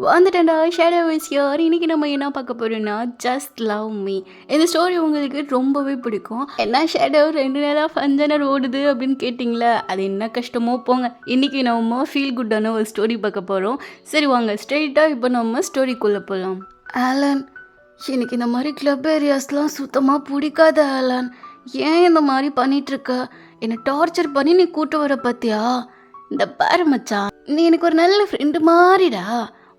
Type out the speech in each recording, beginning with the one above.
வந்துட்டேன்டா shadow is here. இன்னைக்கு நம்ம என்ன பார்க்க போறோம்னா ஜஸ்ட் லவ் மீ. இந்த ஸ்டோரி உங்களுக்கு ரொம்பவே பிடிக்கும். என்ன ஷேடோ 2 நாளா ஃபன்ஜனர் ஓடுது அப்படின்னு கேட்டிங்களா? அது என்ன கஷ்டமோ போங்க. இன்னைக்கு நம்ம ஃபீல் குட்டான ஒரு ஸ்டோரி பார்க்க போகிறோம். சரி வாங்க ஸ்ட்ரெயிட்டாக இப்போ நம்ம ஸ்டோரிக்குள்ளே போகலாம். ஆலன், எனக்கு இந்த மாதிரி கிளப் ஏரியாஸ்லாம் சுத்தமாக பிடிக்காத ஆலன். ஏன் இந்த மாதிரி பண்ணிகிட்ருக்க? என்னை டார்ச்சர் பண்ணி நீ கூட்டு வர பார்த்தியா? இந்த பாரு மச்சான், நீ எனக்கு ஒரு நல்ல ஃப்ரெண்டு மாதிரிடா.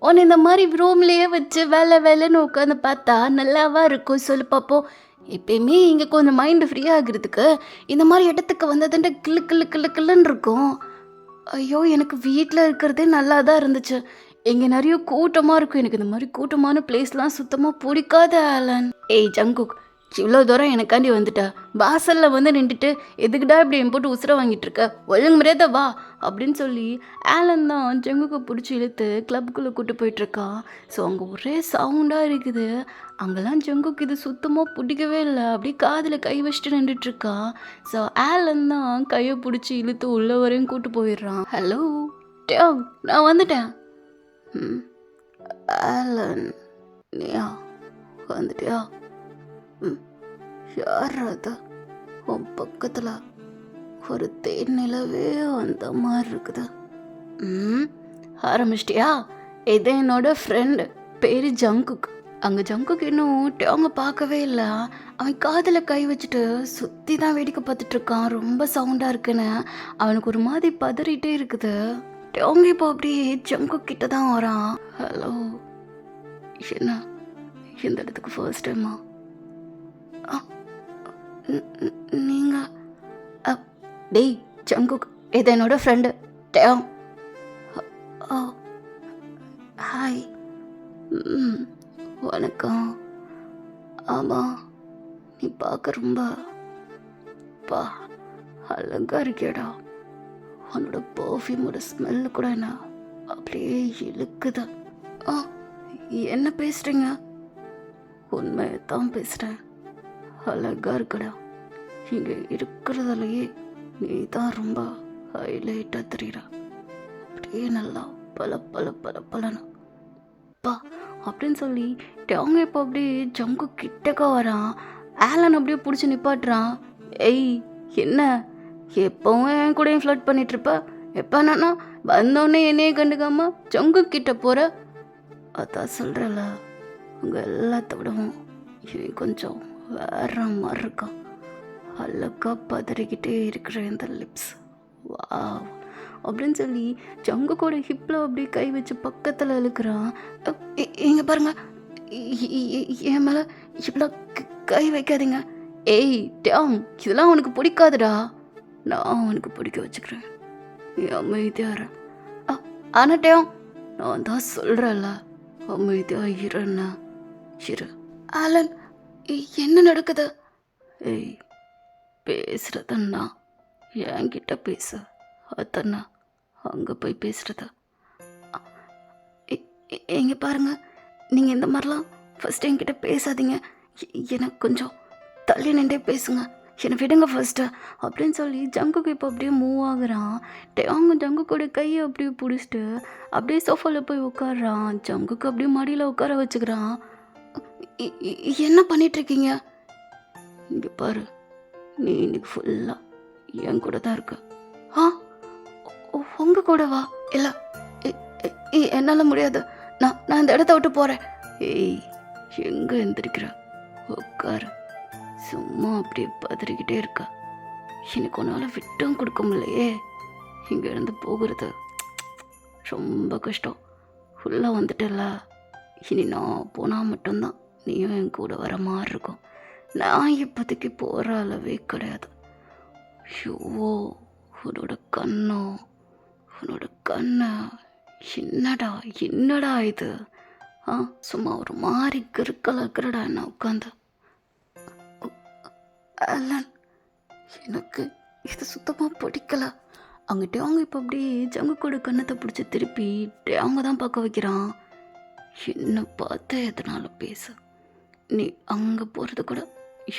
உன்னை இந்த மாதிரி ரூம்லேயே வச்சு வேலைன்னு உட்காந்து பார்த்தா நல்லாவா இருக்கும் சொல்லு பார்ப்போம். எப்பயுமே இங்கே கொஞ்சம் மைண்டு ஃப்ரீ ஆகிறதுக்கு இந்த மாதிரி இடத்துக்கு வந்ததுன்ற கிள்ளுன்னு இருக்கும். ஐயோ, எனக்கு வீட்டில் இருக்கிறதே நல்லா தான் இருந்துச்சு. இங்கே நிறைய கூட்டமாக இருக்கும். எனக்கு இந்த மாதிரி கூட்டமான பிளேஸ்லாம் சுத்தமாக பிடிக்காத ஆலன். ஏய் ஜங்குக், இவ்வளோ தூரம் எனக்காண்டி வந்துட்டா வாசலில் வந்து நின்றுட்டு எதுக்குடா இப்படி என் போட்டு உசுரை வாங்கிட்டு இருக்க, ஒழுங்கு முறையத வா அப்படின்னு சொல்லி ஆலன் தான் ஜங்குக்கு பிடிச்சி இழுத்து கிளப்புக்குள்ளே கூட்டு போயிட்டுருக்கான். ஸோ அங்கே ஒரே சவுண்டாக இருக்குது. அங்கெல்லாம் ஜங்குக்கு இது சுத்தமாக பிடிக்கவே இல்லை. அப்படியே காதில் கை வச்சுட்டு நின்றுட்டுருக்கான். ஸோ ஆலன் தான் கையை பிடிச்சி இழுத்து உள்ள வரையும் கூட்டு போயிடுறான். ஹலோ டேவ், நான் வந்துட்டேன். ஆலன், நீயா வந்துட்டியா? யார் அது? உன் பக்கத்தில் ஒரு தேன் நிலவே அந்த மாதிரி இருக்குது. ஆரம்பிச்சிட்டியா? இது என்னோட ஃப்ரெண்டு, பேர் ஜங்குக். அங்கே ஜங்குக் இன்னும் டேங்க பார்க்கவே இல்லை. அவன் காதில் கை வச்சுட்டு சுற்றி தான் வேடிக்கை பார்த்துட்ருக்கான். ரொம்ப சவுண்டாக இருக்குன்னு அவனுக்கு ஒரு மாதிரி பதறிட்டே இருக்குது. டேங்க இப்போ அப்படியே ஜங்குக் கிட்ட தான் வரான். ஹலோ, என்ன இந்த இடத்துக்கு ஃபர்ஸ்ட் டைமா? நீங்கள் டேய் ஜங்குக், இது என்னோட ஃப்ரெண்டு டேம். ஓ ஹாய். வணக்கம். ஆமாம், நீ பார்க்க ரொம்ப அழகாக இருக்கேடா. உன்னோட பர்ஃப்யூமோட ஸ்மெல்லு கூட என்ன அப்படியே இழுக்குது. என்ன பேசுகிறீங்க? உண்மையை தான் பேசுகிறேன். அழகாக இருக்கடா. இங்கே இருக்கிறதுலையே நீ தான் ரொம்ப ஹைலைட்டாக தெரியுற. அப்படியே நல்லா பல பா அப்படின்னு சொல்லி டேங்க இப்போ அப்படியே ஜங்கு கிட்டக்க வரான். ஆலன் அப்படியே பிடிச்சி நிப்பாட்டுறான். ஏய் என்ன, எப்போவும் என் கூட ஃப்ளட் பண்ணிகிட்ருப்ப, எப்போ என்னன்னா வந்தோடனே என்னையே கண்டுக்காம ஜங்கு கிட்ட போகிற. அதான் சொல்கிறல, உங்கள் எல்லாத்த விடவும் இவன் கொஞ்சம் வேற மாதிரி இருக்கான். அழகா பதறிக்கிட்டே இருக்கிற இந்த லிப்ஸ், வா அப்படின்னு சொல்லி ஜங்கு கூட ஹிப்பில் அப்படியே கை வச்சு பக்கத்தில் இழுக்கிறான். இங்கே பாருங்க, என் மேலே இவ்வளோ கை வைக்காதீங்க. ஏய் டேம், இதெல்லாம் உனக்கு பிடிக்காதுடா. நான் உனக்கு பிடிக்க வச்சுக்கிறேன், நீ அமைதியார. ஆனால் டேம், நான் தான் சொல்கிறேன்ல, அமைதியாக இருன்னா இரு. ஆலன், என்ன நடக்குது? ஏய், பேசுகிறதண்ணா என்கிட்ட பேசு, அதண்ணா அங்கே போய் பேசுகிறத. எங்கே பாருங்க, நீங்கள் இந்த மாதிரிலாம் ஃபஸ்ட்டு என்கிட்ட பேசாதீங்க. எனக்கு கொஞ்சம் தள்ளி நின்றே பேசுங்க, என்னை விடுங்க ஃபஸ்ட்டு அப்படின்னு சொல்லி ஜங்குக்கு இப்போ அப்படியே மூவ் ஆகுறான். அவங்க ஜங்குக்கோட கையை அப்படியே பிடிச்சிட்டு அப்படியே சோஃபாவில் போய் உட்காடுறான். ஜங்குக்கு அப்படியே மடியில் உட்கார வச்சுக்கிறான். என்ன பண்ணிகிட்ருக்கீங்க? இங்கே பாரு, நீ இன்னைக்கு ஃபுல்லாக என் கூட தான் இருக்க. உங்கள் கூடவா? இல்லை, என்னால் முடியாது. நான் இந்த இடத்த விட்டு போகிறேன். ஏய், எங்கே எந்திரிக்கிற? உட்காரு. சும்மா அப்படியே பதறிக்கிட்டே இருக்க. எனக்கு உன்னால் விட்டும் கொடுக்க முடியலையே. இங்கேருந்து போகிறது ரொம்ப கஷ்டம். ஃபுல்லாக வந்துட்டல. இனி நான் போனால் மட்டும்தான் நீயும் என் கூட வர மாதிரி இருக்கும். நான் இப்போதைக்கு போகிற அளவே கிடையாது. ஐயோ, உன்னோட கண்ணை என்னடா இது? சும்மா ஒரு மாதிரி கிறுக்கலக்கிறடா என்ன உட்காந்து. அல்லன், எனக்கு இது சுத்தமாக பிடிக்கல. அங்கிட்டே அவங்க இப்போ அப்படியே ஜங்கு கூட கண்ணத்தை பிடிச்சி திருப்பி அவங்க தான் பார்க்க வைக்கிறான். என்ன பார்த்து எதனால பேச, நீ அங்கே போகிறது கூட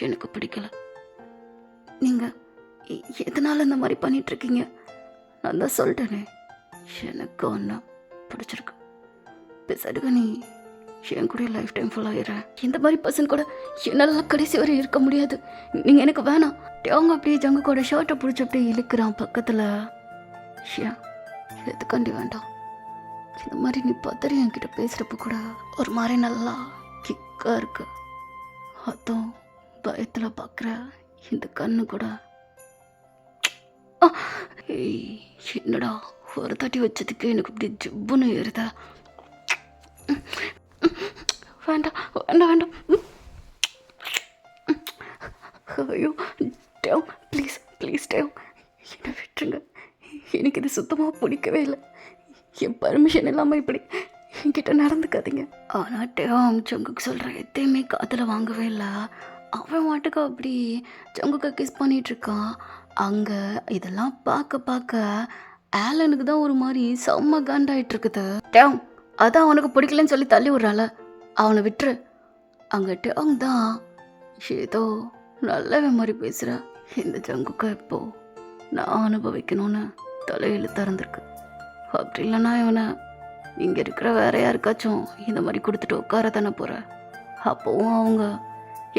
எனக்கு பிடிக்கல. நீங்கள் எதனால் இந்த மாதிரி பண்ணிகிட்ருக்கீங்க? நான் தான் சொல்லிட்டேனே, எனக்கு ஒன்றா பிடிச்சிருக்கு. பேசாடுங்க நீ என் கூட லைஃப் டைம் ஃபுல் ஆயிடுறேன். இந்த மாதிரி பர்சன் கூட என்னால கடைசி வரை இருக்க முடியாது. நீங்கள் எனக்கு வேணாம். அவங்க அப்படியே ஜங்குக்கோட ஷர்ட்டை பிடிச்சி அப்படியே இழுக்கிறான் பக்கத்தில். ஏன் எதுக்காண்டி வேண்டாம்? இந்த மாதிரி நீ பத்திரி என்கிட்ட பேசுகிறப்ப கூட ஒரு மாதிரி நல்லா கிக்காக இருக்கு. அதுவும் பயத்தில் பார்க்குற இந்த கண்ணு கூட. ஏய் என்னடா ஒரு தட்டி வச்சதுக்கு எனக்கு இப்படி ஜிப்புன்னு ஏறுதா? வேண்டாம் வேண்டாம் வேண்டாம். ஐயோ டேவ் ப்ளீஸ் ப்ளீஸ் டேவ் என்னை விட்டுருங்க. எனக்கு இது சுத்தமாக பிடிக்கவே இல்லை. என் பர்மிஷன் இல்லாமல் இப்படி என்கிட்ட நடந்துக்காதீங்க. ஆனால் டேவ் ஜங்குக்கு சொல்கிற எதையுமே காதில் வாங்கவே இல்லை. அவன் வாட்டுக்கு அப்படி ஜங்குக்கு கிஸ் பண்ணிகிட்ருக்கான். அங்கே இதெல்லாம் பார்க்க பார்க்க ஆலனுக்கு தான் ஒரு மாதிரி செம்ம காண்டாயிட்டு இருக்குது. டேவ் அதான் அவனுக்கு பிடிக்கலன்னு சொல்லி தள்ளி விட்றால, அவனை விட்டுரு. அங்கே டேவ் தான் ஏதோ நல்லவே மாதிரி பேசுகிற. இந்த ஜங்குக்கா இப்போ நான் அனுபவிக்கணும்னு தலையில் திறந்துருக்கு. அப்படி இல்லைன்னா இவனை இங்கே இருக்கிற வேற யாருக்காச்சும் இந்த மாதிரி கொடுத்துட்டு உட்கார தானே போகிற. அப்போவும் அவங்க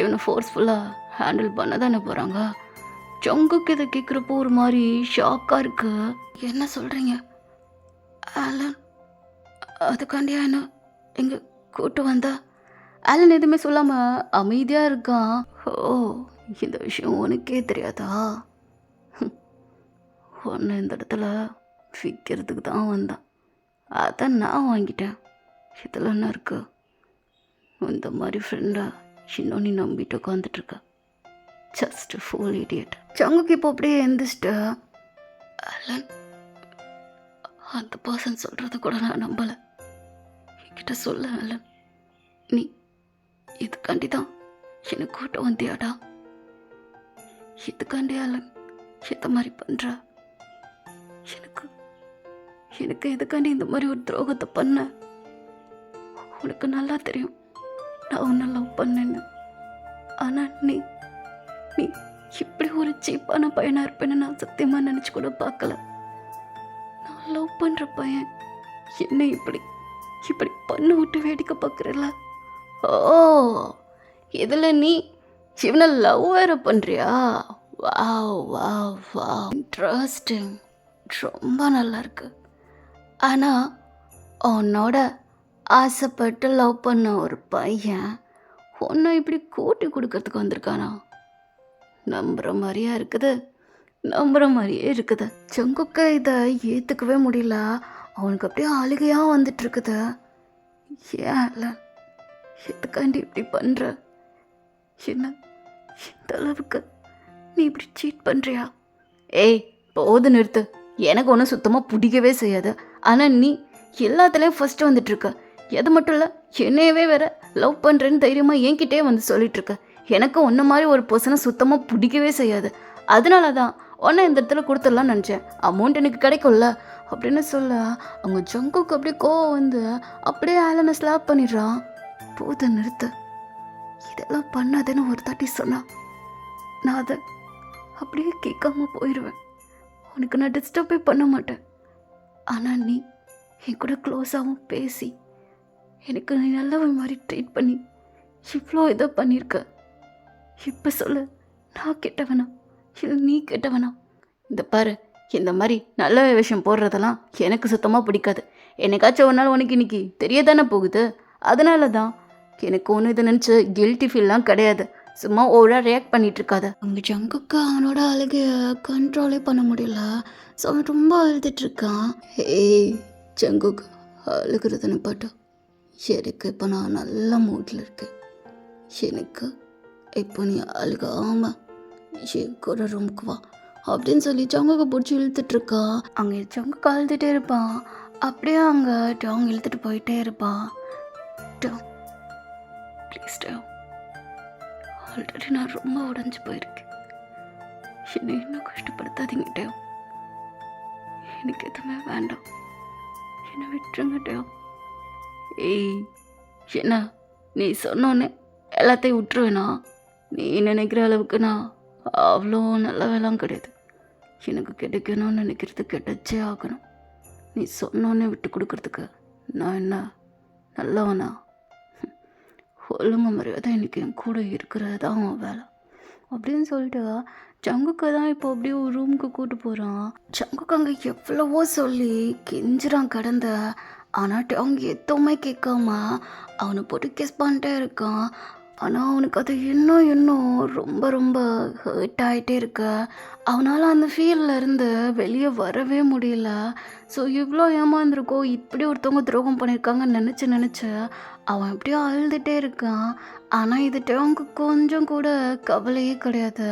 இவனை ஃபோர்ஸ்ஃபுல்லாக ஹேண்டில் பண்ண தானே போகிறாங்க. ஜங்குக்கு இதை கேட்குறப்போ ஒரு மாதிரி ஷாக்காக இருக்கு. என்ன சொல்கிறீங்க ஆலன்? அதுக்காண்டியா என்ன இங்கே கூட்டு வந்தா? ஆலன் எதுவுமே சொல்லாமல் அமைதியாக இருக்கான். ஓ இந்த விஷயம் உனக்கே தெரியாதா? ஒன்று இந்த இடத்துல விற்கிறதுக்கு தான் வந்தான். அதை நான் வாங்கிட்டேன். இதில் என்ன இருக்கு? இந்த மாதிரி ஃப்ரெண்டா இன்னும் நீ நம்பிட்டு உட்காந்துட்ருக்க. Just full idiot. ஜங்குக்கு இப்போ அப்படியே எந்திரிச்சிட்ட. ஆலன் அந்த பர்சன் சொல்கிறது கூட நான் நம்பலை. என்கிட்ட சொல்ல ஆலன், நீ இதுக்காண்டி தான் என்னை கூட்டம் வந்தியாடா? இதுக்காண்டி ஆலன் எந்த மாதிரி பண்ணுற? எனக்கு எனக்கு இதுக்காண்டி இந்த மாதிரி ஒரு துரோகத்தை பண்ண? உனக்கு நல்லா தெரியும் நான் உன்னை லவ் பண்ணேன்னு. ஆனால் நீ நீ இப்படி ஒரு சீப்பான பையனாக இருப்பேன்னு நான் சத்தியமாக நினச்சி கூட பார்க்கல. நான் லவ் பண்ணுற பையன் என்ன இப்படி இப்படி பண்ண விட்டு வேடிக்கை பார்க்குறல? ஓ இதில் நீ இவனை லவ் வேறு பண்ணுறியா? Wow wow wow interesting. ரொம்ப நல்லா இருக்கு. ஆனால் உன்னோட ஆசைப்பட்டு லவ் பண்ண ஒரு பையன் உன்னை இப்படி கூட்டி கொடுக்கறதுக்கு வந்திருக்கானா? நம்புகிற மாதிரியா இருக்குது, நம்புகிற மாதிரியே இருக்குது. ஜங்குக்க இதை ஏற்றுக்கவே முடியல. அவனுக்கு அப்படியே அழுகையாக வந்துட்டு இருக்குது. ஏன் எதுக்காண்டி இப்படி பண்ணுற? என்ன இந்த அளவுக்கு நீ இப்படி சீட் பண்ணுறியா? ஏய் போது நிறுத்து. எனக்கு ஒன்றும் சுத்தமாக பிடிக்கவே செய்யாது. ஆனால் நீ எல்லாத்துலேயும் ஃபஸ்ட்டு வந்துட்டுருக்க. எது மட்டும் இல்லை, என்னையவே வேற லவ் பண்ணுறேன்னு தைரியமாக என்கிட்டே வந்து சொல்லிகிட்ருக்க. எனக்கு ஒன்று மாதிரி ஒரு பர்சனை சுத்தமாக பிடிக்கவே செய்யாது. அதனால தான் உன்னை இந்த இடத்துல கொடுத்துடலான்னு நினச்சேன். அமௌண்ட் எனக்கு கிடைக்கும்ல அப்படின்னு சொல்ல அவங்க ஜங்குக்கு அப்படியே கோவம் வந்து அப்படியே ஆலனை ஸ்லாப் பண்ணிடுறான். போது நிறுத்து. இதெல்லாம் பண்ணாதேன்னு ஒரு தாட்டி சொன்னா நான் அதை அப்படியே கேட்காம போயிடுவேன். உனக்கு நான் டிஸ்டர்பே பண்ண மாட்டேன். ஆனால் நீ என் கூட க்ளோஸாகவும் பேசி எனக்கு நீ நல்லவன் மாதிரி ட்ரீட் பண்ணி இவ்வளோ இதை பண்ணியிருக்க. இப்போ சொல்லு, நான் கெட்டவனா இல்லை நீ கெட்டவனா? இந்த பாரு, இந்த மாதிரி நல்ல விஷயம் போடுறதெல்லாம் எனக்கு சுத்தமாக பிடிக்காது. என்னைக்காச்சும் ஒரு நாள் உனக்கு இன்னைக்கு தெரிய தானே போகுது. அதனால தான் எனக்கு ஒன்று இதை நினச்சி கில்ட்டி ஃபீல்லாம் கிடையாது. சும்மா ஓவராக ரியாக்ட் பண்ணிட்டு இருக்காத. அவங்க ஜங்குக்கு அவனோட அழுகைய கண்ட்ரோலே பண்ண முடியல. ஸோ அவன் ரொம்ப அழுதுட்ருக்கான். ஏய் ஜங்குக்கு அழுகிறது நிப்பாட்டு. எனக்கு இப்போ நான் நல்ல மூட்டில் இருக்கேன். எனக்கு இப்போ நீ அழுகாம என் கூட ரூமுக்கு வா அப்படின்னு சொல்லி ஜங்குக்கு பிடிச்சி இழுத்துட்ருக்கா. அங்கே ஜங்குக்கு அழுதுகிட்டே இருப்பான். அப்படியே அங்கே டாங் இழுத்துட்டு போயிட்டே இருப்பான். டாங் ப்ளீஸ் டாங், ஆல்ரெடி நான் ரொம்ப உடஞ்சி போயிருக்கேன். என்னை இன்னும் கஷ்டப்படுத்தாதீங்க டாங். எனக்கு எதுவுமே வேண்டாம், என்னை விட்டுருங்க டாங். ஏய் என்ன நீ சொன்னோன்னே எல்லாத்தையும் விட்டுருவேனா? நீ நினைக்கிற அளவுக்கு நான் அவ்வளோ நல்லவெல்லாம் கிடையாது. எனக்கு கிடைக்கணும்னு நினைக்கிறது கிடைச்சே ஆகணும். நீ சொன்னோன்னே விட்டு கொடுக்கறதுக்கு நான் என்ன நல்லவனா? ஒழுங்கு மரியாதை இன்னைக்கு என் கூட இருக்கிறது தான் அவன் வேலை அப்படின்னு சொல்லிட்டு ஜங்குக்கை தான் இப்போ அப்படியே ஒரு ரூமுக்கு கூட்டு போகிறான். ஜங்குக்கு அங்கே எவ்வளவோ சொல்லி கெஞ்சுறான் கடந்த, ஆனால் அவங்க எதுவுமே கேட்காம அவனை போட்டு கிஸ் பண்ணிட்டே இருக்கான். ஆனால் அவனுக்கு அது இன்னும் இன்னும் ரொம்ப ரொம்ப ஹர்ட் ஆகிட்டே இருக்கு. அவனால் அந்த ஃபீல்டில் இருந்து வெளியே வரவே முடியல. ஸோ இவ்வளோ ஏமாந்துருக்கோ, இப்படி ஒருத்தவங்க துரோகம் பண்ணியிருக்காங்கன்னு நினச்சி அவன் எப்படியோ அழுதுகிட்டே இருக்கான். ஆனால் இது அவங்க கொஞ்சம் கூட கவலையே கிடையாது.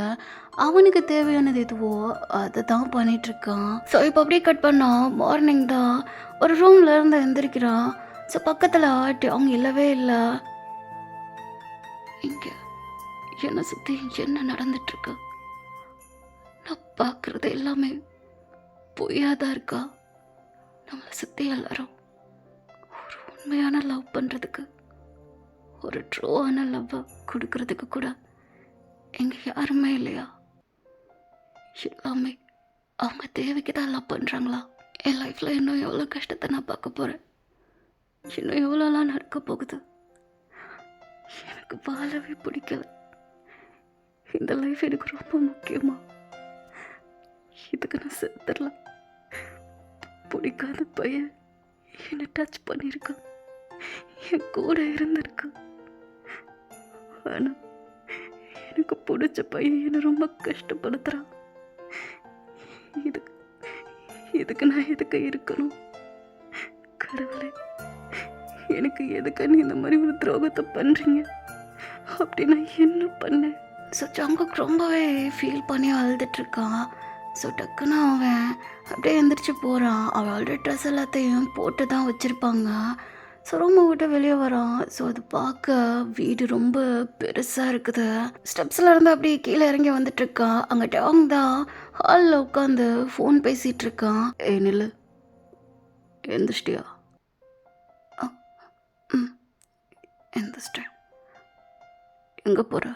அவனுக்கு தேவையானது எதுவோ அதை தான் பண்ணிகிட்ருக்கான். ஸோ இப்போ அப்படியே கட் பண்ணால் மார்னிங் தான் ஒரு ரூமில் இருந்து எந்திரிக்கிறான். ஸோ பக்கத்தில் அவங்க இல்லவே இல்லை. இங்கே என்னை சுற்றி என்ன நடந்துட்டுருக்கு? நான் பார்க்குறது எல்லாமே பொய்யாதான் இருக்கா? நம்மளை சுற்றி எல்லாரும் ஒரு உண்மையான லவ் பண்ணுறதுக்கு, ஒரு ட்ரூவான லவ்வை கொடுக்கறதுக்கு கூட எங்கே யாருமே இல்லையா? எல்லாமே அவங்க தேவைக்கு தான் லவ் பண்ணுறாங்களா? என் லைஃப்பில் இன்னும் எவ்வளோ கஷ்டத்தை நான் பார்க்க போகிறேன், இன்னும் எவ்வளோலாம் நடக்க போகுது. எனக்கு வாழவே பிடிக்கல. இந்த லைஃப் எனக்கு ரொம்ப முக்கியமா? இதுக்கு நான் செத்துடலாம். பிடிக்காத பையன் என்னை டச் பண்ணியிருக்கான், என் கூட இருந்திருக்கான். ஆனால் எனக்கு பிடிச்ச பையன் என்னை ரொம்ப கஷ்டப்படுத்துகிறான். இதுக்கு நான் எதுக்கு இருக்கணும்? கடவுளே, எனக்கு எதுக்கு நீ இந்த மாதிரி ஒரு துரோகத்தை பண்ணுறீங்க? அப்படி நான் என்ன பண்ணேன்? ஸோ ஜங்குக் ரொம்பவே ஃபீல் பண்ணி அழுதுட்ருக்கான். ஸோ டக்குன்னு அவன் அப்படியே எந்திரிச்சு போகிறான். அவள் ஆல்ரெடி ட்ரெஸ் எல்லாத்தையும் போட்டு தான் வச்சுருப்பாங்க. ஸோ ரூமை விட்டு வெளியே வரான். ஸோ அது பார்க்க வீடு ரொம்ப பெருசாக இருக்குது. ஸ்டெப்ஸில் இருந்து அப்படியே கீழே இறங்கி வந்துட்டுருக்கான். அங்கே டாங் தான் ஹாலில் உட்காந்து ஃபோன் பேசிகிட்டு இருக்கான். நில்லு, எந்திரிச்சிட்டியா? எந்திரிச்சிட்டேன். எங்கே போகிற?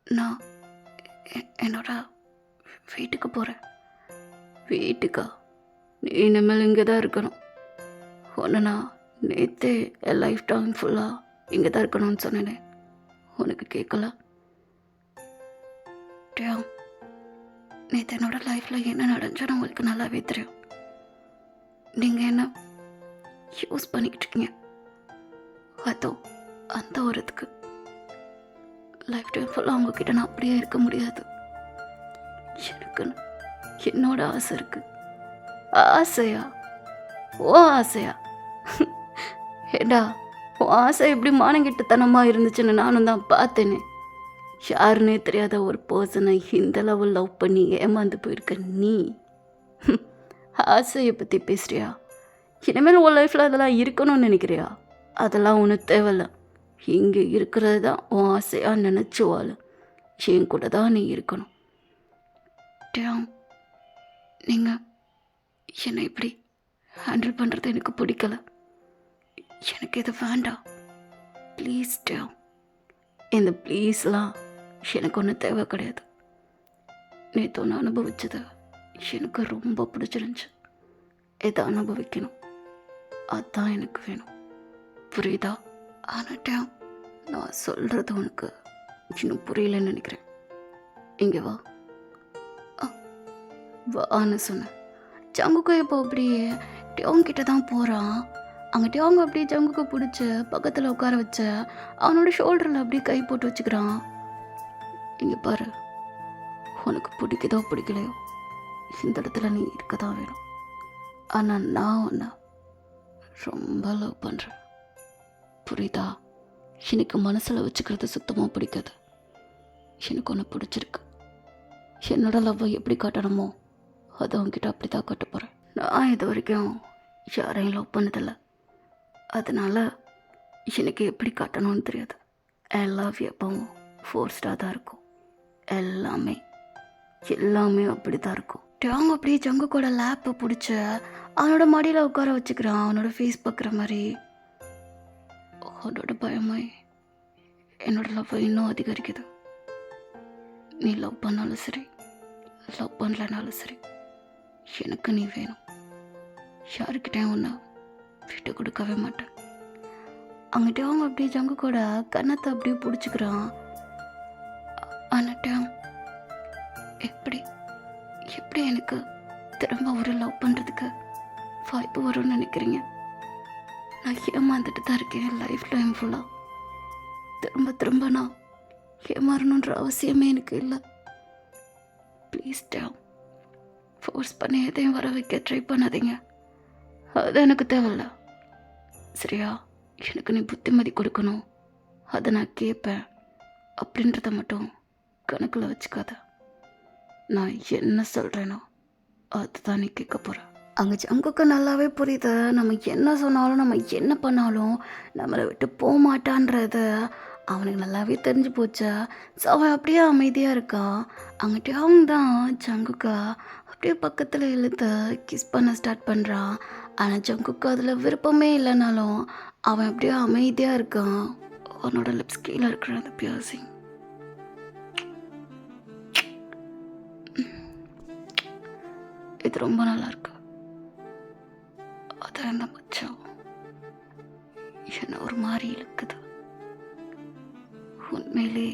நான் என்னோட வீட்டுக்கு போகிறேன். வீட்டுக்கா? நீ இனிமேல் இங்கே தான் இருக்கணும். ஒன்று நான் நேற்றே என் லைஃப் டைம் ஃபுல்லாக இங்கே தான் இருக்கணும்னு சொன்னேனே, உனக்கு கேட்கல? டேம், நேற்று என்னோட லைஃப்பில் என்ன நடந்துச்சுன்னு உங்களுக்கு நல்லாவே தெரியும். நீங்கள் என்ன யூஸ் பண்ணிக்கிட்டு இருக்கீங்க. அதோ அந்த ஒரு இதுக்கு லைஃப் டைம் ஃபுல்லாக அவங்கக்கிட்ட நான் அப்படியே இருக்க முடியாது. எனக்குன்னு என்னோட ஆசை இருக்குது. ஆசையா? ஓ ஆசையா? ஏடா, உன் ஆசை எப்படி மானங்கிட்டத்தனமாக இருந்துச்சுன்னு நானும் தான் பார்த்தேனே. யாருன்னே தெரியாத ஒரு பர்சனை இந்த லெவல் லவ் பண்ணி ஏமாந்து போயிருக்க நீ ஆசையை பற்றி பேசுறியா? இனிமேல் உன் லைஃப்பில் அதெல்லாம் இருக்கணும்னு நினைக்கிறியா? அதெல்லாம் ஒன்றும் தேவையில்ல. இங்கே இருக்கிறது தான் உன் ஆசையாக நினச்சி வாழு. என் கூட தான் நீ இருக்கணும். டேம், நீங்கள் என்னை இப்படி ஹேண்டில் பண்ணுறது எனக்கு பிடிக்கல. எனக்கு இது வேண்டாம். ப்ளீஸ் டேம். இந்த ப்ளீஸ்லாம் எனக்கு ஒன்றும் தேவை கிடையாது. நேற்று ஒன்று அனுபவிச்சது எனக்கு ரொம்ப பிடிச்சிருந்துச்சு. இதை அனுபவிக்கணும், அதுதான் எனக்கு வேணும். புரியுதா? ஆனால் டேம், நான் சொல்கிறது உனக்கு இன்னும் புரியலன்னு நினைக்கிறேன். இங்கே வா. வான்னு சொன்னேன். ஜங்குக்கு இப்போ அப்படியே டியோங் கிட்ட தான் போகிறான். அங்கே டியோங் அப்படியே ஜங்குக்கு பிடிச்சி பக்கத்தில் உட்கார வச்ச அவனோட ஷோல்டரில் அப்படியே கை போட்டு வச்சுக்கிறான். இங்கே பாரு, உனக்கு பிடிக்குதோ பிடிக்கலையோ இந்த இடத்துல நீ இருக்க தான் வேணும். ஆனால் நான் உன்னை ரொம்ப லவ் பண்ணுறேன். புரியுதா? எனக்கு மனசில் வச்சுக்கிறது சுத்தமாக பிடிக்காது. எனக்கு ஒன்று பிடிச்சிருக்கு. என்னோட லவ்வை எப்படி காட்டணுமோ அதை அவங்ககிட்ட அப்படி தான் காட்ட போகிறேன். நான் இது வரைக்கும் யாரையும் லவ் பண்ணதில்லை. அதனால் எனக்கு எப்படி காட்டணும்னு தெரியாது. என் லவ் எப்பவும் ஃபோர்ஸ்டாக தான் இருக்கும். எல்லாமே அப்படி தான் இருக்கும். அவங்க அப்படியே ஜங்குக்கோட லேப்பை பிடிச்ச அவனோட மடியில் உட்கார வச்சுக்கிறான். அவனோட ஃபேஸ் பார்க்குற மாதிரி. அவனோட பயமாய் என்னோட லவ் இன்னும் அதிகரிக்குது. நீ லவ் பண்ணாலும் சரி, லவ் பண்ணலனாலும் சரி, எனக்கு நீ வேணும். யாருக்கிட்டேயும் ஒன்று விட்டு கொடுக்கவே மாட்டேன். அங்கிட்ட அவங்க அப்படியே ஜங்கு கூட கன்னத்தை அப்படியே பிடிச்சிக்கிறான். ஆனாட்டம் எப்படி எப்படி எனக்கு திரும்ப ஒரு லவ் பண்ணுறதுக்கு வாய்ப்பு வரும்னு நினைக்கிறீங்க? நான் ஏமாந்துட்டு தான் இருக்கேன் லைஃப் டைம் ஃபுல்லாக. திரும்ப திரும்ப நான் ஏமாறணுன்ற அவசியமே எனக்கு இல்லை. ப்ளீஸ் டேம், ஃபோர்ஸ் பண்ணி எதையும் வர வைக்க ட்ரை பண்ணாதீங்க. அது எனக்கு தேவையில்ல. சரியா? எனக்கு நீ புத்திமதி கொடுக்கணும், அதை நான் கேட்பேன் அப்படின்றத மட்டும் கணக்கில் வச்சுக்காத. நான் என்ன சொல்கிறேனோ அதுதான் நீ கேட்க போகிற. அங்கே ஜங்குக்கு நல்லாவே புரியுது, நம்ம என்ன சொன்னாலும் நம்ம என்ன பண்ணாலும் நம்மளை விட்டு போக மாட்டான்றத அவனுக்கு நல்லாவே தெரிஞ்சு போச்சா. ஸோ அவன் அப்படியே அமைதியாக இருக்கான். அங்கிட்டே அவன் தான் ஜங்குக்கா அப்படியே பக்கத்தில் இழுத்து கிஸ் பண்ண ஸ்டார்ட் பண்ணுறான். ஆனால் ஜங்குக்கு அதில் விருப்பமே இல்லைனாலும் அவன் அப்படியே அமைதியாக இருக்கான். அவனோட லிப்ஸ் கீழே இருக்கிற அந்த பியர்சிங் இது ரொம்ப நல்லா இருக்கு. அது அந்த மச்சம் என்ன ஒரு மாதிரி இழுக்குது. உண்மையிலே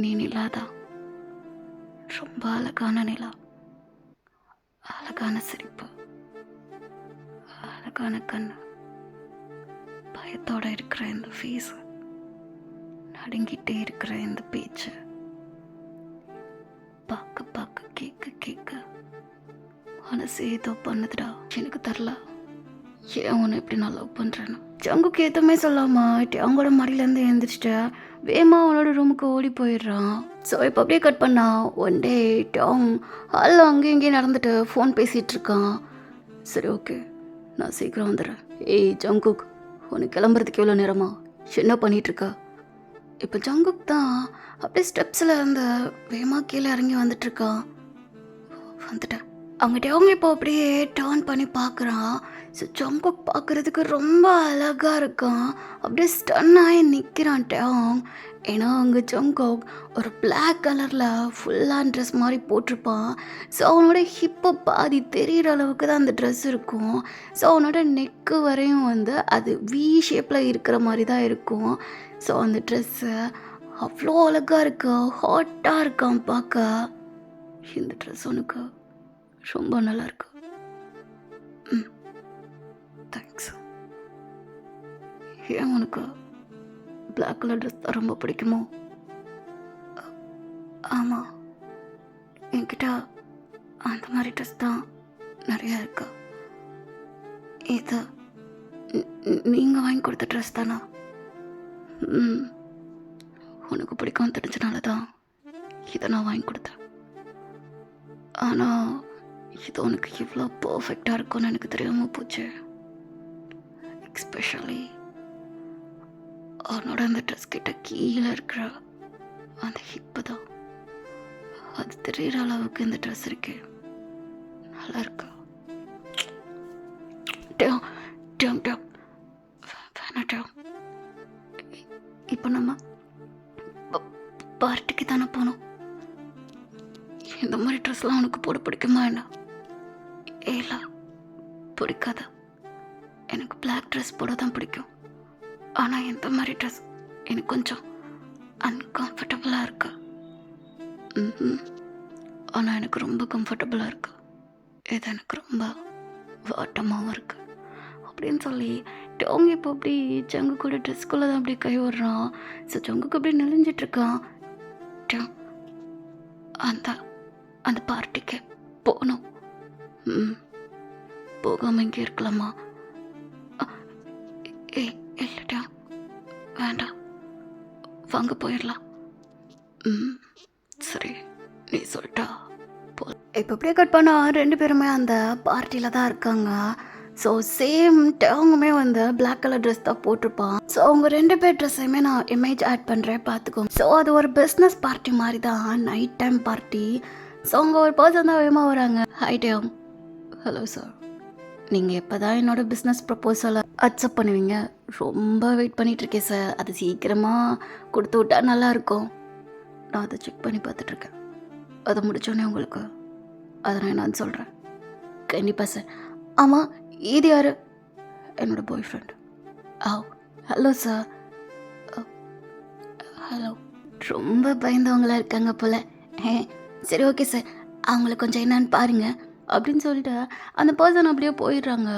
நீ நிலாதான். ரொம்ப அழகான நிலா, அழகான சிரிப்பு, அழகான கண்ணு, பயத்தோட இருக்கிற இந்த ஃபேஸ், நடுங்கிட்டே இருக்கிற இந்த பேச்சு, பார்க்க பார்க்க கேட்க கேட்க மனசு ஏதோ பண்ணுதுடா. எனக்கு தரல ஏன் உன்னை எப்படி நான் லவ் பண்ணுறேன்னு. ஜங்குக்கு எதுவுமே சொல்லாமா அவங்களோட மடியிலேருந்து எழுந்திரிச்சிட்டு வேமா அவனோட ரூமுக்கு ஓடி போயிடுறான். ஸோ இப்போ அப்படியே கட் பண்ணா ஒன் டே டாங் ஹாலில் அங்கேயும் இங்கேயும் நடந்துட்டு ஃபோன் பேசிகிட்டு இருக்கான். சரி ஓகே, நான் சீக்கிரம் வந்துடுறேன். ஏய் ஜங்குக், உனக்கு கிளம்புறதுக்கு எவ்வளோ நேரமா? என்ன பண்ணிகிட்ருக்க? இப்போ ஜங்குக் தான் அப்படியே ஸ்டெப்ஸில் இருந்த வேமா கீழே இறங்கி வந்துட்டுருக்கான். வந்துட்டேன். அவங்ககிட்ட அவங்க இப்போ அப்படியே டர்ன் பண்ணி பார்க்குறான். ஸோ ஜங்குக் பார்க்குறதுக்கு ரொம்ப அழகாக இருக்கான். அப்படியே ஸ்டன் ஆகி நிற்கிறான் டாங். ஏன்னா அங்கே ஜங்குக் ஒரு பிளாக் கலரில் ஃபுல்லாக ட்ரெஸ் மாதிரி போட்டிருப்பான். ஸோ அவனோட ஹிப்பை பாதி தெரிகிற அளவுக்கு தான் அந்த ட்ரெஸ் இருக்கும். ஸோ அவனோட நெக்கு வரையும் வந்து அது வி ஷேப்பில் இருக்கிற மாதிரி தான் இருக்கும். ஸோ அந்த ட்ரெஸ்ஸு அவ்வளோ அழகாக இருக்கு, ஹாட்டாக இருக்கான் பார்க்க. இந்த ட்ரெஸ் உனக்கு ரொம்ப நல்லா இருக்கு. தேங்க்ஸ். ஏன் உனக்கு பிளாக் கலர் ட்ரெஸ் தான் ரொம்ப பிடிக்குமோ? ஆமாம், என்கிட்ட அந்த மாதிரி ட்ரெஸ் தான் நிறையா இருக்கு. இது நீங்கள் வாங்கி கொடுத்த ட்ரெஸ் தானா? உனக்கு பிடிக்கும் தெரிஞ்சனால தான் இதை நான் வாங்கி கொடுத்தேன். ஆனால் இது உனக்கு இவ்வளோ பர்ஃபெக்டாக இருக்கும்னு எனக்கு தெரியாமல் போச்சு. எக்ஸ்பெஷலி அவனோட அந்த ட்ரெஸ் கிட்ட கீழே இருக்கிற அந்த ஹிப்பு தான். அது தெரிகிற அளவுக்கு இந்த ட்ரெஸ் இருக்கு, நல்லா இருக்கு. வேணாம், இப்போ நம்ம பார்ட்டிக்கு தானே போனோம். இந்த மாதிரி ட்ரெஸ்லாம் உனக்கு போட பிடிக்குமா என்ன? இல்லை, பிடிக்காத. எனக்கு பிளாக் ட்ரெஸ் போட தான் பிடிக்கும். ஆனால் இந்த மாதிரி ட்ரெஸ் எனக்கு கொஞ்சம் அன்கம்ஃபர்டபுளாக இருக்கு. ஆனால் எனக்கு ரொம்ப கம்ஃபர்டபுளாக இருக்கு. இது எனக்கு ரொம்ப வாட்டமாகவும் இருக்கு அப்படின்னு சொல்லி டோங் இப்போ அப்படி ஜங்கு கூட ட்ரெஸ்க்குள்ளே தான் அப்படியே கை விடுறான். ஸோ ஜங்குக்கு அப்படியே நெளிஞ்சிட்ருக்கான். அந்த அந்த பார்ட்டிக்கு போகணும். போகாமல் இங்கே இருக்கலாமா? இல்லைடா, வேண்டாம், வாங்க போயிடலாம். சரி, நீ சொல்லிட்டா போ. இப்போ அப்படியே கட் பண்ணா 2 பேருமே அந்த பார்ட்டியில் தான் இருக்காங்க. ஸோ சேம் அவங்களுமே வந்து பிளாக் கலர் ட்ரெஸ் தான் போட்டிருப்பான். ஸோ அவங்க 2 பேர் ட்ரெஸ்ஸையுமே நான் இமேஜ் ஆட் பண்ணுறேன், பார்த்துக்கோங்க. ஸோ அது ஒரு பிஸ்னஸ் பார்ட்டி மாதிரி தான், நைட் டைம் பார்ட்டி. ஸோ அவங்க ஒரு பர்சன் தான் வேகமாக வராங்க. High dam. ஹலோ சார், நீங்கள் எப்போ தான் என்னோடய பிஸ்னஸ் ப்ரப்போசலை அக்செப்ட் பண்ணுவீங்க? ரொம்ப வெயிட் பண்ணிகிட்ருக்கேன் சார், அது சீக்கிரமாக கொடுத்து விட்டா நல்லாயிருக்கும். நான் அதை செக் பண்ணி பார்த்துட்ருக்கேன். அதை முடித்தோடனே உங்களுக்கு அதை நான் என்னன்னு சொல்கிறேன். கண்டிப்பாக சார். ஆமாம், இது யார்? என்னோடய பாய் ஃப்ரெண்ட். Hello sir. ஹலோ. ரொம்ப பயந்தவங்களா இருக்காங்க போல. ஏ சரி ஓகே சார், அவங்கள கொஞ்சம் என்னன்னு பாருங்க அப்படின்னு சொல்லிட்டு அந்த பர்சன் அப்படியே போயிடுறாங்க.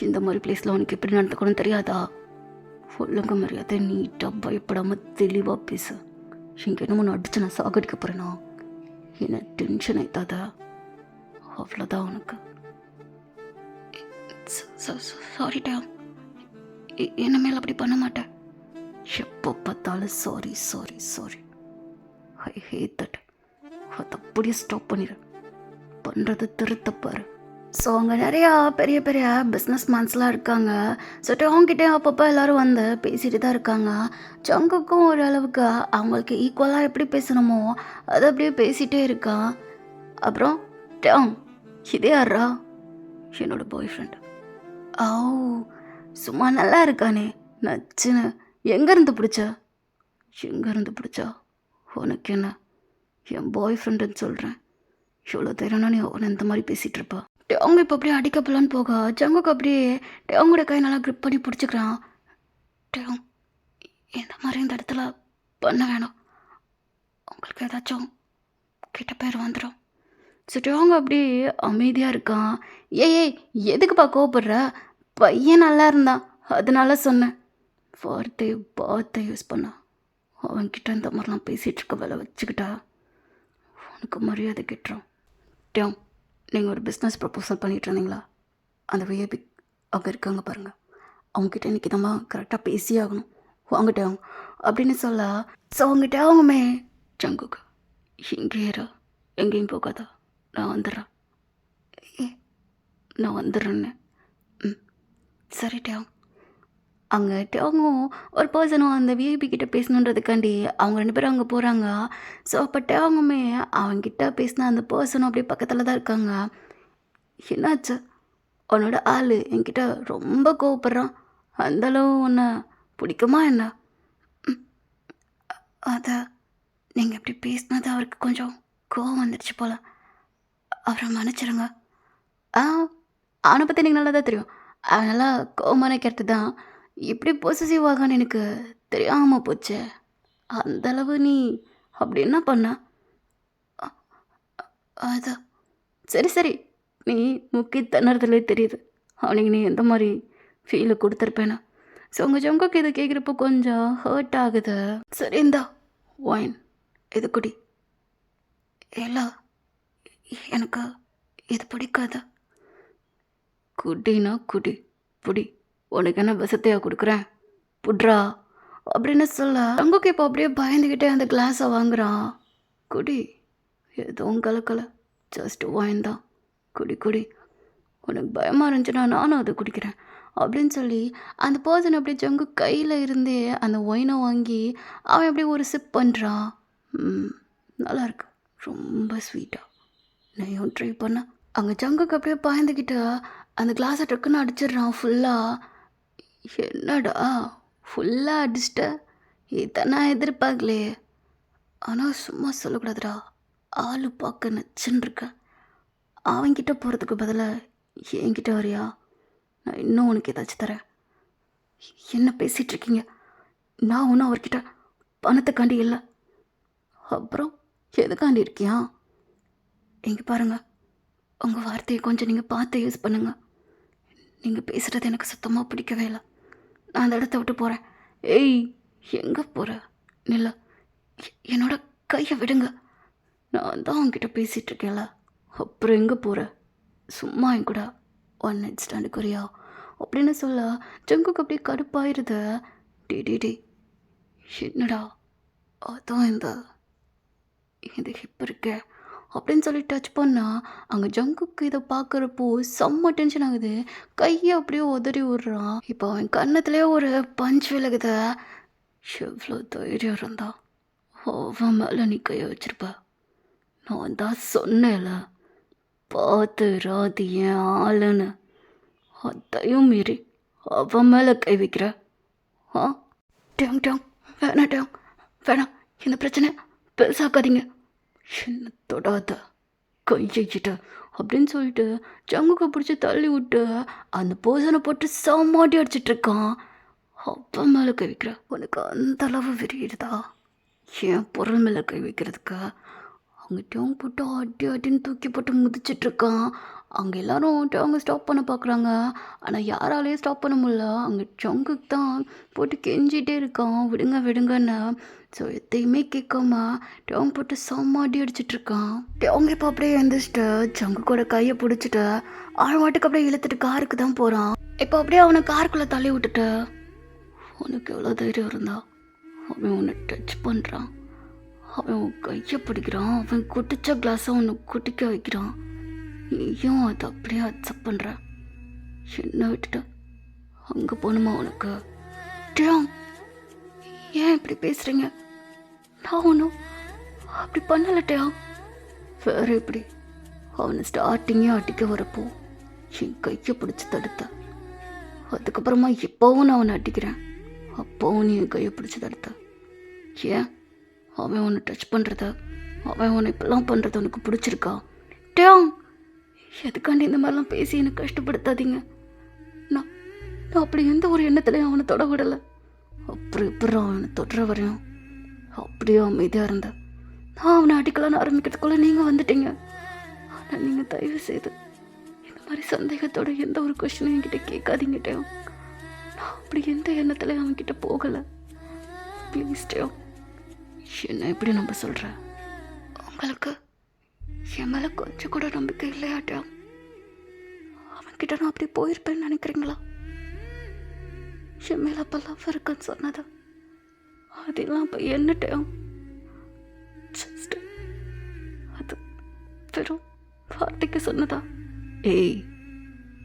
இந்த மாதிரி பிளேஸில் உனக்கு எப்படி நடந்துக்கணும் தெரியாதா? ஒழுங்கு மரியாதை நீட்டாக பயப்படாமல் தெளிவாக பேசு. இங்கே என்னமோ நான் அடிச்சு நான் சாகடிக்க போகிறேனா? என்ன டென்ஷன் ஆயிட்டாத, அவ்வளோதான் உனக்கு. சாரிட்டா, இனிமேல் அப்படி பண்ண மாட்டேன். எப்போ பார்த்தாலும் sorry sorry sorry. I hate that. அதை அப்படியே ஸ்டாப் பண்ணிடு. பண்ணுறது திருத்தப்பாரு. ஸோ அங்கே நிறையா பெரிய பெரிய பிஸ்னஸ் மேன்ஸ்லாம் இருக்காங்க. ஸோ அவங்ககிட்ட அப்பப்போ எல்லோரும் வந்து பேசிட்டு தான் இருக்காங்க. ஜங்குக்கும் ஓரளவுக்கு அவங்களுக்கு ஈக்குவலாக எப்படி பேசணுமோ அதை அப்படியே பேசிகிட்டே இருக்கான். அப்புறம் டாங், இதே யாரா? என்னோட பாய் ஃப்ரெண்ட். ஓ, சும்மா நல்லா இருக்கானே நச்சுன்னு. எங்கேருந்து பிடிச்சா? எங்கேருந்து பிடிச்சா? உனக்கு என்ன? என் பாய் ஃப்ரெண்டுன்னு சொல்கிறேன். இவ்வளோ தைரியம்னா நீ அவனை இந்த மாதிரி பேசிகிட்டு இருப்பா. அவங்க இப்போ அப்படியே அடிக்கப்பலான்னு போக ஜங்குக்கு அப்படியே அவங்களோட கை நல்லா க்ரிப் பண்ணி பிடிச்சிக்கிறான். டேங், இந்த மாதிரி இந்த இடத்துல பண்ண வேணாம், உங்களுக்கு ஏதாச்சும் கெட்ட பேர் வந்துடும். அவங்க அப்படியே அமைதியாக இருக்கான். ஏய் எதுக்குப்பா கோவப்படுற? பையன் நல்லா இருந்தான் அதனால சொன்னேன். வார்த்தை யூஸ் பண்ணா. அவன்கிட்ட இந்த மாதிரிலாம் பேசிகிட்டு இருக்க வேலை வச்சுக்கிட்டா உனக்கு மரியாதை கெட்டுறோம். டேம், நீங்கள் ஒரு பிஸ்னஸ் ப்ரப்போசல் பண்ணிகிட்டு இருந்தீங்களா? அந்த விஐபி அவங்க இருக்காங்க பாருங்கள், அவங்ககிட்ட இன்றைக்கி நம்ம கரெக்டாக பேசி ஆகணும். வாங்கிட்டே அவங்க அப்படின்னு சொல்ல. ஸோ அவங்ககிட்ட அவங்கமே ஜங்குக்கு இங்கே ஏறா, எங்கேயும் போகாதா, நான் வந்துடுறேன். நான் வந்துடுறேன்னு. சரி டேங். அங்கே டேங்கும் ஒரு பர்சனும் அந்த விஐபி கிட்டே பேசணுன்றதுக்காண்டி அவங்க 2 பேரும் அங்கே போகிறாங்க. ஸோ அப்போ டேங்குமே அவங்ககிட்ட பேசின அந்த பர்சனும் அப்படியே பக்கத்தில் தான் இருக்காங்க. என்னாச்சு? உன்னோட ஆள் என்கிட்ட ரொம்ப கோவப்படுறான். அந்தளவு உன்னை பிடிக்குமா என்ன? அதை நீங்கள் இப்படி பேசினது அவருக்கு கொஞ்சம் கோவம் வந்துடுச்சு போல். அவரை மன்னிச்சிருங்க. அவனை பற்றி எனக்கு நல்லா தான் தெரியும். அதனால் கோவமான கேட்டு தான் இப்படி பொசசிவ் ஆகான்னு எனக்கு தெரியாமல் போச்சு. அந்தளவு நீ அப்படி என்ன பண்ண? அதான் சரி நீ முக்கி திணறதுலே தெரியுது அவனுக்கு நீ எந்த மாதிரி ஃபீலை கொடுத்துருப்பேனா. ஸோ உங்கள் ஜங்குக்கு இதை கேட்குறப்போ கொஞ்சம் ஹர்ட் ஆகுது. சரி இந்தா ஒயின், இது குடி. இல்லை எனக்கு இது பிடிக்காது. குடினா குடி, புடி. உனக்கு என்ன வசத்தையாக கொடுக்குறேன், புட்ரா அப்படின்னு சொல்ல. ஜங்குக்கு இப்போ அப்படியே பயந்துக்கிட்டே அந்த கிளாஸை வாங்குறான். குடி, எதுவும் கலக்கலை, ஜஸ்ட் ஒயின் தான், குடி. உனக்கு பயமாக இருந்துச்சுன்னா நானும் அதை குடிக்கிறேன் அப்படின்னு சொல்லி அந்த பர்சன் அப்படியே ஜங்கு கையில் இருந்தே அந்த ஒயினை வாங்கி அவன் அப்படியே ஒரு சிப் பண்ணுறான். நல்லாயிருக்கு, ரொம்ப ஸ்வீட்டாக. நான் ட்ரை பண்ண. அங்கே ஜங்குக்கு அப்படியே பாய்ந்துக்கிட்டு அந்த கிளாஸை டக்குன்னு அடிச்சிடுறான் ஃபுல்லாக. என்னடா ஃபுல்லாக அடிச்சிட்ட? இதை நான் எதிர்பார்க்கலையே. ஆனால் சும்மா சொல்லக்கூடாதுடா, ஆள் பார்க்க நச்சுன்னு இருக்க. அவன்கிட்ட போகிறதுக்கு பதிலாக என்கிட்ட வரியா? நான் இன்னும் உனக்கு ஏதாச்சும் தரேன். என்ன பேசிகிட்டு இருக்கீங்க? நான் ஒன்றும் அவர்கிட்ட பணத்துக்காண்டி இல்லை. அப்புறம் எதுக்காண்டி இருக்கியா? இங்கே பாருங்கள், உங்கள் வார்த்தையை கொஞ்சம் நீங்கள் பார்த்து யூஸ் பண்ணுங்கள். நீங்கள் பேசுகிறது எனக்கு சுத்தமாக பிடிக்கவே இல்லை. நான் அந்த இடத்த விட்டு போகிறேன். ஏய், எங்கே போகிற? நில்ல, என்னோட கையை விடுங்க. நான் தான் அவங்ககிட்ட பேசிகிட்டு இருக்கேன்ல, அப்புறம் எங்கே போகிற? சும்மா என் கூட 1 நைட் ஸ்டாண்டுக்கு வரியா அப்படின்னு சொல்ல ஜங்குக்கு அப்படியே கடுப்பாயிருது. டே என்னடா அதான் இந்த ஹிப் இருக்கே அப்படின்னு சொல்லி டச் பண்ணால் அங்கே ஜங்குக்கு இதை பார்க்குறப்போ செம்ம டென்ஷன் ஆகுது. கையை அப்படியே உதறி விட்றான். இப்போ அவன் கன்னத்துலேயே ஒரு பஞ்ச் விலகுத. எவ்வளோ தைரியம் இருந்தா அவன் மேலே நீ கையை வச்சிருப்ப? நான் தான் சொன்னேன்ல, பார்த்து ராதி என் ஆளுன்னு. அதையும் மீறி அவன் மேலே கை வைக்கிற? டேங் வேணாம், இந்த பிரச்சனை பெருசாக்காதீங்க, என்ன தொடாத, கையிட்ட அப்படின்னு சொல்லிட்டு ஜங்குக்கு பிடிச்சி தள்ளி விட்டு அந்த பர்சனை போட்டு செம்மாட்டி அடிச்சிட்ருக்கான். அவன் மேலே கை வைக்கிற? உனக்கு அந்த அளவு விரியுதா என் பொருள் மேலே கை வைக்கிறதுக்கு? அவங்க டேங் போட்டு அடி அடின்னு தூக்கி போட்டு மிதிச்சிட்ருக்கான். அங்கே எல்லாரும் டேங்கை ஸ்டாப் பண்ண பார்க்குறாங்க. ஆனால் யாராலையும் ஸ்டாப் பண்ண முடியல. அங்கே டேங்குக்கு தான் போட்டு கெஞ்சிட்டே இருக்கான், விடுங்க விடுங்கன்னு. ஸோ எதையுமே கேட்காம டேங் போட்டு செம்ம அடி அடிச்சிட்ருக்கான். டேங் இப்போ அப்படியே எழுந்திரிச்சிட்டு சங்கு கூட கையை பிடிச்சிட்டு அவன் வாட்டுக்கு அப்படியே இழுத்துட்டு காருக்கு தான் போகிறான். இப்போ அப்படியே அவனை காருக்குள்ளே தள்ளி விட்டுட்டு, உனக்கு எவ்வளோ தைரியம் இருந்தா அவன் உன்னை டச் பண்ணுறான், அவன் உன் கையை பிடிக்கிறான், அவன் குட்டிச்ச கிளாஸை உன்னை குட்டிக்க வைக்கிறான், நீயும் அதை அப்படியே அக்செப்ட் பண்ணுற. என்ன விட்டுட்டு அங்கே போகணுமா உனக்கு? டேங், ஏன் இப்படி பேசுகிறீங்க? நான் ஒன்றும் அப்படி பண்ணலை டேங். வேற எப்படி? அவனை ஸ்டார்டிங்கே அடிக்க வரப்போ என் கையை பிடிச்சி தடுத்த. அதுக்கப்புறமா இப்போவும் நான் அவனை அடிக்கிறேன், அப்போவும் நீ என் கையை பிடிச்சி தடுத்த. ஏன் அவன் உன்னை டச் பண்ணுறத, அவன் உன்னை இப்பெல்லாம் பண்ணுறது உனக்கு பிடிச்சிருக்கா? டேங், எதுக்காண்டி இந்த மாதிரிலாம் பேசி எனக்கு கஷ்டப்படுத்தாதீங்க. நான் அப்படி எந்த ஒரு எண்ணத்துலையும் அவனை தொட விடலை. அப்புறம் எப்படி அவனை தொடுற வரையும் அப்படியே அமைதியாக இருந்தேன். நான் அவனை அடிக்கலான்னு ஆரம்பிக்கிறதுக்குள்ளே நீங்கள் வந்துட்டீங்க. ஆனால் நீங்கள் தயவு செய்து இந்த மாதிரி சந்தேகத்தோட எந்த ஒரு கொஸ்டினும் என்கிட்ட கேட்காதீங்க டேங். நான் அப்படி எந்த எண்ணத்துலையும் அவன்கிட்ட போகலை. ப்ளீஸ் டேங், என்ன எப்படி நம்ப சொல்கிறேன்? உங்களுக்கு என் மேலே கொஞ்சம் கூட நம்பிக்கை இல்லையா டேங்? அவன்கிட்ட நான் அப்படி போயிருப்பேன்னு நினைக்கிறீங்களா? என் மேலே அப்போ லவ் இருக்குன்னு சொன்னதா அதெல்லாம் அப்போ என்ன டேங்? ஜஸ்ட் அது வெறும் வார்த்தைக்கு சொன்னதா? ஏய்,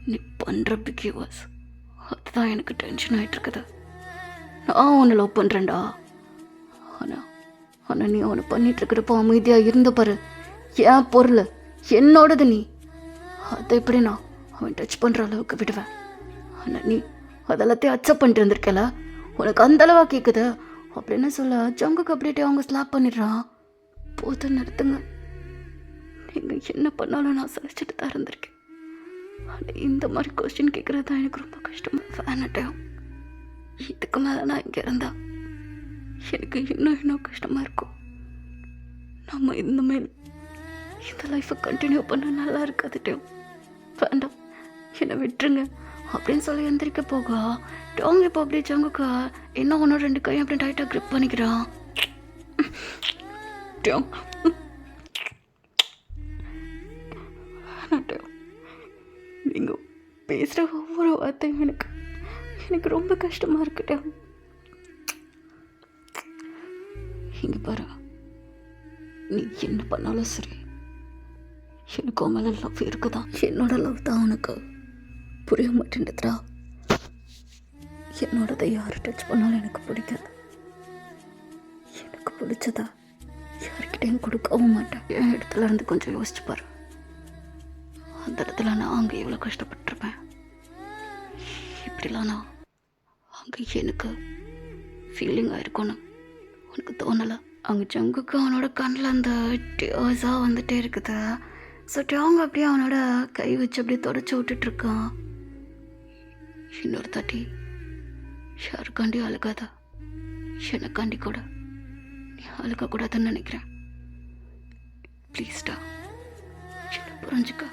நீ பண்ணுற பிகியூவர்ஸ் அதுதான் எனக்கு டென்ஷன் ஆகிட்டு இருக்குது. நான் உன்னை லவ் பண்ணுறேன்டா. ஆனால் நீ அவனை பண்ணிட்டு இருக்கிறப்போ அமைதியாக இருந்த பாரு. என் பொருள் என்னோடது, நீ அதை எப்படி நான் அவன் டச் பண்ணுற அளவுக்கு விடுவேன்? ஆனால் நீ அதெல்லாத்தையும் அக்செப்ட் பண்ணிட்டு இருந்திருக்கல, உனக்கு அந்த அளவா கேட்குது அப்படின்னு சொல்ல ஜங்குக்கு அப்படியே அவங்க ஸ்லாப் பண்ணிடுறான். போதும் நிறுத்துங்க, நீங்கள் என்ன பண்ணாலும் நான் சலிச்சுட்டு தான் இருந்திருக்கேன். ஆனால் இந்த மாதிரி கொஸ்டின் கேட்குறது தான் எனக்கு ரொம்ப கஷ்டமாக வேணட்டும். இதுக்கு மேலே நான் இங்கே இருந்தா எனக்கு இன்னும் கஷ்டமாக இருக்கும். நம்ம இந்த லைஃப்பை கண்டினியூ பண்ண நல்லா இருக்காதுட்டும். வேண்டாம், என்னை விட்டுருங்க அப்படின்னு சொல்லி எந்திரிக்க போக டோங் இப்போ அப்படியே ஜங்குக்கா இன்னும் 1-2 கையும் அப்படியே டைட்டாக க்ரிப் பண்ணிக்கிறான். நீங்கள் பேசுகிற ஒவ்வொரு வார்த்தையும் எனக்கு ரொம்ப கஷ்டமாக இருக்குட்டேன். இங்கே பாரு, நீ என்ன பண்ணாலும் சரி, எனக்கு உன் மேலே லவ் இருக்குதான். என்னோட லவ் தான் உனக்கு புரிய மாட்டேன்றதுடா. என்னோடதை யார் டச் பண்ணாலும் எனக்கு பிடிக்காது. எனக்கு பிடிச்சதா யார்கிட்டையும் கொடுக்கவும் மாட்டேன். என் இடத்துல இருந்து கொஞ்சம் யோசிச்சு பாரு. அந்த இடத்துல நான் அங்கே எவ்வளோ கஷ்டப்பட்டிருப்பேன். இப்படிலாம் நான் அங்கே எனக்கு ஃபீலிங் ஆயிருக்கும்னு உனக்கு தோணலை? அங்கே ஜங்குக்கு அவனோட கண்ணில் அந்த டியர்ஸாக வந்துட்டே இருக்குது. ஸோ டேங் அப்படியே அவனோட கை வச்சு அப்படியே தொடச்சி விட்டுட்ருக்கான். இன்னொரு தாட்டி யாருக்காண்டி அழுகாத, எனக்காண்டி கூட நீ அழுகக்கூடாதுன்னு நினைக்கிறேன். ப்ளீஸ்டா, என்ன புரிஞ்சுக்க.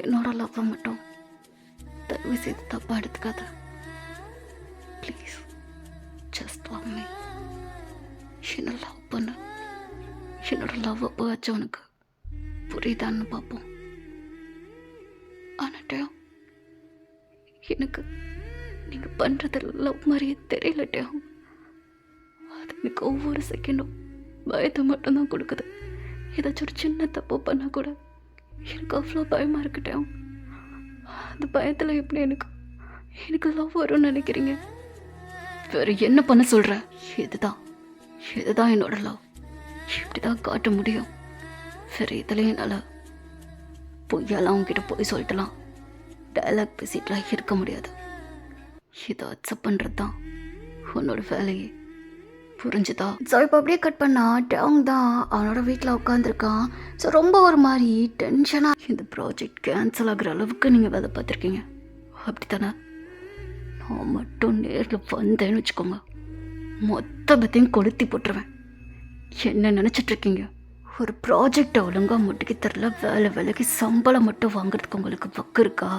என்னோட லவ்வை மட்டும் தயவு செய்து தப்பாக எடுத்துக்காத. Please just love me. என்ன லவ் பண்ண, என்னோட லவ் அப்போ வச்சவனுக்கு புரியுதான்னு பார்ப்போம். ஆனாட்டையும் எனக்கு நீங்கள் பண்ணுறது லவ் மாதிரியே தெரியலட்டையும். அது எனக்கு ஒவ்வொரு செகண்டும் பயத்தை மட்டும்தான் கொடுக்குது. ஏதாச்சும் ஒரு சின்ன தப்பு பண்ணால் கூட எனக்கு அவ்வளோ பயமாக இருக்கட்டும். அந்த பயத்தில் எப்படி எனக்கு லவ் வரும்னு நினைக்கிறீங்க? வேறு என்ன பண்ண சொல்கிற? இதுதான் என்னோட லவ். இப்படி தான் காட்ட முடியும். சரி, இதுலேயும் என்னால் பொய்யெல்லாம் உங்ககிட்ட போய் சொல்லிட்டலாம், டைலாக் பேசிட்டுலாம் இருக்க முடியாது. இதை அக்செப்ட் பண்ணுறது தான் உன்னோட வேலையே, புரிஞ்சுதா? ஸோ இப்போ அப்படியே கட் பண்ணா டேங் தான் அவனோட வீட்டில் உட்காந்துருக்கான். ஸோ ரொம்ப ஒரு மாதிரி டென்ஷனாக இந்த ப்ராஜெக்ட் கேன்சல் ஆகிற அளவுக்கு நீங்கள் வேலை பார்த்துருக்கீங்க, அப்படி தானே? அவன் மட்டும் நேரில் வந்தேன்னு வச்சுக்கோங்க, மொத்தத்தையும் கொளுத்தி போட்டுருவேன். என்ன நினச்சிட்ருக்கீங்க? ஒரு ப்ராஜெக்டை ஒழுங்காக முட்டிக்கு தரல, வேலைக்கு சம்பளம் மட்டும் வாங்குறதுக்கு உங்களுக்கு பக்கு இருக்கா?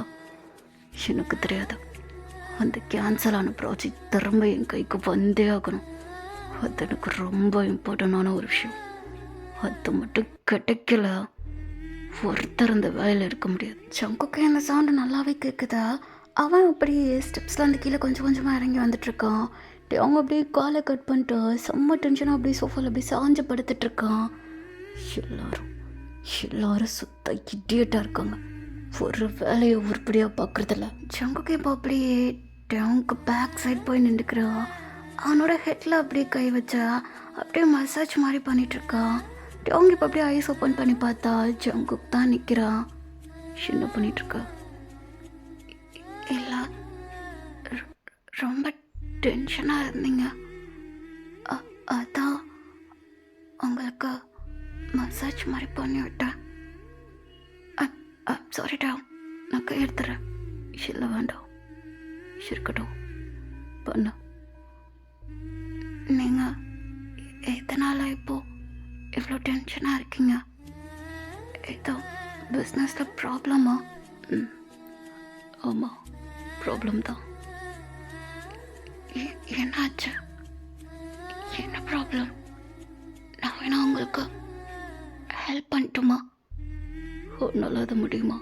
எனக்கு தெரியாது. அந்த கேன்சல் ஆன ப்ராஜெக்ட் திரும்ப என் கைக்கு வந்தே ஆகணும். அது எனக்கு ரொம்ப இம்பார்ட்டண்டான ஒரு விஷயம். அது மட்டும் கிடைக்கல, ஒருத்தர் அந்த வேலையில் இருக்க முடியாது. சங்குக்கு அந்த சவுண்டு நல்லாவே கேட்குதா? அவன் அப்படியே ஸ்டெப்ஸில் அந்த கீழே கொஞ்சம் கொஞ்சமாக இறங்கி வந்துட்டுருக்கான். அவங்க அப்படியே காலை கட் பண்ணிட்டு செம்ம டென்ஷனாக அப்படியே சோஃபாவில் அப்படியே சாஞ்சு படுத்துட்ருக்கான். எல்லாரும் சுத்த இடியட்டாக இருக்காங்க. ஒரு வேலையை உருப்படியாக பார்க்குறதில்ல. ஜங்குக்கு இப்போ அப்படியே டவுனுக்கு பேக் சைட் போய் நின்றுக்கிறான். அவனோட ஹெட்டில் அப்படியே கை வச்சா அப்படியே மசாஜ் மாதிரி பண்ணிகிட்ருக்கான். டவுங்க இப்போ அப்படியே ஐஸ் ஓப்பன் பண்ணி பார்த்தா ஜங்குக்கு தான் நிற்கிறான். என்ன பண்ணிகிட்ருக்கா? இல்லை, ரொம்ப டென்ஷனாக இருந்தீங்க, அதான் உங்களுக்கு மசாஜ் மாதிரி பண்ணி விட்டேன். சாரிடா, நான் கை எடுத்துறேன். இல்லை வேண்டாம், இருக்கட்டும் பண்ண. நீங்கள் எதனால் இப்போது இவ்வளோ டென்ஷனாக இருக்கீங்க? ஏதோ பிஸ்னஸில் ப்ராப்ளமா? ஆமாம், ப்ராப்ளம் தான். என்னாச்சு? என்ன ப்ராப்ளம்? நான் வேணா உங்களுக்கு ஹெல்ப் பண்ணட்டுமா? ஒன்றால் அது முடியுமா?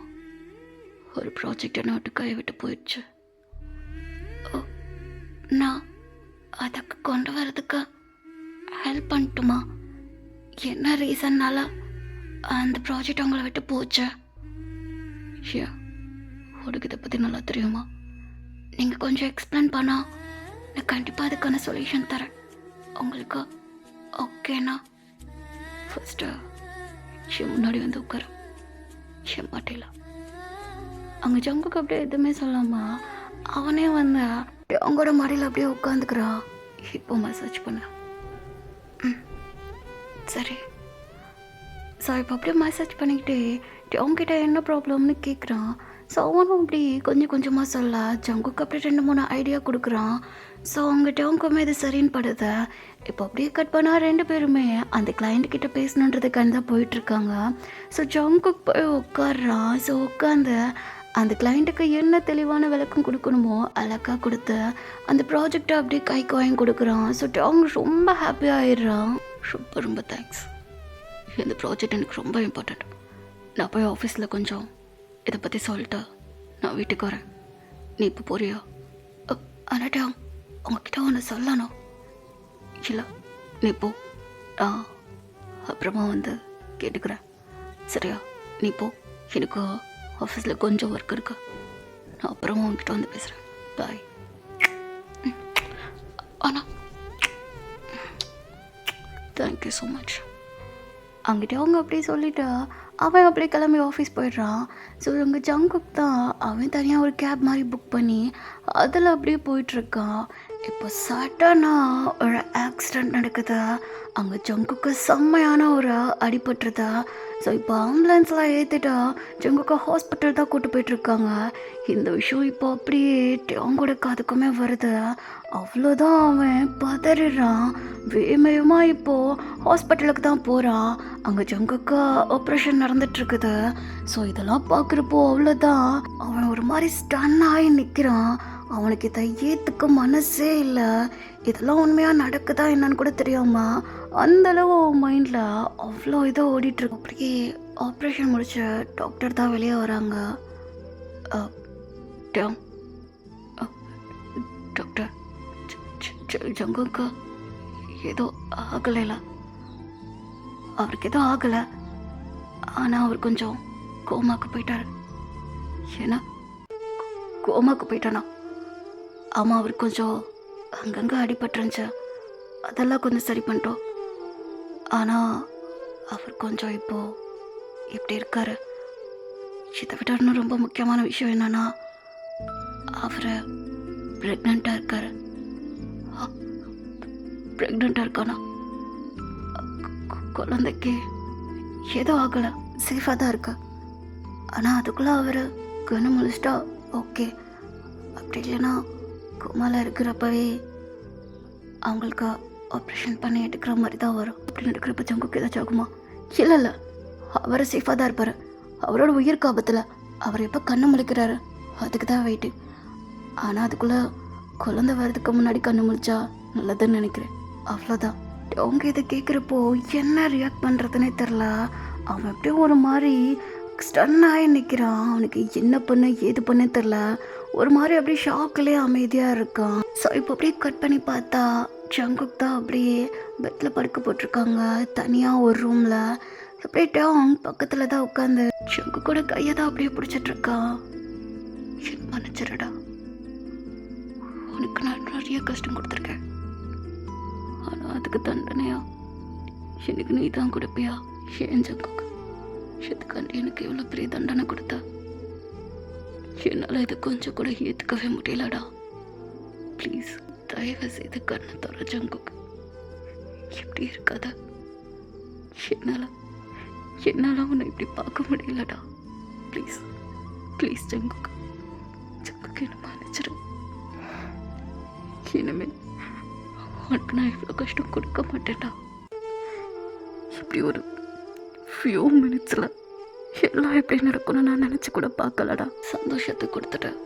ஒரு ப்ராஜெக்ட் என்ன விட்டு கை விட்டு போயிடுச்சு. நான் அதுக்கு கொண்டு வரதுக்கு ஹெல்ப் பண்ணட்டுமா? என்ன ரீசன்னால அந்த ப்ராஜெக்ட் உங்களை விட்டு போச்சு? ஷியா, உனக்கு இதை பற்றி நல்லா தெரியுமா? நீங்கள் கொஞ்சம் எக்ஸ்பிளைன் பண்ணால் நான் கண்டிப்பாக அதுக்கான சொல்யூஷன் தரேன். உங்களுக்கு ஓகேண்ணா? ஃபஸ்ட்டு முன்னாடி வந்து உட்கார மாட்டேல. அங்கே ஜங்குக்கு அப்படியே எதுவுமே சொல்லாமா அவனே வந்து அவங்களோட மடியில் அப்படியே உட்காந்துக்கிறான். இப்போ மசாஜ் பண்ண. சரி. ஸோ இப்போ அப்படியே மசாஜ் பண்ணிக்கிட்டே அவங்ககிட்ட என்ன ப்ராப்ளம்னு கேட்குறான். ஸோ அவனும் அப்படி கொஞ்சம் கொஞ்சமாக சொல்ல ஜங்குக்கு அப்படி 2-3 ஐடியா கொடுக்குறான். ஸோ அவங்ககிட்ட அவங்களுமே இது சரின்னு படுது. இப்போ அப்படியே கட் பண்ணால் 2 பேருமே அந்த கிளைண்ட்டுக்கிட்ட பேசணுன்றதுக்கான தான் போயிட்டுருக்காங்க. ஸோ ஜங்குக்கு போய் உட்காடுறான். ஸோ உட்காந்து அந்த கிளைண்ட்டுக்கு என்ன தெளிவான விளக்கம் கொடுக்கணுமோ அழகாக கொடுத்து அந்த ப்ராஜெக்டை அப்படியே கைக்கு வாங்கி கொடுக்குறான். ஸோ அவங்க ரொம்ப ஹாப்பியாக ஆயிடுறான். ரொம்ப ரொம்ப தேங்க்ஸ். இந்த ப்ராஜெக்ட் எனக்கு ரொம்ப இம்பார்ட்டண்ட். நான் போய் ஆஃபீஸில் கொஞ்சம் இதை பற்றி சொல்லிட்டா நான் வீட்டுக்கு வரேன். நீ இப்போ போறியா? அண்ணாட்டா, உங்ககிட்ட ஒன்று சொல்லணும். இல்லை, நீ போ, நான் அப்புறமா வந்து கேட்டுக்கிறேன். சரியா? நீ போ, எனக்கு ஆஃபீஸில் கொஞ்சம் ஒர்க் இருக்கு. நான் அப்புறமா உங்ககிட்ட வந்து பேசுகிறேன். பாய். அண்ணா, தேங்க்யூ ஸோ மச். அங்கிட்ட அவங்க அப்படியே சொல்லிவிட்டு அவன் அப்படியே கிளம்பி ஆஃபீஸ் போயிடுறான். ஸோ அங்கே ஜங்குக் தான் அவன் தனியாக ஒரு கேப் மாதிரி புக் பண்ணி அதில் அப்படியே போயிட்டுருக்கான். இப்போ சடனாக ஒரு ஆக்சிடெண்ட் நடக்குது. அங்கே ஜங்குக்கு செம்மையான ஒரு அடிபட்டுருதா. ஸோ இப்போ ஆம்புலன்ஸ்லாம் ஏற்றிட்டா ஜங்குக்கு ஹாஸ்பிட்டல் தான் கூட்டு போயிட்டுருக்காங்க. இந்த விஷயம் இப்போ அப்படியே அவங்களோட காதுக்குமே வருது. அவ்வளோதான், அவன் பதறிடுறான். வேகமாக இப்போது ஹாஸ்பிட்டலுக்கு தான் போகிறான். அங்கே ஜங்குக்கு ஆப்ரேஷன் நடந்துட்டுருக்குது. ஸோ இதெல்லாம் பார்க்குறப்போ அவ்வளோதான், அவன் ஒரு மாதிரி ஸ்டன் ஆகி நிற்கிறான். அவனுக்கு இதை ஏற்றுக்க மனசே இல்லை. இதெல்லாம் உண்மையாக நடக்குதா என்னன்னு கூட தெரியாமா அந்தளவு மைண்டில் அவ்வளோ இதாக ஓடிட்டுருக்கு. அப்படியே ஆப்ரேஷன் முடிச்ச டாக்டர் தான் வெளியே வராங்க. டாக்டர், ஜங்குக்கு ஏதோ ஆகலைல. அவருக்கு எதுவும் ஆகலை, ஆனால் அவர் கொஞ்சம் கோமாக்கு போயிட்டார். ஏன்னா கோமாக்கு போயிட்டானா? ஆமாம், அவர் கொஞ்சம் அங்கங்கே அடிபட்டுருந்துச்சு, அதெல்லாம் கொஞ்சம் சரி பண்ணிட்டோம். ஆனால் அவர் கொஞ்சம் இப்போது எப்படி இருக்காரு? இதை விட இன்னும் ரொம்ப முக்கியமான விஷயம் என்னன்னா, அவர் ப்ரெக்னெண்ட்டாக இருக்காரு. ப்ரெக்னெண்ட்டாக இருக்கானா? குழந்தைக்கு ஏதோ ஆகலை, சேஃபாக தான் இருக்கா. ஆனால் அதுக்குள்ளே அவர் கண்ணு முழிச்சிட்டா ஓகே, அப்படி இல்லைன்னா கோமால இருக்கிறப்பவே அவங்களுக்கு ஆப்ரேஷன் பண்ணி எடுக்கிற மாதிரி தான் வரும். அப்படின்னு எடுக்கிறப்ப ஜங்குக்கு ஏதாச்சும் ஆகுமா? இல்லை, அவரை சேஃபாக தான் இருப்பார். அவரோட உயிருக்கு ஆபத்தில். அவர் எப்போ கண்ணு முழிக்கிறாரு அதுக்கு தான் வெயிட்டு. ஆனால் அதுக்குள்ளே குழந்தை வர்றதுக்கு முன்னாடி கண்ணு முழிச்சா நல்லதுன்னு நினைக்கிறேன். அவ்வளோதான். அவங்க இதை கேட்குறப்போ என்ன ரியாக்ட் பண்ணுறதுனே தெரில. அவன் அப்படியே ஒரு மாதிரி ஸ்டன்னாகி நிற்கிறான். அவனுக்கு என்ன பண்ண ஏது பண்ணே தெரில. ஒரு மாதிரி அப்படியே ஷாக்கிலே அமைதியாக இருக்கான். ஸோ இப்போ அப்படியே கட் பண்ணி பார்த்தா ஜங்குக் தான் அப்படியே பெட்டில் படுக்க போட்டிருக்காங்க தனியாக ஒரு ரூமில். அப்படியே டாங் பக்கத்தில் தான் உட்காந்து ஜங்கு கூட கையை தான் அப்படியே பிடிச்சிட்ருக்கான். என் மன்னிச்சிடடா, உனக்கு நான் நிறைய கஷ்டம் கொடுத்துருக்கேன். ஆனால் அதுக்கு தண்டனையா எனக்கு நீ தான் கொடுப்பியா? ஏன் ஜங்குக்கு இதுக்காண்டி எனக்கு எவ்வளோ பெரிய தண்டனை கொடுத்த? என்னால் இது கொஞ்சம் கூட ஏற்றுக்கவே முடியலடா. ப்ளீஸ் தயவு செய்து கண்ணை தர ஜங்குக்கு. எப்படி இருக்காத? என்னால் உன்னை இப்படி பார்க்க முடியலடா. ப்ளீஸ் ஜங்குக்கு என்ன மன்னிச்சிடு. இனிமேல் உனக்கு நான் இவ்வளோ கஷ்டம் கொடுக்க மாட்டேன்டா. இப்படி ஒரு ஃபியூ மினிட்ஸில் எல்லாம் எப்படி நடக்கும்னு நான் நினச்சி கூட பார்க்கலடா. சந்தோஷத்தை கொடுத்துட்டேன்,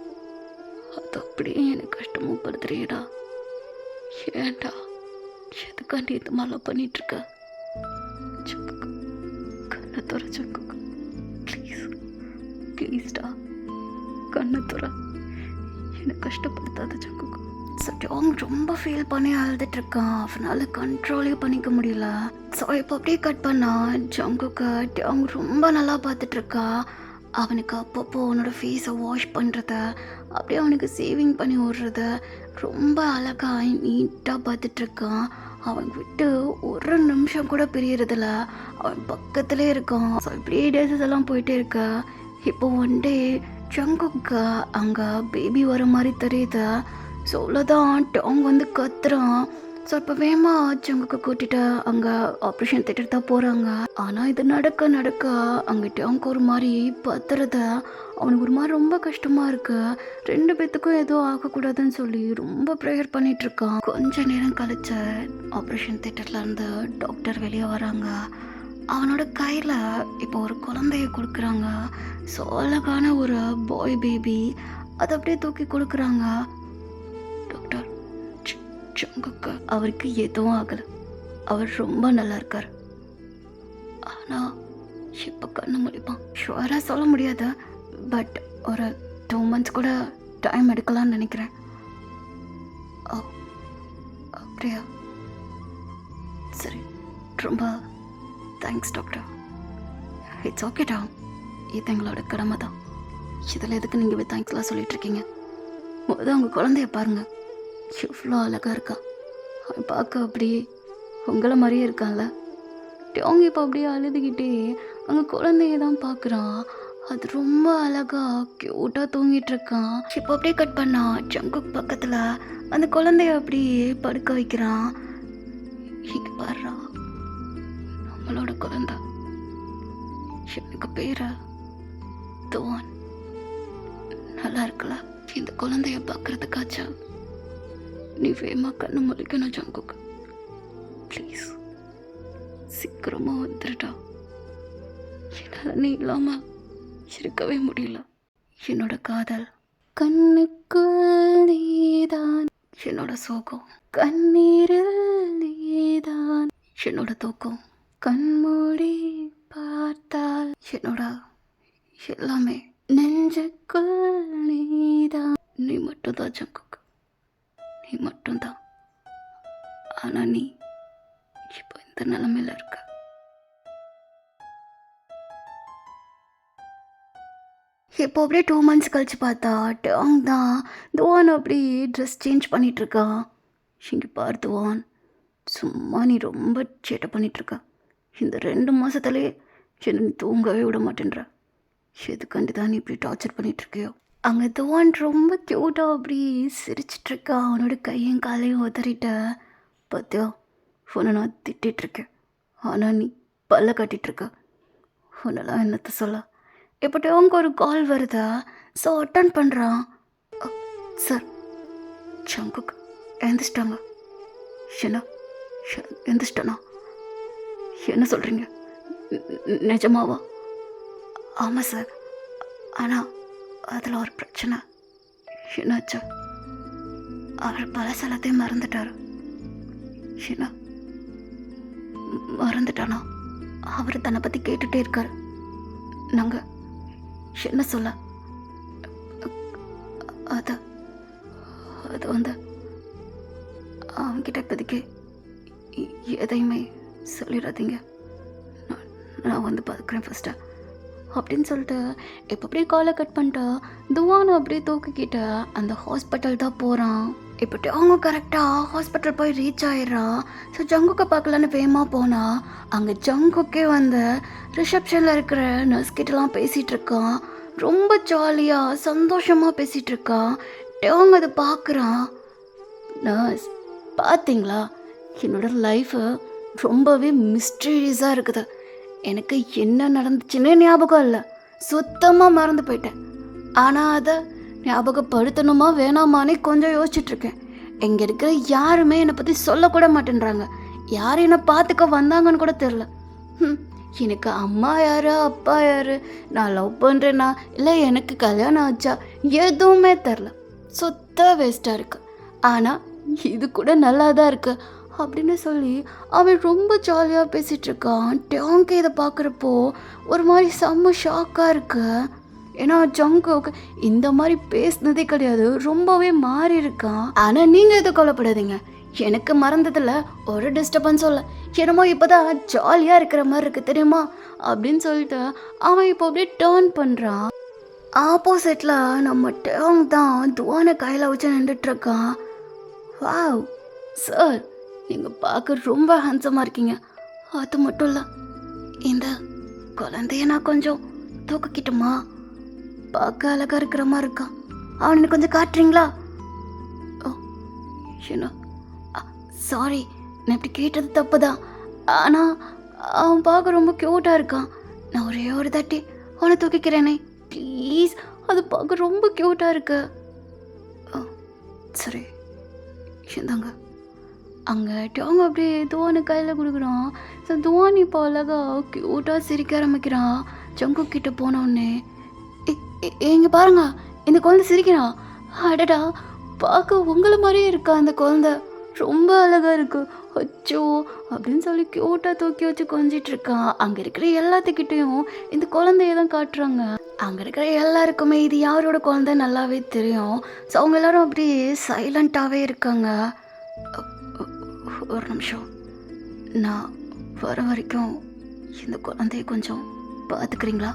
அது அப்படியே எனக்கு கஷ்டமும் படுத்துறியடா. ஏன்டா எதுக்காண்டி இந்த மாதிரிலாம் பண்ணிகிட்ருக்க? ஜங்குக்கு கண்ணை துற ஜங்குக்கு, ப்ளீஸ்டா கண்ணை துற, என்னை கஷ்டப்படுத்தாத ஜங்குக்கு. சட்டம் ரொம்ப ஃபீல் பண்ணி அழுதுட்ருக்கான். அவனால் கண்ட்ரோலே பண்ணிக்க முடியல. ஸோ இப்போ அப்படியே கட் பண்ணா ஜங்குக்கு அவங்க ரொம்ப நல்லா பார்த்துட்ருக்கா. அவனுக்கு அப்பப்போ அவனோட ஃபேஸை வாஷ் பண்ணுறத, அப்படியே அவனுக்கு சேவிங் பண்ணி விடுறத ரொம்ப அழகாக நீட்டாக பார்த்துட்ருக்கான். அவன் விட்டு ஒரு நிமிஷம் கூட பிரியறதில்ல. அவன் பக்கத்துலே இருக்கான். ஸோ இப்படியே டேஸஸ் எல்லாம் போயிட்டே இருக்க. இப்போ ஒன் டே ஜங்குக்கு அங்கே பேபி வர மாதிரி தெரியுது. ஸோ அவ்வளோதான் டாங் வந்து கத்துறான். ஸோ இப்போ வேமா ஜங்குக்கு கூட்டிட்டு அங்கே ஆப்ரேஷன் தேட்டர் தான் போகிறாங்க. ஆனால் இது நடக்க அங்கே டாங்க்கு ஒரு மாதிரி பத்துறத அவனுக்கு ஒரு மாதிரி ரொம்ப கஷ்டமாக இருக்கு. ரெண்டு பேத்துக்கும் எதுவும் ஆகக்கூடாதுன்னு சொல்லி ரொம்ப ப்ரேயர் பண்ணிட்டு இருக்கான். கொஞ்ச நேரம் கழிச்சு ஆப்ரேஷன் தேட்டர்லேருந்து டாக்டர் வெளியே வராங்க. அவனோட கையில் இப்போ ஒரு குழந்தைய கொடுக்குறாங்க. ஸோ அழகான ஒரு பாய் பேபி அதை அப்படியே தூக்கி கொடுக்குறாங்க. டாக்டர் ஜங்குக்கு அவருக்கு எதுவும் ஆகலை, அவர் ரொம்ப நல்லா இருக்கார். ஆனால் இப்போ கண்ணு முடிப்பான் ஷுவராக சொல்ல முடியாது. பட் ஒரு 2 months கூட டைம் எடுக்கலாம்னு நினைக்கிறேன். ஓ அப்படியா? சரி, ரொம்ப தேங்க்ஸ் டாக்டர். இட்ஸ் ஓகேடா, இது எங்களோட கடமை தான். இதில் எதுக்கு நீங்கள் தேங்க்ஸ்லாம் சொல்லிட்டு இருக்கீங்க? முதல்ல உங்கள் குழந்தைய பாருங்கள், எவ்வளோ அழகாக இருக்கா. அவன் பார்க்க அப்படியே உங்களை மாதிரியே இருக்கான்ல. அவங்க இப்போ அப்படியே அழுதுகிட்டே அங்கே குழந்தைய தான் பார்க்குறான். அது ரொம்ப அழகாக க்யூட்டாக தூங்கிட்டு இருக்கான். இப்போ அப்படியே கட் பண்ணா ஜங்குக் பக்கத்தில் அந்த குழந்தைய அப்படியே படுக்க வைக்கிறான். இங்கே பாடுறா, நம்மளோட குழந்தை. எனக்கு பேரை துவான். நல்லா இருக்குல்ல? இந்த குழந்தைய பார்க்கறதுக்காச்சா நீ வேமா கண்ணு முழிக்கணும் ஜங்குக்கு. ப்ளீஸ் சீக்கிரமா வந்துடுடா. என்னால் நீ இல்லாமல் இருக்கவே முடியல. என்னோட காதல் கண்ணுக்குள் நீதான், என்னோட சோகம் கண்ணீரில் நீதான், என்னோட தூக்கம் கண்மூடி பார்த்தால் என்னோட எல்லாமே நெஞ்சுக்குள் நீதான். நீ மட்டும்தான் ஜங்குக்கு, நீ மட்டும்தான். ஆனால் நீ இப்போ இந்த நிலைமையில் இருக்க. இப்போ அப்படியே 2 months கழிச்சு பார்த்தா டாங் தான் துவான் அப்படியே ட்ரெஸ் சேஞ்ச் பண்ணிகிட்ருக்கான். இங்கே பார் துவான், சும்மா நீ ரொம்ப சேட்டை பண்ணிகிட்ருக்க. இந்த 2 மாதத்துலேயே என்னை நீ தூங்கவே விட மாட்டேன்ற. எதுக்காண்டி தான் நீ இப்படி டார்ச்சர் பண்ணிகிட்ருக்கியோ? அங்கே துவான் ரொம்ப க்யூட்டாக அப்படி சிரிச்சிட்ருக்கா. அவனோட கையும் காலையும் உதறிட்ட. பார்த்தியா, உன்னை நான் திட்டிகிட்ருக்கேன், ஆனால் நீ பல்ல காட்டிகிட்ருக்க. உன்னெல்லாம் என்னத்தை சொல்ல. எப்போ அவங்க ஒரு கால் வருதா? ஸோ அட்டன் பண்ணுறான். சார் சங்குக்கு எழுந்திரிச்சிட்டாங்க. என்ன எழுந்திரிச்சிட்டானா? என்ன சொல்கிறீங்க? நிஜமாவா? ஆமாம் சார். ஆனால் அதில் ஒரு பிரச்சனை. என்னாச்சு? அவர் பழசலத்தையும் மறந்துட்டார். என்ன மறந்துட்டானா? அவர் தன்னை பற்றி கேட்டுகிட்டே இருக்கார். நாங்கள் என்ன சொல்ல? அது அது வந்து அவன்கிட்ட இப்போதைக்கு எதையுமே சொல்லிடாதீங்க. நான் வந்து பார்க்குறேன் ஃபஸ்ட்டு அப்படின்னு சொல்லிட்டு இப்போ அப்படியே காலை கட் பண்ணிட்டா. துவானை அப்படியே தூக்கிக்கிட்ட அந்த ஹாஸ்பிட்டல் தான் போகிறான். இப்படி அவங்க கரெக்டாக ஹாஸ்பிட்டல் போய் ரீச் ஆயிடுறான். ஸோ ஜங்குக்கை பார்க்கலான்னு வேகமாக போனால் அங்கே ஜங்குக்கே வந்து ரிசப்ஷனில் இருக்கிற நர்ஸ் கிட்டலாம் பேசிகிட்டு இருக்கான். ரொம்ப ஜாலியாக சந்தோஷமாக பேசிகிட்டு இருக்கான். அவங்க அதை பார்க்குறான். நர்ஸ் பார்த்தீங்களா, என்னோட லைஃபு ரொம்பவே மிஸ்டீரியஸாக இருக்குது. எனக்கு என்ன நடந்துச்சுன்னே ஞாபகம் இல்லை, சுத்தமாக மறந்து போயிட்டேன். ஆனால் அதை ஞாபகப்படுத்தணுமா வேணாமானே கொஞ்சம் யோசிச்சுட்ருக்கேன். இங்கே இருக்கிற யாருமே என்னை பற்றி சொல்லக்கூட மாட்டேன்றாங்க. யார் என்னை பார்த்துக்க வந்தாங்கன்னு கூட தெரில. எனக்கு அம்மா யார், அப்பா யார், நான் லவ் பண்ணுறேன்னா இல்லை எனக்கு கல்யாணம் ஆச்சா, எதுவுமே தெரில. சுத்த வேஸ்ட்டாக இருக்குது. ஆனால் இது கூட நல்லா தான் இருக்குது அப்படின்னு சொல்லி அவன் ரொம்ப ஜாலியாக பேசிகிட்ருக்கான். டேங்கு இதை பார்க்குறப்போ ஒரு மாதிரி செம்ம ஷாக்காக இருக்கு. ஏன்னா ஜங்குக்கு இந்த மாதிரி பேசினதே கிடையாது, ரொம்பவே மாறி இருக்கான். ஆனால் நீங்கள் எதுவும் கவலைப்படாதீங்க, எனக்கு மறந்ததில் ஒரு டிஸ்டர்பன்ஸும் இல்லை. என்னமோ இப்போ தான் ஜாலியாக இருக்கிற மாதிரி இருக்குது தெரியுமா அப்படின்னு சொல்லிட்டு அவன் இப்போ அப்படியே டேர்ன் பண்ணுறான். ஆப்போசிட்டில் நம்ம டேங் தான் துவானை கையில் வச்சு நின்றுட்டுருக்கான். வாவ் சார், நீங்கள் பார்க்க ரொம்ப ஹேண்ட்ஸமாக இருக்கீங்க. அது மட்டும் இல்லை, இந்த குழந்தைய நான் கொஞ்சம் தூக்கிக்கிட்டுமா? பார்க்க அழகாக இருக்கிற மாதிரி இருக்கான். அவனை கொஞ்சம் காட்டுறீங்களா? ஓ என்ன, சாரி, நான் இப்படி கேட்டது தப்பு தான். ஆனால் அவன் பார்க்க ரொம்ப க்யூட்டாக இருக்கான். நான் ஒரே ஒரு தட்டி அவனை தூக்கிக்கிறேனே ப்ளீஸ். அது பார்க்க ரொம்ப க்யூட்டாக இருக்கு. சரி இந்தாங்க. அங்கே டோங்க அப்படியே துவானு கையில் கொடுக்குறான். ஸோ துவான் இப்போ அழகாக க்யூட்டாக சிரிக்க ஆரம்பிக்கிறான். ஜங்கு கிட்ட போனோடனே இங்கே பாருங்க, இந்த குழந்தை சிரிக்கிறான். அடடா, பார்க்க உங்களை மாதிரியே இருக்கா அந்த குழந்தை, ரொம்ப அழகாக இருக்கு. அச்சோ அப்படின்னு சொல்லி க்யூட்டாக தூக்கி வச்சு கொஞ்சிட்டு இருக்கான். அங்கே இருக்கிற எல்லாத்துக்கிட்டையும் இந்த குழந்தைய தான் காட்டுறாங்க. அங்கே இருக்கிற எல்லாருக்குமே இது யாரோட குழந்தை நல்லாவே தெரியும். ஸோ அவங்க எல்லாரும் அப்படியே சைலண்ட்டாகவே இருக்காங்க. ஒரு நிமிஷம், நான் வர வரைக்கும் இந்த குழந்தைய கொஞ்சம் பார்த்துக்கிறீங்களா?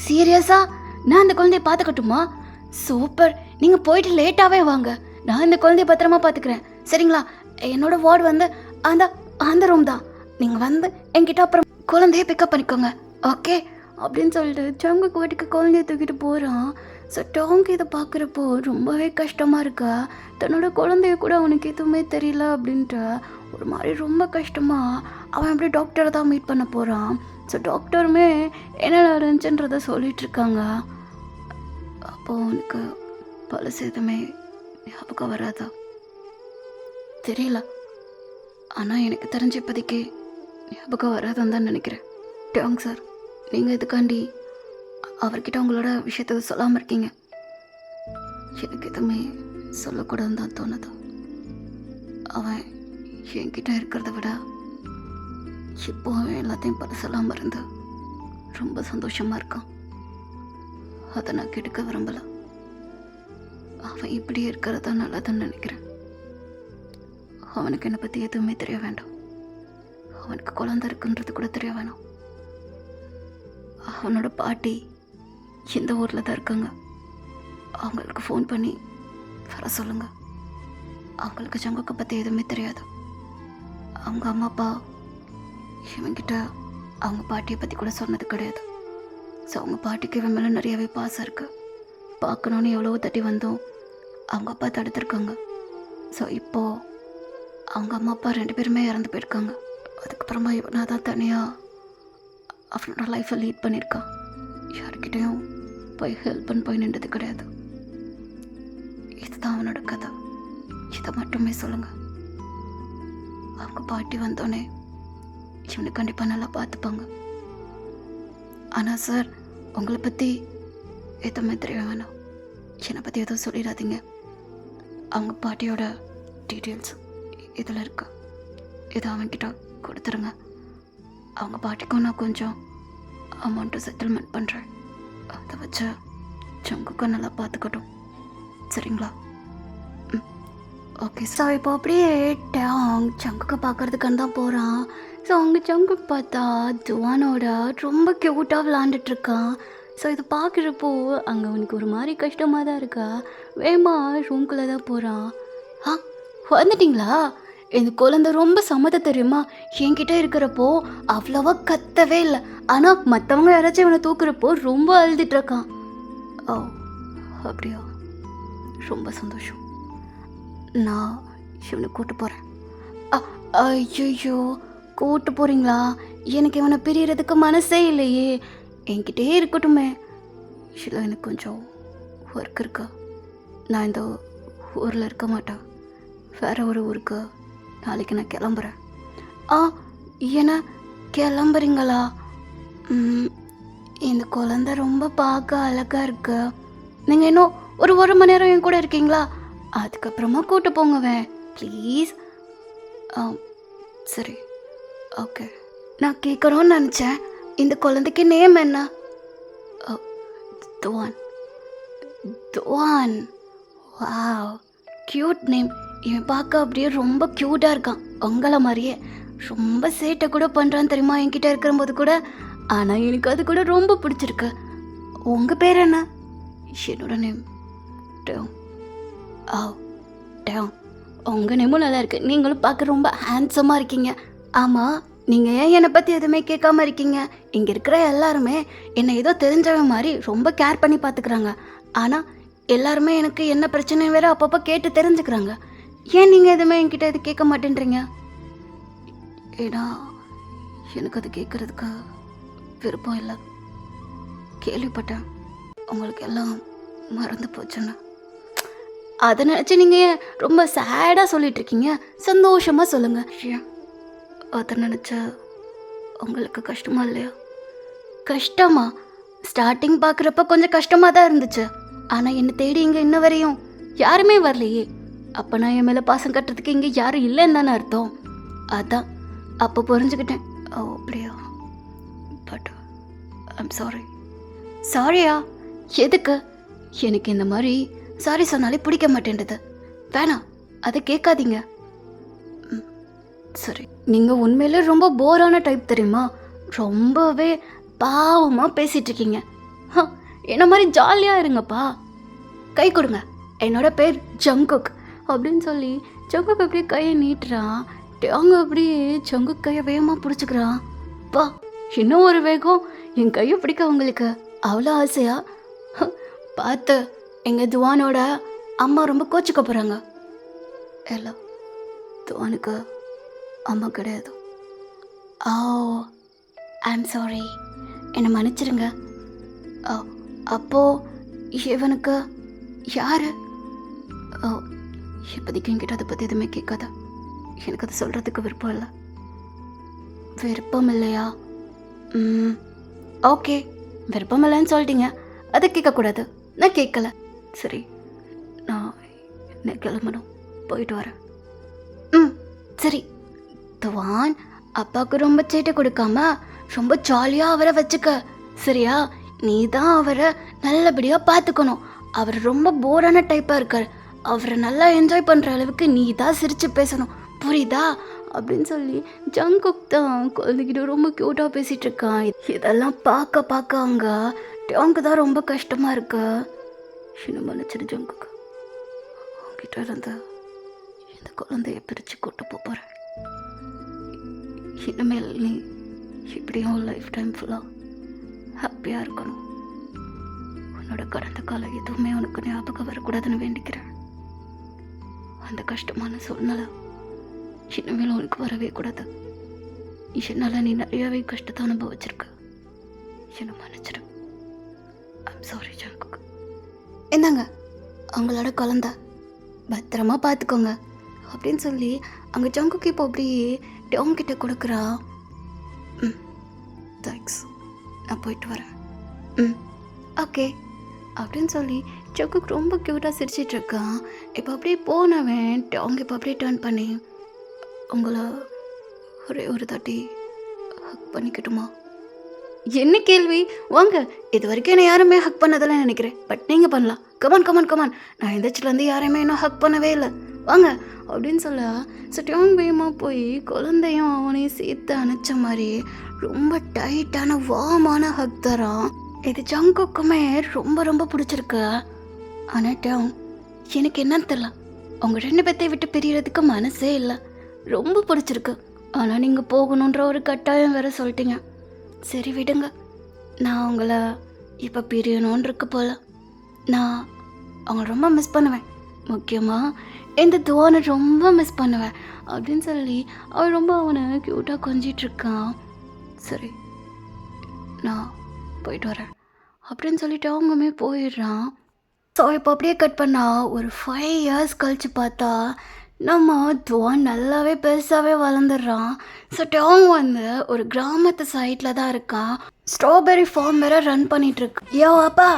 சீரியஸா? நான் அந்த குழந்தைய பார்த்துக்கட்டுமா? சூப்பர், நீங்கள் போயிட்டு லேட்டாகவே வாங்க, நான் இந்த குழந்தைய பத்திரமா பார்த்துக்கிறேன் சரிங்களா? என்னோட வார்டு வந்து அந்த அந்த ரூம் தான். நீங்கள் வந்து என்கிட்ட அப்புறம் குழந்தைய பிக்கப் பண்ணிக்கோங்க, ஓகே அப்படின்னு சொல்லிட்டு ஜங்குக்கு வாட்டிக்கு குழந்தைய தூக்கிட்டு போகிறான். ஸோ டோங்கு இதை பார்க்குறப்போ ரொம்பவே கஷ்டமாக இருக்கா. தன்னோட குழந்தைய கூட அவனுக்கு எதுவுமே தெரியல அப்படின்ட்டு ஒரு மாதிரி ரொம்ப கஷ்டமாக அவன் அப்படியே டாக்டரை தான் மீட் பண்ண போகிறான். ஸோ டாக்டருமே என்ன நடந்துச்சுன்றதை சொல்லிகிட்ருக்காங்க. அப்போது அவனுக்கு பழசு எதுவுமே ஞாபகம் வராதா தெரியல. ஆனால் எனக்கு தெரிஞ்ச இப்போதைக்கு ஞாபகம் வராதுன்னு தான் நினைக்கிறேன். டோங் சார், நீங்கள் இதுக்காண்டி அவர்கிட்ட உங்களோட விஷயத்த சொல்லாமல் இருக்கீங்க. எனக்கு எதுவுமே சொல்லக்கூடாதுன்னு தான் தோணுது. அவன் என்கிட்ட இருக்கிறத விட இப்போ அவன் எல்லாத்தையும் பல சொல்லாமல் இருந்து ரொம்ப சந்தோஷமாக இருக்கான். அதை நான் கெடுக்க விரும்பலை. அவன் இப்படி இருக்கிறதா நல்லதுன்னு நினைக்கிறேன். அவனுக்கு என்னை பற்றி எதுவுமே தெரிய வேண்டாம். அவனுக்கு குழந்தை இருக்குன்றது கூட தெரிய வேணாம். அவனோட பாட்டி இந்த ஊரில் தான் இருக்காங்க. அவங்களுக்கு ஃபோன் பண்ணி வர சொல்லுங்கள். அவங்களுக்கு ஜங்குக்கை பற்றி எதுவுமே தெரியாது. அவங்க அம்மா அப்பா இவங்கிட்ட அவங்க பாட்டியை பற்றி கூட சொன்னது கிடையாது. ஸோ அவங்க பாட்டிக்கு இவன் மேலே நிறையவே பாசம் இருக்குது. பார்க்கணுன்னு எவ்வளவோ தட்டி வந்தோம், அவங்க அப்பா தடுத்துருக்காங்க. ஸோ இப்போது அவங்க அம்மா அப்பா 2 பேருமே இறந்து போயிருக்காங்க. அதுக்கப்புறமா இவனாக தான் தனியாக அவனோட லைஃப்பை லீட் பண்ணியிருக்கான். யாருக்கிட்டையும் போய் ஹெல்ப் பண்ணி போய் நின்றது கிடையாது. இதுதான் அவனோட கதை. இதை மட்டுமே சொல்லுங்கள். அவங்க பாட்டி வந்தோடனே இவனை கண்டிப்பாக நல்லா பார்த்துப்பாங்க. ஆனால் சார், உங்களை பற்றி எதுவுமே தெரிய வேணாம். என்னை பற்றி எதுவும் சொல்லிடாதீங்க. அவங்க பாட்டியோட டீட்டெயில்ஸ் இதில் இருக்கா, இதை அவன்கிட்ட கொடுத்துருங்க. அவங்க பாட்டிக்கும் நான் கொஞ்சம் அமௌண்ட்டு செட்டில்மெண்ட் பண்ணுறேன். அதை வச்சு ஜங்குக்கும் நல்லா பார்த்துக்கட்டும், சரிங்களா? Okay sir. இப்போ அப்படியே ஜங்குக்கு பார்க்கறதுக்கான தான் போகிறான். ஸோ அவங்க ஜங்குக்கு பார்த்தா ஜுவானோட ரொம்ப க்யூட்டாக விளாண்டுட்ருக்கான். ஸோ இது பார்க்குறப்போ அங்கே அவனுக்கு ஒரு மாதிரி கஷ்டமாக தான் இருக்கா. வேமா ரூம்குள்ளே தான் போகிறான். வந்துட்டிங்களா? இந்த குழந்தை ரொம்ப சம்மத தெரியுமா? என்கிட்ட இருக்கிறப்போ அவ்வளோவா கத்தவே இல்லை. ஆனால் மற்றவங்க யாராச்சும் இவனை தூக்குறப்போ ரொம்ப அழுதுட்ருக்கான். ஓ அப்படியா, ரொம்ப சந்தோஷம். நான் இவனை கூட்டு போகிறேன். ஐயோ, கூட்டு போகிறீங்களா? எனக்கு இவனை பிரியறதுக்கு மனசே இல்லையே. என்கிட்டே இருக்கட்டுமே. இல்லை, எனக்கு கொஞ்சம் ஒர்க் இருக்கா. நான் இந்த ஊரில் இருக்க மாட்டேன், வேற ஒரு ஊருக்கு நாளைக்கு நான் கிளம்புறேன். என்ன கிளம்புறீங்களா? இந்த குழந்தை ரொம்ப பார்க்க அழகாக இருக்கு. நீங்கள் இன்னும் ஒரு மணி நேரம் என் கூட இருக்கீங்களா? அதுக்கப்புறமா கூட்டு போங்கவேன் ப்ளீஸ். சரி, ஓகே. நான் கேட்குறோன்னு நினச்சேன், இந்த குழந்தைக்கு நேம் என்ன? துவான். துவான், வாவ், க்யூட் நேம். இவன் பார்க்க அப்படியே ரொம்ப க்யூட்டாக இருக்கான், உங்களை மாதிரியே. ரொம்ப சேட்டை கூட பண்ணுறான்னு தெரியுமா என்கிட்ட இருக்கிறபோது கூட. ஆனால் எனக்கு அது கூட ரொம்ப பிடிச்சிருக்கு. உங்கள் பேர் என்ன? என்னோட நேம் டேவ். டேவ், உங்கள் நேமும் நல்லா இருக்கு. நீங்களும் பார்க்க ரொம்ப ஹேண்ட்ஸமாக இருக்கீங்க. ஆமாம், நீங்கள் ஏன் என்னை பற்றி எதுவுமே கேட்காம இருக்கீங்க? இங்கே இருக்கிற எல்லாருமே என்னை ஏதோ தெரிஞ்சவன் மாதிரி ரொம்ப கேர் பண்ணி பார்த்துக்கிறாங்க. ஆனால் எல்லாருமே எனக்கு என்ன பிரச்சனை வேறு அப்பப்போ கேட்டு தெரிஞ்சுக்கிறாங்க. ஏன் நீங்கள் எதுவுமே என்கிட்ட இது கேட்க மாட்டேன்றீங்க? ஏன்னா எனக்கு அது கேட்குறதுக்கு விருப்பம் இல்லை. கேள்விப்பட்டேன் உங்களுக்கு எல்லாம் மறந்து போச்சுன்னு. அதை நினச்சி நீங்கள் ஏன் ரொம்ப சேடாக சொல்லிட்டு இருக்கீங்க? சந்தோஷமாக சொல்லுங்கள். ஏன் அதை நினச்சா உங்களுக்கு கஷ்டமா இல்லையா? கஷ்டமா? ஸ்டார்டிங் பார்க்குறப்ப கொஞ்சம் கஷ்டமாக தான் இருந்துச்சு. ஆனால் என்னை தேடி இங்கே இன்ன வரையும் யாருமே வரலையே. அப்போ நான் என் மேலே பாசம் கட்டுறதுக்கு இங்கே யாரும் இல்லைன்னு தானே அர்த்தம். அதான் அப்போ புரிஞ்சுக்கிட்டேன். ஓ அப்படியா? But I'm sorry. சாரியா? எதுக்கு? எனக்கு இந்த மாதிரி சாரி சொன்னாலே பிடிக்க மாட்டேன்றது. வேணாம், அதை கேட்காதீங்க. சரி, நீங்கள் உண்மையிலே ரொம்ப போரான டைப் தெரியுமா? ரொம்பவே பாவமாக பேசிகிட்டு இருக்கீங்க. என்ன மாதிரி ஜாலியாக இருங்கப்பா. கை கொடுங்க, என்னோட பேர் ஜங்குக் அப்படின்னு சொல்லி ஜங்குக் அப்படியே கையை நீட்டுறான். அவங்க அப்படியே ஜங்குக் கையை வேகமாக பிடிச்சிக்கிறான். பா, இன்னும் ஒரு வேகம். என் கையை பிடிக்க உங்களுக்கு அவ்வளோ ஆசையா? பார்த்து, எங்கள் துவானோட அம்மா ரொம்ப கோச்சிக்க போகிறாங்க. இல்லை, துவானுக்கு அம்மா கிடையாது. ஓ, ஐம் சாரி, என்னை மன்னிச்சிருங்க. அப்போது இவனுக்கு யார்? ஓ, இப்போதைக்கு என்கிட்ட அதை பற்றி எதுவுமே கேட்காத. எனக்கு அதை சொல்கிறதுக்கு விருப்பம் இல்லை. விருப்பம் இல்லையா? ஓகே, விருப்பம் இல்லைன்னு சொல்லிட்டீங்க, அதை கேட்கக்கூடாது. நான் கேட்கல. சரி, நான் கிளம்பணும், போயிட்டு வரேன். சரி துவான், அப்பாவுக்கு ரொம்ப சேட்டை கொடுக்காம ரொம்ப ஜாலியாக அவரை வச்சுக்க, சரியா? நீ தான் அவரை நல்லபடியாக பார்த்துக்கணும். அவர் ரொம்ப போரான டைப்பாக இருக்கார். அவரை நல்லா என்ஜாய் பண்ணுற அளவுக்கு நீ தான் சிரித்து பேசணும், புரியுதா? அப்படின்னு சொல்லி ஜங்குக் தான் குழந்தைகிட்ட ரொம்ப க்யூட்டாக பேசிகிட்டு இருக்கான். இதெல்லாம் பார்க்க அவங்க அவங்க தான் ரொம்ப கஷ்டமாக இருக்கு. என்ன மன்னிச்சிரு ஜங்குக், அவங்ககிட்ட இருந்த இந்த குழந்தைய பிரித்து கூட்டு போகிறேன். இனிமேல் நீ இப்படியும் லைஃப் டைம் ஃபுல்லாக ஹாப்பியாக இருக்கணும். உன்னோட கடந்த காலம் எதுவுமே உனக்கு ஞாபகம் வரக்கூடாதுன்னு வேண்டிக்கிறேன். அந்த கஷ்டமான சூழ்நிலை இனிமேல் உனக்கு வரவே கூடாது. என்னால் நீ நிறையாவே கஷ்டத்தை அனுபவிச்சிருக்க. என்னை மன்னிச்சிடு. I'm sorry Jungkook. என்னங்க, அவங்களோட குழந்தை பத்திரமா பார்த்துக்கோங்க அப்படின்னு சொல்லி அங்கே ஜங்குக்கு இப்போ அப்படியே டவுன் கிட்ட கொடுக்குறா. ம் தேங்க்ஸ், நான் போயிட்டு வரேன். ம் ஓகே அப்படின்னு சொல்லி ஜங்குக்கு ரொம்ப க்யூட்டாக சிரிச்சிட்ருக்கான். இப்போ அப்படியே போனவன் டவுன் இப்போ அப்படியே டர்ன் பண்ணி, உங்களை ஒரே ஒரு தாட்டி ஹக் பண்ணிக்கட்டுமா? என்ன கேள்வி? வாங்க, இது வரைக்கும் என்னை யாருமே ஹக் பண்ணதெல்லாம் நினைக்கிறேன், பட் நீங்கள் பண்ணலாம். கமான் கமான் கமான், நான் எந்திரிச்சிலேருந்து யாரையுமே இன்னும் ஹக் பண்ணவே இல்லை, வாங்க அப்படின்னு சொல்ல சட்டியாங் வேகமாக போய் குழந்தையும் அவனையும் சேர்த்து அணைச்ச மாதிரி ரொம்ப டைட்டான வாமான ஹக் தரான். இது ஜங்குக்குமே ரொம்ப ரொம்ப பிடிச்சிருக்கு. ஆனால் டவுன் எனக்கு என்னன்னு தெரியல, அவங்க 2 பேர்த்தை விட்டு பிரியறதுக்கு மனசே இல்லை. ரொம்ப பிடிச்சிருக்கு, ஆனால் நீங்கள் போகணுன்ற ஒரு கட்டாயம் வேற சொல்லிட்டீங்க. சரி விடுங்க, நான் அவங்கள இப்போ பிரியணும்னு இருக்கு போல. நான் அவங்கள ரொம்ப மிஸ் பண்ணுவேன், முக்கியமாக இந்த துவானை ரொம்ப மிஸ் பண்ணுவேன் அப்படின்னு சொல்லி அவன் ரொம்ப அவனை க்யூட்டாக கொஞ்சிட்ருக்கான். சரி நான் போயிட்டு வரேன் அப்படின்னு சொல்லிட்டு அவங்கவுமே போயிடுறான். ஸோ இப்போ அப்படியே கட் பண்ணால் ஒரு 5 years கழித்து பார்த்தா நம்ம துவான் நல்லாவே பெருசாகவே வளர்ந்துடுறான். ஸோ டவுன் வந்து ஒரு கிராமத்து சைட்டில் தான் இருக்கான். ஸ்ட்ராபெரி ஃபார்ம் வேற ரன் பண்ணிகிட்ருக்கு. யோ அப்பா,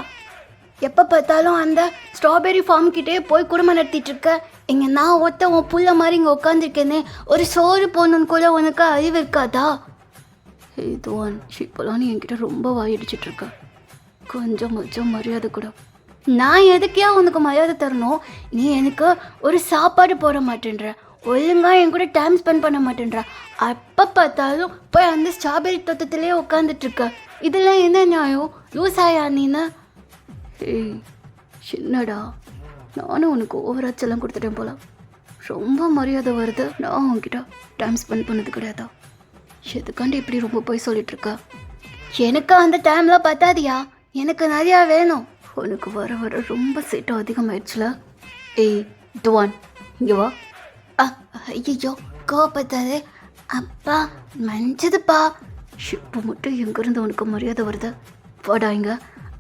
எப்போ பார்த்தாலும் அந்த ஸ்ட்ராபெரி ஃபார்ம் கிட்டே போய் குடும்பம் நடத்திட்டுருக்க. இங்கே நான் ஒருத்த உன் புள்ள மாதிரி இங்கே உட்காந்துருக்கேனே, ஒரு சோறு போகணுன்னு கூட உனக்கு அறிவு இருக்காதா? ஹே துவான், இப்போலாம் நீ என்கிட்ட ரொம்ப வாயிடிச்சிட்ருக்க, கொஞ்சம் மரியாதை கூட. நான் எதுக்கே உனக்கு மரியாதை தரணும்? நீ எனக்கு ஒரு சாப்பாடு போட மாட்டேன்ற, ஒழுங்காக என் கூட டைம் ஸ்பெண்ட் பண்ண மாட்டேன்ற, அப்போ பார்த்தாலும் போய் அந்த ஸ்ட்ராபெரி தோட்டத்திலே உட்காந்துட்ருக்க. இதெல்லாம் என்ன நியாயம்? லூசாயா நீன்னு? ஏய் சின்னடா, நானும் உனக்கு ஓவராச்செல்லாம் கொடுத்துட்டேன் போல. ரொம்ப மரியாதை வருது, நான் உன்கிட்ட டைம் ஸ்பெண்ட் பண்ணது கிடையாதா? எதுக்காண்டி இப்படி ரொம்ப போய் சொல்லிகிட்ருக்கா? எனக்கு அந்த டைம்லாம் பத்தாதியா, எனக்கு நிறையா வேணும். உனக்கு வர வர ரொம்ப சேட்டம் அதிகமாயிடுச்சுல. ஏய் துவான், இங்கே வா. ஐயோ கோபப்பத்தாது அப்பா, மஞ்சதுப்பா. இப்போ மட்டும் எங்கேருந்து உனக்கு மரியாதை வருது? போடா இங்க.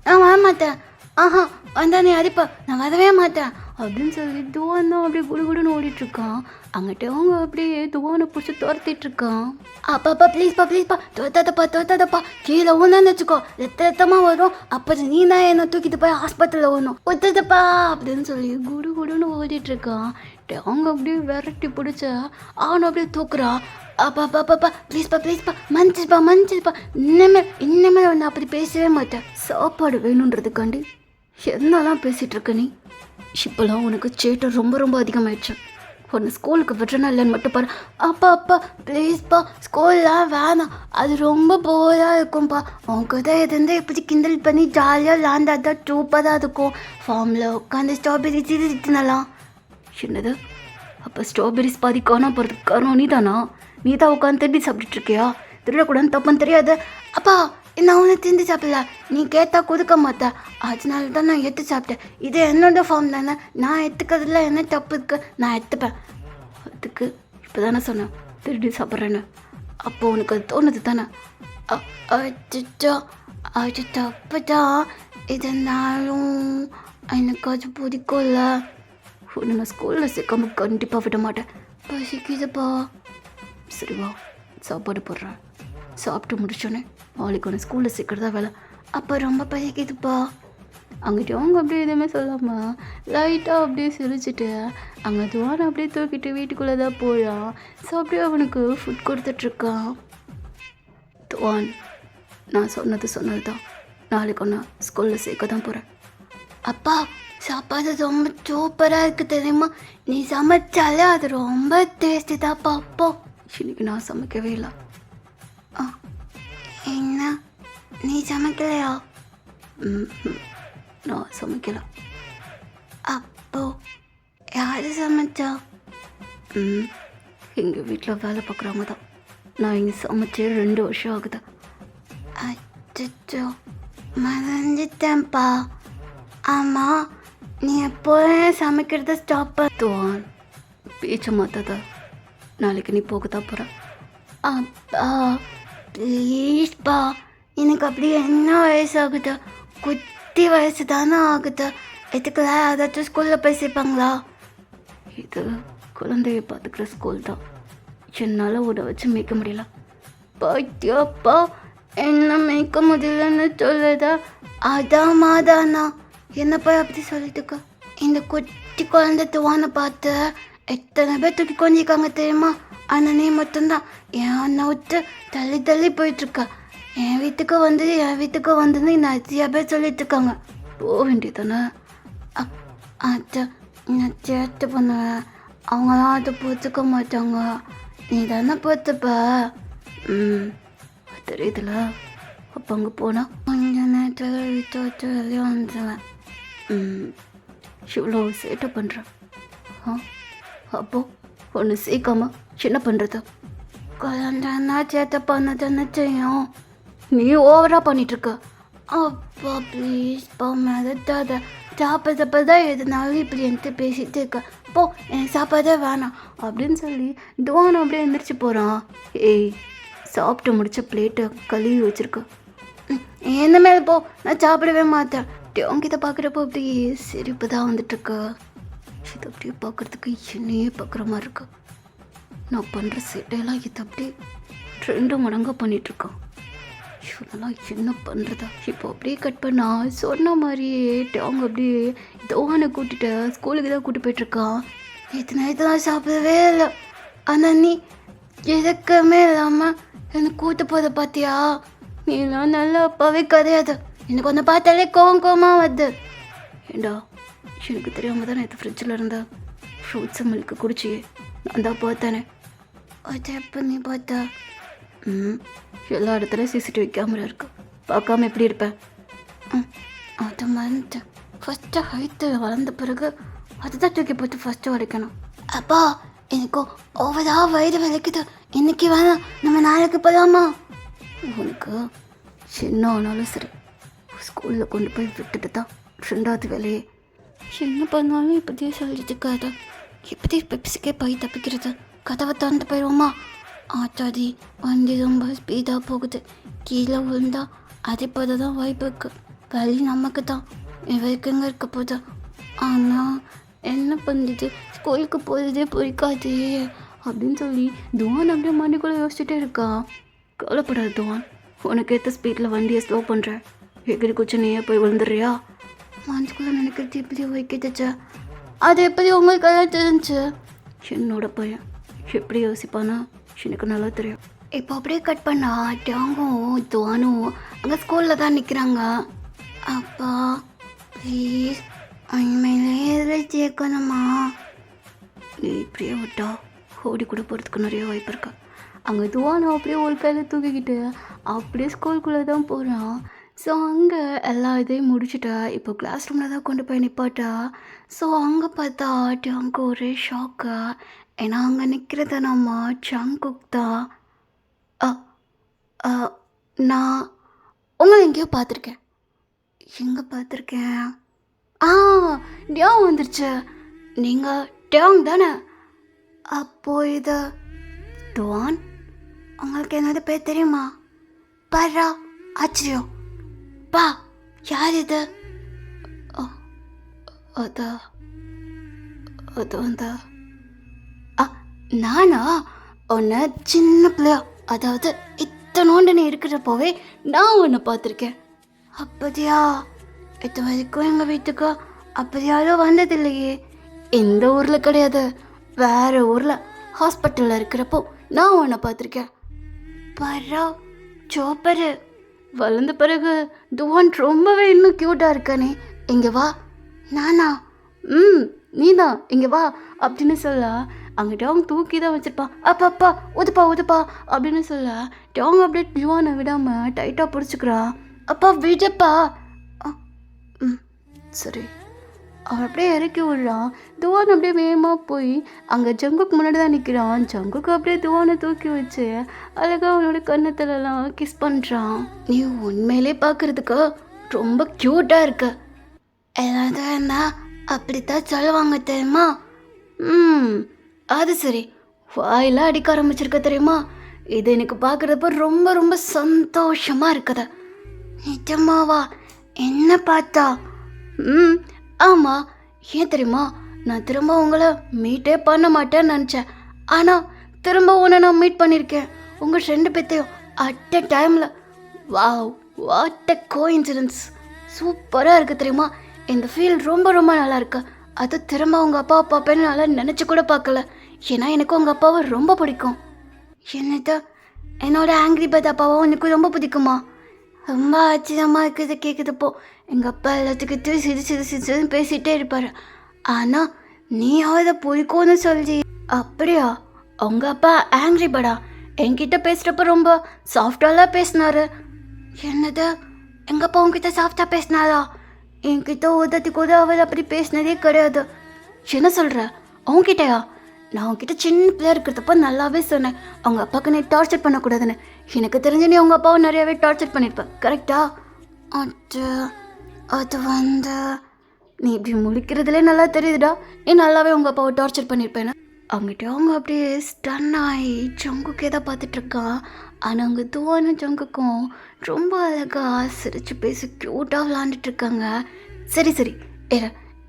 நான் வர மாட்டேன். ஆஹா வந்தா நீ அடிப்பா, நான் வரவே மாட்டேன் அப்படின்னு சொல்லி துவான் தான் அப்படியே குடுகுடுன்னு ஓடிட்டுருக்கான். அங்கிட்ட அவங்க அப்படியே துவானை பிடிச்சி துரத்திட்டுருக்கான். அப்பாப்பா ப்ளீஸ்ப்பா தோத்தாதப்பா, கீழே ஊனான்னு வச்சுக்கோ, ரத்தமாக வரும், அப்புறம் நீ தான் என்னை தூக்கிட்டு போய் ஹாஸ்பிட்டலில் ஓடணும், ஒத்துதப்பா அப்படின்னு சொல்லி குடுகுடுன்னு ஓடிட்டுருக்கான். அவங்க அப்படியே விரட்டி பிடிச்ச அவனை அப்படியே தூக்குறான். அப்பாப்பா ப்ளீஸ்ப்பா மன்னிச்சிருப்பா, இனிமேல் நான் அப்படி பேசவே மாட்டேன். சாப்பாடு வேணுன்றதுக்காண்டி என்னெல்லாம் பேசிகிட்டு இருக்க நீ? இப்போலாம் உனக்கு சேட்டை ரொம்ப ரொம்ப அதிகமாகிடுச்சு. ஒன்று ஸ்கூலுக்கு விட்டுறனா இல்லைன்னு மட்டும் பாரு. அப்பா ப்ளீஸ்ப்பா, ஸ்கூல்லாம் வேணாம், அது ரொம்ப போராக இருக்கும்ப்பா. உங்ககிட்ட எதுந்து எப்படி கிண்டல் பண்ணி ஜாலியாக விளாண்டாதான் சூப்பராக இருக்கும். ஃபார்மில் உட்காந்து ஸ்ட்ராபெரி தின்னலாம். என்னது? அப்போ ஸ்ட்ராபெரிஸ் பாதி காணா போகிறதுக்கு காரணம் நீ தானா? நீ தான் உட்காந்து திருடி சாப்பிட்டுருக்கியா? திருடக்கூடாதுன்னு தப்புன்னு தெரியாது. அப்பா நான் ஒன்று திண்டு சாப்பிடல, நீ கேட்டால் கொடுக்க மாட்டேன், அதனால தான் நான் எடுத்து சாப்பிட்டேன். இது என்னோட ஃபார்ம் தானே, நான் எடுத்துக்கிறதுல என்ன தப்பு இருக்குது, நான் எடுத்துப்பேன். அதுக்கு இப்போ தானே சொன்னேன் திருடி சாப்பிட்றேன்னு. அப்போ உனக்கு அது தோணுது தானே? அச்சோ அது தப்பு தான், இதனாலும் எனக்கு அது பிடிக்கும்ல. உன்னை நான் ஸ்கூலில் சேர்க்காம கண்டிப்பாக விட மாட்டேன். பசிக்குதுப்பா. சரிவா, சாப்பாடு போடுறேன், சாப்பிட்டு முடிச்சோன்னே நாளைக்கு ஒன்று ஸ்கூலில் சேர்க்குறதா வேலை. அப்போ ரொம்ப பசிக்குதுப்பா. அங்கிட்ட அவங்க அப்படியே எதுவுமே சொல்லாமல் லைட்டாக அப்படியே சிரிச்சிட்டு அங்கே துவானை அப்படியே தூக்கிட்டு வீட்டுக்குள்ளே தான் போயான். ஸோ அப்படியே அவனுக்கு ஃபுட் கொடுத்துட்ருக்கான். துவான், நான் சொன்னது தான், நாளைக்கு ஒன்று ஸ்கூலில் சேர்க்க தான் போகிறேன். அப்பா சாப்பாடு ரொம்ப சூப்பராக இருக்குது தெரியுமா, நீ சமைச்சாலே அது ரொம்ப டேஸ்டி தான்ப்பா. அப்போ இன்னைக்கு நான் சமைக்கவே இல்லை. என்ன நீ சமைக்கலையா? நான் சமைக்கல. அப்போ யாரு சமைச்சா? எங்கள் வீட்டில் வேலை பார்க்குறவங்க தான். நான் இங்கே சமைச்சே 2 வருஷம் ஆகுது. அச்சோ மறந்துட்டேன்ப்பா. ஆமாம், நீ எப்போவே சமைக்கிறத ஸ்டாப் பண்ணுவான். பேச்ச மாத்தாத, நாளைக்கு நீ போக தான் போகிற. அப்பா ப்ளீஸ்ப்பா, எனக்கு அப்படி என்ன வயசாகுது? குட்டி வயசு தானே ஆகுது, இதுக்குலாம் ஏதாச்சும் ஸ்கூலில் போய் சேர்ப்பாங்களா? இது குழந்தைய பார்த்துக்கிற ஸ்கூல் தான். என்னால் உட வச்சு மேய்க்க முடியல. பாத்தியாப்பா, என்ன மேய்க்க முடியலன்னு சொல்லுதா? அதான் மாதானா, என்னப்பா அப்படி சொல்லிட்டுக்க? இந்த குட்டி குழந்தை துவானை பார்த்து எத்தனை பேர் தூக்கி கொஞ்சிக்காங்க தெரியுமா? ஆனால் நீ மட்டும்தான் என் விட்டு தள்ளி தள்ளி போயிட்டுருக்கா. என் வீட்டுக்கு வந்து நிறையா பேர் சொல்லிட்டு இருக்காங்க. போக வேண்டியதானே? அதை நான் சேர்த்து பண்ணுவேன். அவங்களாம் அதை பொறுத்துக்க மாட்டாங்க. நீ தானே பொறுத்துப்ப. தெரியுதுல. அப்போ அங்கே போனால் கொஞ்ச நேரத்தில் வீட்டை விட்டு வெளியே வந்துடுவேன். இவ்வளோ சேட்டை பண்ணுறேன். அப்போ ஒன்று சீக்காம என்ன பண்ணுறது? குழந்தைன்னா சேட்டை பண்ண தானே செய்யும். நீ ஓவராக பண்ணிகிட்ருக்க. அப்பா ப்ளீஸ்ப்பா, மிதத்தாத. சாப்பிட்றப்ப தான் எதுனாலும் இப்படி என்கிட்ட பேசிகிட்டே இருக்க. போ, எனக்கு சாப்பாடே வேணாம் அப்படின்னு சொல்லி துவானம் அப்படியே எழுந்திரிச்சு போகிறான். ஏய், சாப்பிட்டு முடிச்ச பிளேட்டை கழுவி வச்சுருக்க. என்ன மேலே போ, நான் சாப்பிடவே மாட்டேன். உங்ககிட்ட பார்க்குறப்போ அப்படி சிரிப்பு தான் வந்துட்டுருக்க. இது அப்படியே பார்க்குறதுக்கு என்னையே பார்க்குற மாதிரி இருக்கு. நான் பண்ணுற சேட்டையெல்லாம் இது அப்படியே 2 மடங்காக பண்ணிகிட்ருக்கான். இவனெல்லாம் என்ன பண்ணுறதா? இப்போ அப்படியே கட் பண்ணா சொன்ன மாதிரியே அவங்க அப்படியே தோனை கூட்டிட்டு ஸ்கூலுக்கு தான் கூட்டி போயிட்டுருக்கான். நேற்று சாப்பிடவே இல்லை. ஆனால் நீ எதுக்குமே இல்லாமல் என்னை கூட்டு போதை பார்த்தியா? நீலாம் நல்லா அப்பாவே கிடையாது. எனக்கு ஒன்று பார்த்தாலே கோவமாக வருது. ஏண்டா, எனக்கு தெரியாமல் தான் நேற்று ஃப்ரிட்ஜில் இருந்த ஃப்ரூட்ஸு மில்க்கு குடிச்சி நான் தான் பார்த்தேனே. அது எப்போ நீ பார்த்தா? எல்லா இடத்துலையும் சிசிடிவி கேமரா இருக்கு. பார்க்காம எப்படி இருப்பேன்? அதை மறந்துட்டேன். ஃபஸ்ட்டு ஹைட்டு வளர்ந்த பிறகு அதுதான் தூக்கி போட்டு ஃபஸ்ட்டு வளைக்கணும். அப்பா, எனக்கு ஓவரா வயிறு வலிக்குது. இன்னைக்கு வேணாம், நம்ம நாளைக்கு போகலாமா? உனக்கு சின்ன ஆனாலும் சரி, ஸ்கூலில் கொண்டு போய் விட்டுட்டு தான் 2வது வேலையே. என்ன பண்ணாலும் இப்படியே சொல்லிட்டு இருக்காது. இப்படி பெப்சிக்கே போய் தப்பிக்கிறது. கதவை திறந்து போயிடுவோமா? ஆத்தாடி, வண்டி ரொம்ப ஸ்பீடாக போகுது. கீழே விழுந்தா அதே போல தான் வாய்ப்பு இருக்குது. வலி நமக்கு தான். இவருக்குங்க இருக்க போதா? ஆனால் என்ன பண்ணுது, ஸ்கூலுக்கு போகிறதே பிடிக்காதே அப்படின்னு சொல்லி துவான் அப்படியே மண்டிக்குள்ளே யோசிச்சுட்டே இருக்கான். கவலைப்படாது துவான், உனக்கு ஏற்ற ஸ்பீடில் வண்டியை ஸ்லோ பண்ணுறேன். எகிரி குச்சி நீயே போய் விழுந்துடுறியா? மனசுக்குள்ளே நினைக்கிறது எப்படி வைக்கிட்டுச்சா? அது எப்படி உங்களுக்கு எல்லாம் தெரிஞ்சு? என்னோட பையன் எப்படி யோசிப்பானா எனக்கு நல்லா தெரியும். இப்போ அப்படியே கட் பண்ணா டாங்கும் துவானும் அங்கே ஸ்கூலில் தான் நிற்கிறாங்க. அப்பா ப்ளீஸ், உண்மையிலே சேர்க்கணுமா? நீ இப்படியே விட்டா ஓடி கூட போகிறதுக்கு நிறைய வாய்ப்பு இருக்கா. அங்கே துவானம் அப்படியே ஒரு கையில் தூக்கிக்கிட்டு அப்படியே ஸ்கூலுக்குள்ளே தான் போகிறான். ஸோ அங்கே எல்லா இதையும் முடிச்சுட்டா இப்போ கிளாஸ் ரூமில் தான் கொண்டு போய் நிப்பாட்டா. ஸோ அங்கே பார்த்தா அங்கே ஒரே ஷாக்கா. ஏன்னா அங்கே நிற்கிறது நம்ம ஜங்குக் தான். நான் உங்களை எங்கேயோ பார்த்துருக்கேன். எங்கே பார்த்துருக்கேன்? ஞாபகம் வந்துருச்சு. நீங்கள் டேங் தானே? அப்போ இது டுவான். உங்களுக்கு என்னோட பேர் தெரியுமா? பாரா, ஆச்சரியம். பா, யார் இது? அது நானா? உன்னை சின்ன பிள்ளையா, அதாவது இத்தனோண்டு நீ இருக்கிறப்போவே நான் உன்னை பார்த்துருக்கேன். அப்படியா? இது வரைக்கும் எங்கள் வீட்டுக்கு அப்படி யாரும் வந்ததில்லையே. எந்த ஊரில் கிடையாது, வேறு ஊரில் ஹாஸ்பிட்டலில் இருக்கிறப்போ நான் உன்னை பார்த்துருக்கேன். பரா, சோப்பரு. வளர்ந்த பிறகு துவான் ரொம்பவே இன்னும் க்யூட்டாக இருக்கானே. இங்கே வா. நானா? நீ தான், இங்கே வா அப்படின்னு சொல்ல அங்கே டாங் தூக்கி தான் வச்சுருப்பான். அப்பா உதுப்பா அப்படின்னு சொல்ல டாங் அப்படியே துவானை விடாமல் டைட்டாக பிடிச்சிக்கிறா. அப்பா விடப்பா. சரி. அவன் அப்படியே இறக்கி விடுறான். துவான் அப்படியே வேகமாக போய் அங்கே ஜங்குக்கு முன்னாடி தான் நிற்கிறான். ஜங்குக்கு அப்படியே துவானை தூக்கி வச்சு அழகாக அவனோட கன்னத்துலலாம் கிஸ் பண்ணுறான். நீ உண்மையிலே பார்க்குறதுக்கு ரொம்ப க்யூட்டாக இருக்க. ஏதாவது என்ன அப்படித்தான் சொல்லுவாங்க தெரியுமா? அது சரி, வாயெல்லாம் அடிக்க ஆரம்பிச்சிருக்க தெரியுமா? இது எனக்கு பார்க்குறப்ப ரொம்ப ரொம்ப சந்தோஷமாக இருக்குது. நிஜமாவா? என்ன பார்த்தா? ஆமாம். ஏன் தெரியுமா? நான் திரும்ப உங்களை மீட்டே பண்ண மாட்டேன்னு நினச்சேன். ஆனால் திரும்ப உன்னை நான் மீட் பண்ணியிருக்கேன். உங்கள் 2 பேத்தையும் அட் எ டைமில். Wow, what a coincidence. சூப்பராக இருக்குது தெரியுமா? இந்த ஃபீல் ரொம்ப ரொம்ப நல்லா இருக்கு. அது திரும்ப உங்கள் அப்பாவை பார்ப்பேன்னு நல்லா நினச்சி கூட பார்க்கல. ஏன்னா எனக்கு உங்கள் அப்பாவை ரொம்ப பிடிக்கும். என்னது, என்னோட ஆங்கிரி பேர்ட் அப்பாவும் எனக்கு ரொம்ப பிடிக்குமா? ரொம்ப ஆச்சரியமாக இருக்குது கேட்குதுப்போ. எங்கள் அப்பா எல்லாத்துக்கிட்டையும் சிரிச்சுன்னு பேசிகிட்டே இருப்பார். ஆனால் நீ அதை பிடிக்கும்னு சொல்லி. அப்படியா? உங்கள் அப்பா ஆங்கிரி பேர்டா? என்கிட்ட பேசுகிறப்ப ரொம்ப சாஃப்டாலாம் பேசினாரு. என்னது, எங்கள் அப்பா உங்ககிட்ட சாஃப்டாக பேசினாரா? என்கிட்ட உதத்தி கூட அவர் அப்படி பேசினதே கிடையாது. என்ன சொல்கிற? அவங்ககிட்டயா? நான் உங்ககிட்ட சின்ன பிள்ளையா இருக்கிறதப்போ நல்லாவே சொன்னேன், அவங்க அப்பாவுக்கு நீ டார்ச்சர் பண்ணக்கூடாதுன்னு. எனக்கு தெரிஞ்சு நீ உங்கள் அப்பாவை நிறையாவே டார்ச்சர் பண்ணியிருப்பேன், கரெக்டா? அது வந்து நீ இப்படி முழிக்கிறதுலே நல்லா தெரியுதுடா. நீ நல்லாவே உங்கள் அப்பாவை டார்ச்சர் பண்ணியிருப்பேன்னு. அவங்ககிட்ட அவங்க அப்படியே ஸ்டன் ஆகி ஜங்குக்கே தான் பார்த்துட்ருக்கான். ஆனால் அவங்க துவானும் ஜங்குக்கும் ரொம்ப அழகாக சிரிச்சு பேசி க்யூட்டாக விளாண்டுட்ருக்காங்க. சரி சரி ஏற,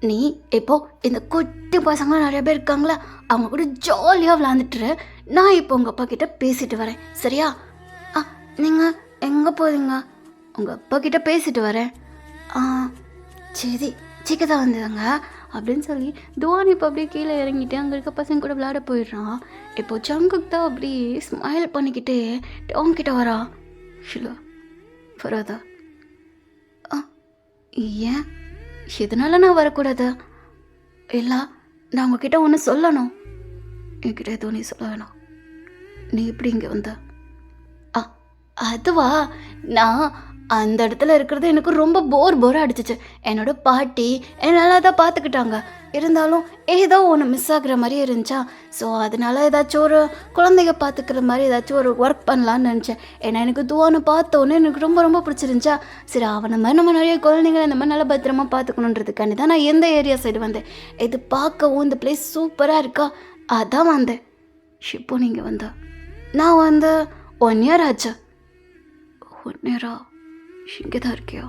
நீ இப்போ இந்த குட்டி பசங்களாம் நிறைய பேர் இருக்காங்களா, அவங்க கூட ஜாலியாக விளாண்டுட்டுரு. நான் இப்போ உங்கள் அப்பா கிட்ட பேசிட்டு வரேன், சரியா? நீங்கள் எங்கே போகிறீங்க? உங்கள் அப்பா கிட்ட பேசிட்டு வரேன். சரி, சீக்கிரம் வந்துடுங்க அப்படின்னு சொல்லி துவான் இப்போ அப்படியே கீழே இறங்கிட்டு அங்கே இருக்க பசங்க கூட விளையாட போயிடுறான். இப்போ ஜங்குக் தான் அப்படி ஸ்மைல் பண்ணிக்கிட்டே அவங்ககிட்ட வரா. ஷிலா வராதா? ஏன், எதனால நான் வரக்கூடாது? இல்லை, நான் உங்ககிட்ட ஒன்று சொல்லணும். என்கிட்ட எதுவும் நீ சொல்ல வேணாம். நீ எப்படி இங்கே வந்த? அதுவா, நான் அந்த இடத்துல இருக்கிறது எனக்கு ரொம்ப போராக அடிச்சிச்சு. என்னோட பாட்டி என்னை நல்லா தான் பார்த்துக்கிட்டாங்க. இருந்தாலும் ஏதோ ஒன்று மிஸ் ஆகுற மாதிரி இருந்துச்சா. ஸோ அதனால ஏதாச்சும் ஒரு குழந்தைங்க பார்த்துக்கிற மாதிரி ஏதாச்சும் ஒரு ஒர்க் பண்ணலான்னு நினச்சேன். ஏன்னா எனக்கு துவானை பார்த்தோன்னே எனக்கு ரொம்ப ரொம்ப பிடிச்சிருந்துச்சா. சரி, அவனை மாதிரி நம்ம நிறைய குழந்தைங்களை இந்த மாதிரி நல்லா பத்திரமா பார்த்துக்கணுன்றதுக்காண்டி தான் நான் எந்த ஏரியா சைடு வந்தேன். இது பார்க்கவும் இந்த பிளேஸ் சூப்பராக இருக்கா, அதான் வந்தேன். இப்போ நீங்கள் வந்தா? நான் வந்து 1 இயர் ஆச்சு. 1 இயரா? இங்கே தான் இருக்கியா?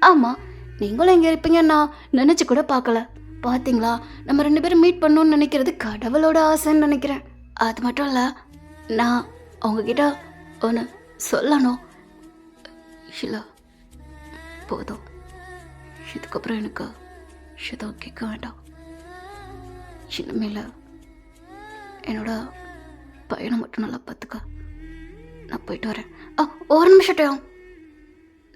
ஆமாம், நீங்களும் இங்கே இருப்பீங்க நான் நினச்சி கூட பார்க்கல. பார்த்தீங்களா, நம்ம 2 பேரும் மீட் பண்ணணும்னு நினைக்கிறது கடவுளோட ஆசைன்னு நினைக்கிறேன். அது மட்டும் இல்லை, நான் அவங்கக்கிட்ட ஒன்று சொல்லணும். இல்லை, போதும், இதுக்கப்புறம் எனக்கு எதுவும் கேட்க வேண்டாம். இனிமேல் என்னோட பையனை மட்டும் நல்லா பார்த்துக்க. நான் போயிட்டு வரேன். ஒரு நிமிஷம்,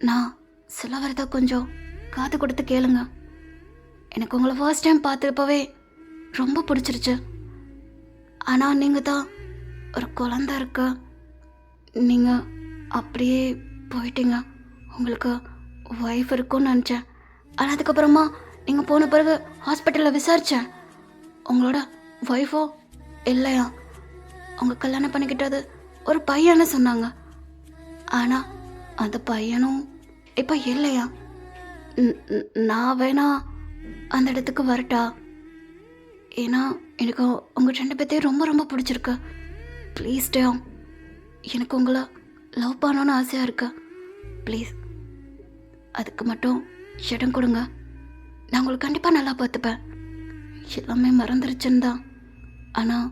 நான் சொல்ல வரதா கொஞ்சம் காது கொடுத்து கேளுங்க. எனக்கு உங்களை ஃபர்ஸ்ட் டைம் பார்த்துருப்பவே ரொம்ப பிடிச்சிருச்சு. ஆனால் நீங்கள் தான் ஒரு குழந்த இருக்க, நீங்கள் அப்படியே போயிட்டீங்க. உங்களுக்கு ஒய்ஃப் இருக்குன்னு நினச்சேன். ஆனால் அதுக்கப்புறமா நீங்கள் போன பிறகு ஹாஸ்பிட்டலில் விசாரித்தேன். உங்களோட ஒய்ஃபோ இல்லையா, அவங்க கல்யாணம் பண்ணிக்கிட்டது ஒரு பையன்னு சொன்னாங்க. ஆனால் அந்த பையனும் இப்போ இல்லையா. நான் வேணா அந்த இடத்துக்கு வரட்டா? ஏன்னா எனக்கு உங்கள் 2 பேர்த்தையும் ரொம்ப ரொம்ப பிடிச்சிருக்கு. ப்ளீஸ் டேம், எனக்கு உங்களை லவ் பண்ணணும்னு ஆசையாக இருக்கு. ப்ளீஸ் அதுக்கு மட்டும் இடம் கொடுங்க. நான் உங்களுக்கு கண்டிப்பாக நல்லா பார்த்துப்பேன். எல்லாமே மறந்துருச்சுன்னு தான், ஆனால்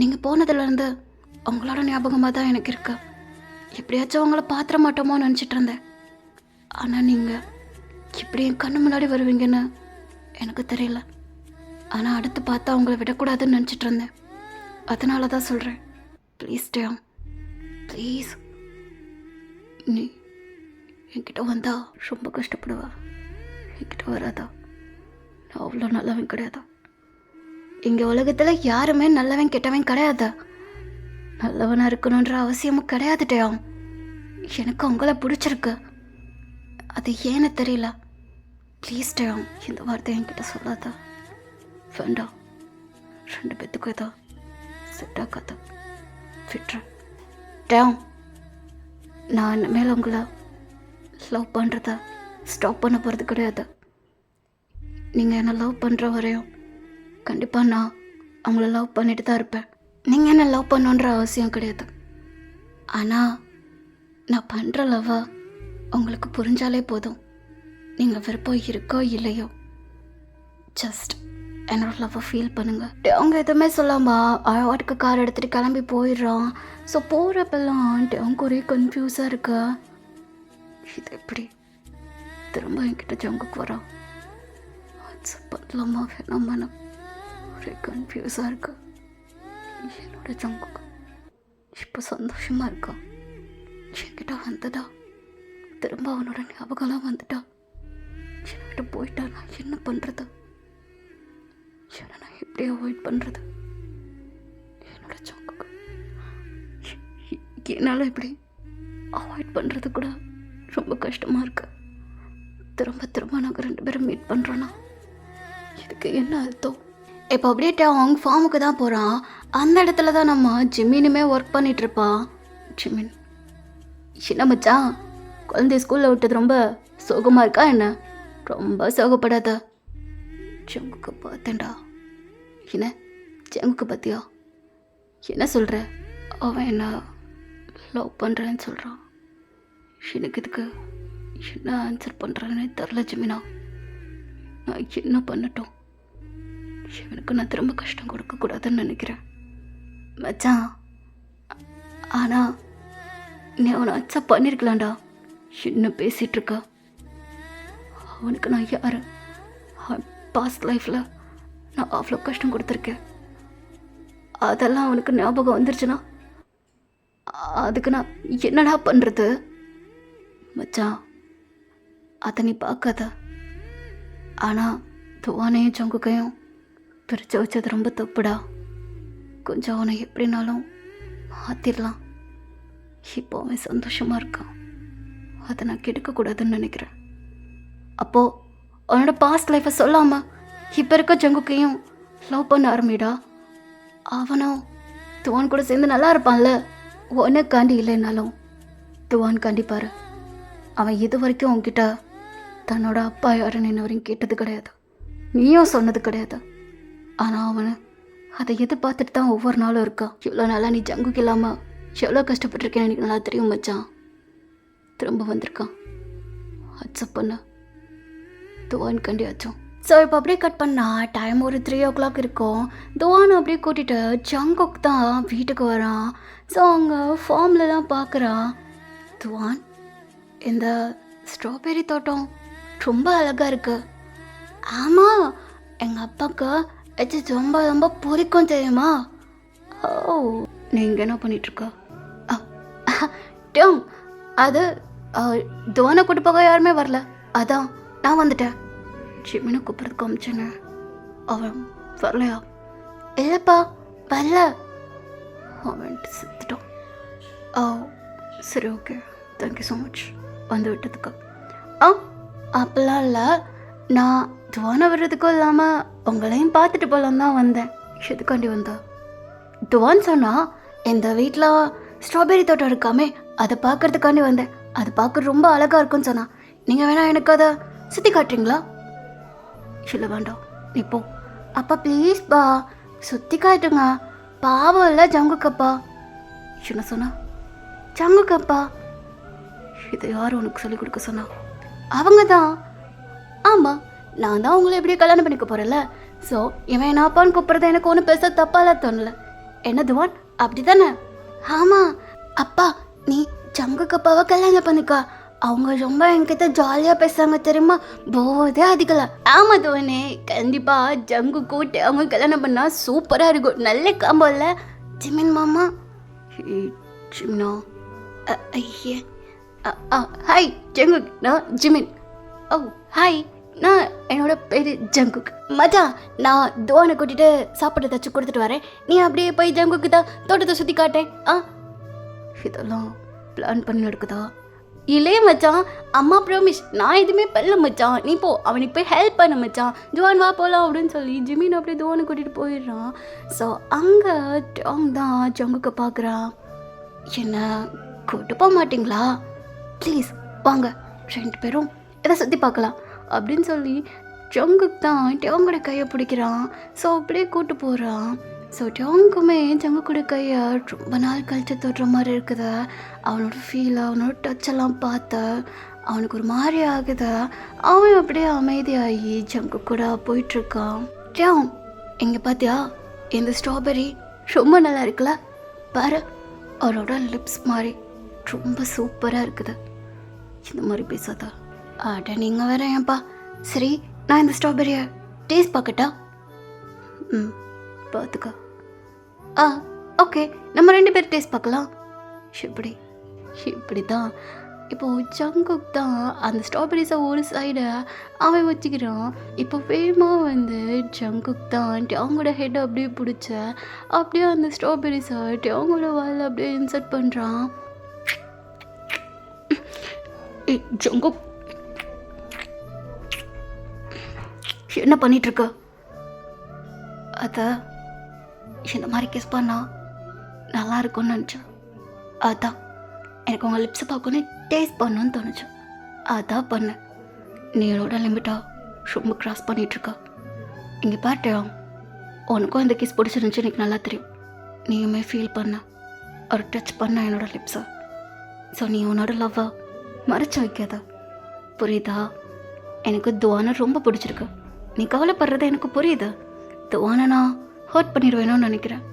நீங்கள் போனதுலேருந்து உங்களோட ஞாபகமாக தான் எனக்கு இருக்கு. எப்படியாச்சும் அவங்கள பார்த்துட மாட்டோமோன்னு நினச்சிட்டு இருந்தேன். ஆனால் நீங்கள் இப்படி என் கண்ணு முன்னாடி வருவீங்கன்னு எனக்கு தெரியல. ஆனால் அடுத்து பார்த்தா அவங்கள விடக்கூடாதுன்னு நினச்சிட்டு இருந்தேன். அதனால தான் சொல்கிறேன், ப்ளீஸ் டேம், ப்ளீஸ். நீ என்கிட்ட வந்தா ரொம்ப கஷ்டப்படுவா. என்கிட்ட வராதா? நான் அவ்வளோ நல்லவன் கிடையாது. இங்கே உலகத்தில் யாருமே நல்லவன் கெட்டவன் கிடையாது. நல்லவனாக இருக்கணுன்ற அவசியமும் கிடையாது டேம். எனக்கு உங்களை பிடிச்சிருக்கு, அது ஏன்னு தெரியல. ப்ளீஸ் டேம், இந்த வார்த்தை என்கிட்ட சொல்லாத. வேண்டாம், 2 பேத்துக்கும் ஏதோ செட் ஆகாத, விட்டுறேன். டேம், நான் இனிமேல் உங்களை லவ் பண்ணுறத ஸ்டாப் பண்ண போகிறது கிடையாது. நீங்கள் என்னை லவ் பண்ணுற வரையும் கண்டிப்பாக நான் அவங்கள லவ் பண்ணிட்டு தான் இருப்பேன். நீங்கள் என்ன லவ் பண்ணுன்ற அவசியம் கிடையாது. ஆனால் நான் பண்ணுற லவ்வா உங்களுக்கு புரிஞ்சாலே போதும். நீங்கள் விருப்பம் இருக்கோ இல்லையோ ஜஸ்ட் என்னோட லவ்வை ஃபீல் பண்ணுங்க. அவங்க எதுவுமே சொல்லாமா வாட்டுக்கு கார் எடுத்துகிட்டு கிளம்பி போயிடுறான். ஸோ போகிறப்பெல்லாம் அவங்க ஒரே கன்ஃபியூஸாக இருக்கா. இது எப்படி திரும்ப என்கிட்ட ஜங்குக்கு வரான், வாட்ஸ்அப் பண்ணலாமா வேணாமா, ஒரே கன்ஃபியூஸாக இருக்கா. என்னோட ஜங்குக்கு இப்போ சந்தோஷமாக இருக்கா, என்கிட்ட வந்ததா, திரும்ப அவனோட ஞாபகம்லாம் வந்துட்டா, என்கிட்ட போயிட்டா. நான் என்ன பண்ணுறது, என்ன நான் எப்படி அவாய்ட் பண்ணுறது என்னோட ஜங்குக்கு. என்னால் இப்படி அவாய்ட் பண்ணுறது கூட ரொம்ப கஷ்டமாக இருக்கு. திரும்ப திரும்ப நாங்கள் 2 பேரும் மீட் பண்ணுறோன்னா இதுக்கு என்ன அர்த்தம்? இப்போ அப்படியே அவங்க ஃபார்முக்கு தான் போகிறான். அந்த இடத்துல தான் நம்ம ஜிமினுமே ஒர்க் பண்ணிகிட்ருப்பான். ஜிமின், என்ன மச்சான் குழந்தைய ஸ்கூலில் விட்டது ரொம்ப சோகமாக இருக்கா என்ன? ரொம்ப சோகப்படாத. ஜங்குக்கு பார்த்தேன்டா. என்ன ஜங்குக்கு பார்த்தியா? என்ன சொல்கிற? அவன் என்ன லவ் பண்ணுறேன்னு சொல்கிறான். எனக்கு இதுக்கு என்ன ஆன்சர் பண்ணுறான்னு தெரில ஜிமினா. நான் என்ன பண்ணட்டும்? இவனுக்கு நான் திரும்ப கஷ்டம் கொடுக்கக்கூடாதுன்னு நினைக்கிறேன் மச்சான். ஆனால் நீ அவனை அக்செப்ட் பண்ணியிருக்கலாம்டா. என்ன பேசிகிட்டு இருக்கா? அவனுக்கு நான் யார்? பாஸ்ட் லைஃப்பில் நான் அவ்வளோ கஷ்டம் கொடுத்துருக்கேன். அதெல்லாம் அவனுக்கு ஞாபகம் வந்துருச்சுன்னா அதுக்கு நான் என்னடா பண்ணுறது மச்சான்? அதை நீ பார்க்காத. ஆனால் துவானையும் ஜங்குக்கையும் பிரித்து வச்சது ரொம்ப தப்புடா. கொஞ்சம் அவனை எப்படினாலும் மாற்றிடலாம். இப்போ அவன் சந்தோஷமாக இருக்கான், அதை நான் கெடுக்கக்கூடாதுன்னு நினைக்கிறேன். அப்போது அவனோட பாஸ்ட் லைஃப்பை சொல்லாமல் இப்போ இருக்க ஜங்குக்கையும் லவ் பண்ண ஆரம்பிடா. அவனும் துவான் கூட சேர்ந்து நல்லா இருப்பான்ல. உனக்காண்டி இல்லைன்னாலும் துவான் கண்டிப்பாரு. அவன் இது வரைக்கும் உன்கிட்ட தன்னோட அப்பா யாருன்னு இன்ன வரையும் கேட்டது கிடையாது, நீயும் சொன்னது கிடையாது. ஆனால் அவனை அதை எதிர்பார்த்துட்டு தான் ஒவ்வொரு நாளும் இருக்கான். இவ்வளோ நாளாக நீ ஜங்குக்கு இல்லாமல் எவ்வளோ கஷ்டப்பட்டுருக்கேன்னு எனக்கு நல்லா தெரியும் மச்சான். திரும்ப வந்திருக்கான், அக்செப்ட் பண்ண துவான் கண்டியாச்சும். ஸோ இப்போ அப்படியே கட் பண்ணால் டைம் ஒரு 3 o'clock இருக்கும். துவானை அப்படியே கூட்டிகிட்டு ஜங்குக் தான் வீட்டுக்கு வரான். ஸோ அவங்க ஃபார்மில் தான் பார்க்குறான். துவான், இந்த ஸ்ட்ராபெரி தோட்டம் ரொம்ப அழகாக இருக்கு. ஆமாம், எங்கள் அப்பாவுக்கு இது ரொம்ப ரொம்ப பிடிக்கும் தெரியுமா? ஓ, நீங்கள் என்ன பண்ணிகிட்ருக்கா? டோம், அது துவானை கூட்டு போக யாருமே வரல, அதான் நான் வந்துட்டேன். ஜிமினை கூப்பிட்றதுக்கு அமிச்சேன்னு அவன் வரலையா? இல்லைப்பா வரல, அவன் செத்துட்டான். ஓ சரி, ஓகே, தேங்க்யூ ஸோ மச் வந்து விட்டதுக்கு. அப்பெல்லாம் இல்லை, நான் துவானை வர்றதுக்கும் இல்லாமல் உங்களையும் பார்த்துட்டு போகலாம் தான் வந்தேன். எதுக்காண்டி வந்தா? துவான் சொன்னால் இந்த வீட்டில் ஸ்ட்ராபெரி தோட்டம் இருக்காமே, அதை பார்க்கறதுக்காண்டி வந்தேன். அது பார்க்க ரொம்ப அழகாக இருக்குன்னு சொன்னான். நீங்கள் வேணா எனக்கு அதை சுற்றி காட்டுறீங்களா? இல்லை வேண்டாம், நீ போ. அப்பா ப்ளீஸ்ப்பா சுற்றி காட்டுங்க, பாவம் இல்லை ஜங்குக்கப்பா. என்ன சொன்னா? ஜங்குக்கப்பா. இதை யார் உனக்கு சொல்லிக் கொடுக்க சொன்னா? அவங்க தான். ஆமாம், நான் தான் உங்களை எப்படியே கல்யாணம் பண்ணிக்க போகிறேன்ல. ஸோ இவன் என்ன அப்பான்னு கூப்பிட்றது எனக்கு ஒன்றும் பெருசாக தப்பாலாம் தோணல. என்ன துவான், அப்படி தானே? ஆமாம் அப்பா, நீ ஜங்குக்கப்பாவை கல்யாணம் பண்ணிக்கா. அவங்க ரொம்ப என்கிட்ட ஜாலியாக பேசுகிறாங்க தெரியுமா, போதே அதிகல. ஆமாம் துவனே, கண்டிப்பாக ஜங்கு கூட்டு அவங்க கல்யாணம் பண்ணால் சூப்பராக இருக்கும், நல்ல காம்போ இல்லை ஜிமின் மாமா? ஜிமினா? ஐயே, ஹாய் ஜங்குக், நான் ஜிமின். ஓ ஹாய், நான் என்னோட பேர் ஜங்குக். மச்சான், நான் துவானை கூட்டிகிட்டு சாப்பாடு தச்சு கொடுத்துட்டு வரேன். நீ அப்படியே போய் ஜங்குக்கு தான் தோட்டத்தை சுற்றி காட்டேன். இதெல்லாம் பிளான் பண்ணி எடுக்குதா? இல்லையே மச்சான், அம்மா ப்ராமிஸ், நான் எதுவுமே பண்ணல மச்சான். நீ போ, அவனுக்கு போய் ஹெல்ப் பண்ண மச்சான். ஜுவான் வா போகலாம் அப்படின்னு சொல்லி ஜிமின் அப்படியே துவானை கூட்டிகிட்டு போயிடுறான். ஸோ அங்கே டாங் தான் ஜங்குக்கு பார்க்குறான். என்ன கூட்டு போக மாட்டிங்களா? ப்ளீஸ் வாங்க, 2 பேரும் இதை சுற்றி பார்க்கலாம் அப்படின்னு சொல்லி ஜங்குக்கு தான் டோங்கோட கையை பிடிக்கிறான். ஸோ அப்படியே கூட்டு போகிறான். ஸோ டோங்குமே ஜங்குக்கோட கையை ரொம்ப நாள் கழிச்சு தொடுற மாதிரி இருக்குது. அவனோட ஃபீல், அவனோட டச்செல்லாம் பார்த்து அவனுக்கு ஒரு மாதிரி ஆகுது. அவன் அப்படியே அமைதியாகி ஜங்கு கூட போயிட்டுருக்கான். டேம் எங்கே பார்த்தியா இந்த ஸ்ட்ராபெரி ரொம்ப நல்லா இருக்குல்ல, பாரு அவரோட லிப்ஸ் மாதிரி ரொம்ப சூப்பராக இருக்குது. இந்த மாதிரி பேசாதா? ஆட்ட நீங்கள் வேற ஏன்ப்பா. சரி நான் இந்த ஸ்ட்ராபெரியை டேஸ்ட் பார்க்கட்டா? பார்த்துக்கா. ஓகே நம்ம 2 பேர் டேஸ்ட் பார்க்கலாம். இப்படி தான் இப்போது ஜங்குக் தான் அந்த ஸ்ட்ராபெரிஸை ஒரு சைடை அவன் வச்சுக்கிறான். இப்போ வேகமாக வந்து ஜங்குக் தான் அவங்களோட ஹெட்டை அப்படியே பிடிச்ச அப்படியே அந்த ஸ்ட்ராபெரிஸை அவங்களோட வாயில் அப்படியே இன்சர்ட் பண்ணுறான். ஜங்குக் என்ன பண்ணிகிட்ருக்க? அதான் இந்த மாதிரி கிஸ் பண்ணா நல்லா இருக்கும்னு நினச்சேன். அதான் எனக்கு உங்கள் லிப்ஸை பார்க்கணும் டேஸ்ட் பண்ணணும்னு தோணுச்சு. அதான் பண்ணேன். நீ என்னோட லிமிட்டாக ரொம்ப க்ராஸ் பண்ணிகிட்ருக்க. இங்கே பாட்டா உனக்கும் இந்த கிஸ் பிடிச்சிருந்துச்சு எனக்கு நல்லா தெரியும். நீயுமே ஃபீல் பண்ண ஒரு டச் பண்ண என்னோட லிப்ஸை. ஸோ நீ உன்னோட லவ்வை மறைச்சு வைக்காத, புரியுதா? எனக்கு துவானை ரொம்ப பிடிச்சிருக்கு. நீ கவலைப்படுறது எனக்கு புரியுது. துவானை நான் ஹர்ட் பண்ணிடுவேணும்னு நினைக்கிறேன்.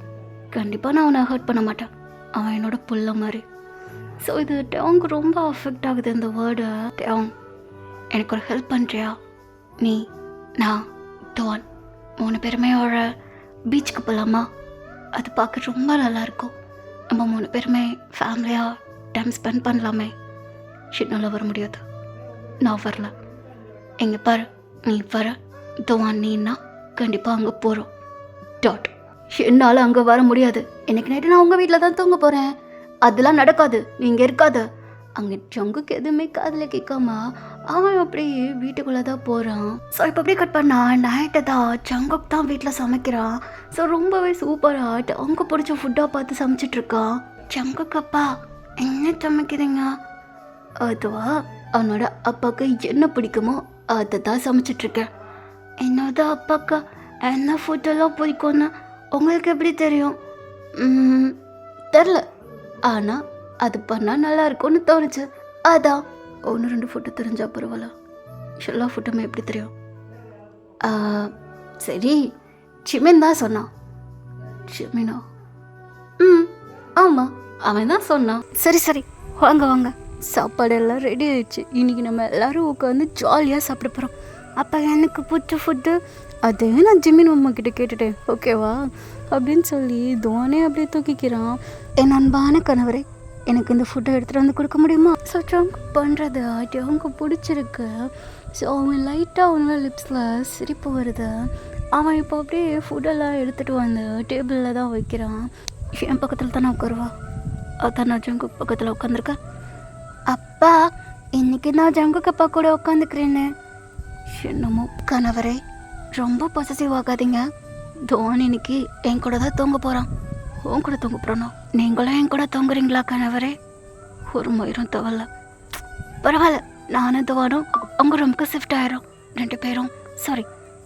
கண்டிப்பாக நான் அவனை ஹர்ட் பண்ண மாட்டேன். அவன் என்னோட புள்ள மாதிரி. ஸோ இது டேவுக்கு ரொம்ப அஃபெக்ட் ஆகுது இந்த வேர்டு. டேவ் எனக்கு ஒரு ஹெல்ப் பண்ணுறியா? நீ நான் துவான் 3 பேருமே ஒரு பீச்சுக்கு போகலாமா? அது பார்க்க ரொம்ப நல்லாயிருக்கும். நம்ம 3 பேருமே ஃபேமிலியாக டைம் ஸ்பெண்ட் பண்ணலாமே. என்னால் வர முடியாது, நான் வரல. எங்கே பாரு நீ வர துவான் நீன்னா கண்டிப்பாக அங்கே போகிறோம். என்னால் அங்கே வர முடியாது. எனக்கு நைட்டு நான் உங்கள் வீட்டில் தான் தூங்க போகிறேன். அதெல்லாம் நடக்காது, நீங்கள் இருக்காத. அங்கே ஜங்குக்கு எதுவுமே காதில் கேட்காம அவன் அப்படியே வீட்டுக்குள்ளே தான் போகிறான். ஸோ இப்போ அப்படியே கட் பண்ணா நைட்டு தான் ஜங்குக்கு தான் வீட்டில் சமைக்கிறான். ஸோ ரொம்பவே சூப்பராக அவங்க பிடிச்ச ஃபுட்டாக பார்த்து சமைச்சிட்ருக்கான். ஜங்குக்கு அப்பா என்ன சமைக்கிறீங்க? அதுவா அவனோட அப்பாவுக்கு என்ன பிடிக்குமோ அதை தான் சமைச்சிட்ருக்கேன். என்னோட அப்பாவுக்கு என்ன ஃபுட்டெல்லாம் பிடிக்கும்னு உங்களுக்கு எப்படி தெரியும்? தெரில, ஆனால் அது பண்ணால் நல்லா இருக்கும்னு தோணுச்சு. அதான் 1-2 ஃபுட்டு தெரிஞ்சா பரவாயில்ல, எல்லா ஃபுட்டுமே எப்படி தெரியும்? சரி சிமின் தான் சொன்னான். சிமினா? ஆமாம் அவன் தான் சொன்னான். சரி வாங்க வாங்க, சாப்பாடு எல்லாம் ரெடி ஆயிடுச்சு. இன்றைக்கி நம்ம எல்லோரும் உட்காந்து ஜாலியாக சாப்பிட போகிறோம். அப்போ எனக்கு பிடிச்ச ஃபுட்டு அதே நான் ஜிமின் அம்மா கிட்ட கேட்டுட்டேன், ஓகேவா அப்படின்னு சொல்லி துவானே அப்படியே தூக்கிக்கிறான். என் அன்பான கணவரே, எனக்கு இந்த ஃபுட்டை எடுத்துகிட்டு வந்து கொடுக்க முடியுமா? ஸோ ஜங்க் பண்ணுறது அவங்க பிடிச்சிருக்கு. ஸோ அவன் லைட்டாக அவனோட லிப்ஸில் சிரிப்பு வருது. அவன் இப்போ அப்படியே ஃபுட்டெல்லாம் எடுத்துகிட்டு வந்து டேபிளில் தான் வைக்கிறான். என் பக்கத்தில் தானே உட்காருவா, அதான் நான் ஜங்கு பக்கத்தில் உட்காந்துருக்கேன். அப்பா இன்னைக்கு நான் ஜங்குக்கு அப்பா கூட உட்காந்துக்கிறேன்னு. என்னமோ கணவரே, ரொம்ப பொசசிவ் ஆகாதீங்க. தோன் இன்னைக்கு என் கூட தான் தூங்க போகிறான். உன் கூட தூங்க போகிறானோ? நீங்களும் என் கூட தூங்குறீங்களா கணவரே? ஒரு மயிரும் தவல்ல. பரவாயில்ல, நானும் தோனும் அவங்க ரூமுக்கு ஷிஃப்ட் ஆயிரும். 2 பேரும்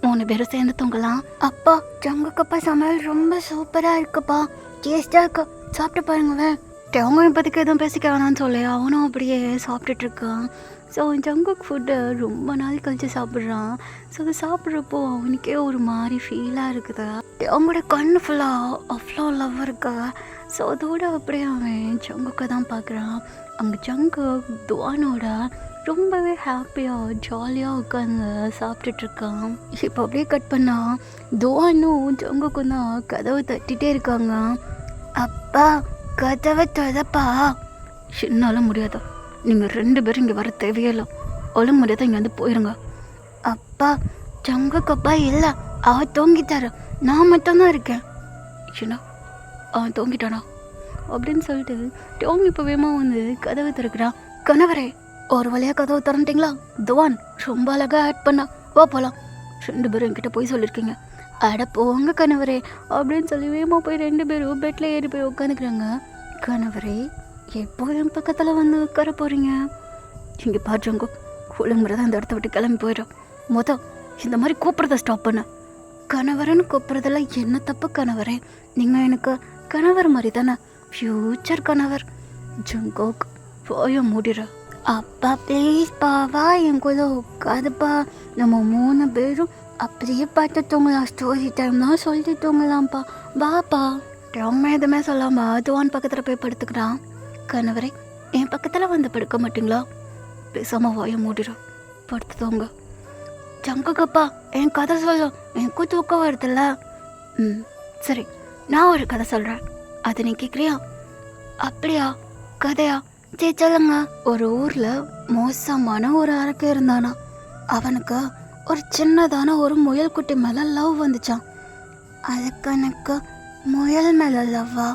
3 பேரும் சேர்ந்து தூங்கலாம். அப்பா ஜங்குக்கப்பா சமையல் ரொம்ப சூப்பராக இருக்குப்பா, டேஸ்டாக இருக்கு, சாப்பிட்டு பாருங்களேன். அவங்க இப்போதைக்கு எதுவும் பேசிக்க வேணான்னு சொல்லி அவனும் அப்படியே சாப்பிட்டுட்ருக்கான். ஸோ ஜங்குக் ஃபுட்டை ரொம்ப நாள் கழித்து சாப்பிட்றான். ஸோ அது சாப்பிட்றப்போ அவனுக்கே ஒரு மாதிரி ஃபீலாக இருக்குது. அவங்களோட கண்ணு ஃபுல்லாக அவ்வளோ லவ் இருக்கா. ஸோ அதோட அப்படியே அவன் ஜங்குக்கை தான் பார்க்குறான். அங்கே ஜங்குக் துவானோட ரொம்பவே ஹாப்பியாக ஜாலியாக உட்காந்து சாப்பிட்டுட்ருக்கான். இப்போ அப்படியே கட் பண்ணால் துவானும் ஜங்குக்கும் தான் கதவை தட்டிகிட்டே இருக்காங்க. அப்பா கதவை தரப்பா. என்னால் முடியாதா, நீங்கள் 2 பேரும் இங்கே வர தேவையில்லை, ஒழுங்கு முடியாத இங்கே வந்து போயிருங்க. அப்பா ஜங்குக்கப்பா இல்லை, அவன் தூங்கிட்டாரு, நான் மட்டும்தான் இருக்கேன். ஏன்னா அவன் தூங்கிட்டானா அப்படின்னு சொல்லிட்டு டோங் இப்போ வேகமாக வந்து கதவை திறக்கிறான். கணவரே, ஒரு வழியாக கதவை திறந்துட்டிங்களா? துவான் ரொம்ப அழகாக ஆட் பண்ணா, வா போகலாம். 2 பேரும் என்கிட்ட போய் சொல்லியிருக்கீங்க. அட போங்க கணவரே அப்படின்னு சொல்லி வேகமாக போய் 2 பேரும் பெட்டில் ஏறி போய் உட்காந்துக்கிறாங்க. கணவரே, எப்போ என் பக்கத்தில் வந்து உட்கார போகிறீங்க? இங்கே பாருங்க, ஒழுங்குறதா அந்த இடத்த விட்டு கிளம்பி போயிடும். இந்த மாதிரி கூப்பிட்றத ஸ்டாப் பண்ண. கணவரன்னு கூப்பிட்றதெல்லாம் என்ன தப்பு கணவரே? நீங்கள் எனக்கு கணவர் மாதிரி தானே, ஃப்யூச்சர் கணவர். ஜங்கோக் போய மூடிற. அப்பா ப்ளீஸ் பாவா என் கூட உட்காதுப்பா. நம்ம 3 பேரும் அப்படியே பார்த்து தூங்கலாம். ஸ்டோரி டைம் தான் சொல்லிட்டு தூங்கலாம்ப்பா. வாப்பா. ரொம்ப எதுவுமே சொல்லாம துவான் பக்கத்தில் போய் படுத்துக்கிறான். கணவரே என் பக்கத்தில் வந்து படுக்க மாட்டிங்களா? பேசாம வாய மூடிடும். படுத்து தூங்க. ஜங்குக்கப்பா என் கதை சொல்லும். எனக்கும் தூக்கம் வருதுல்ல. சரி நான் ஒரு கதை சொல்கிறேன், அது நீ கேட்குறியா? அப்படியா? கதையா? சரி சொல்லுங்க. ஒரு ஊரில் மோசமான ஒரு அரக்கன் இருந்தானா. அவனுக்கு ஒரு சின்னதான ஒரு முயல் குட்டி மேலே லவ் வந்துச்சான். அதுக்கு எனக்கு முயல் மேலே லவ்வா?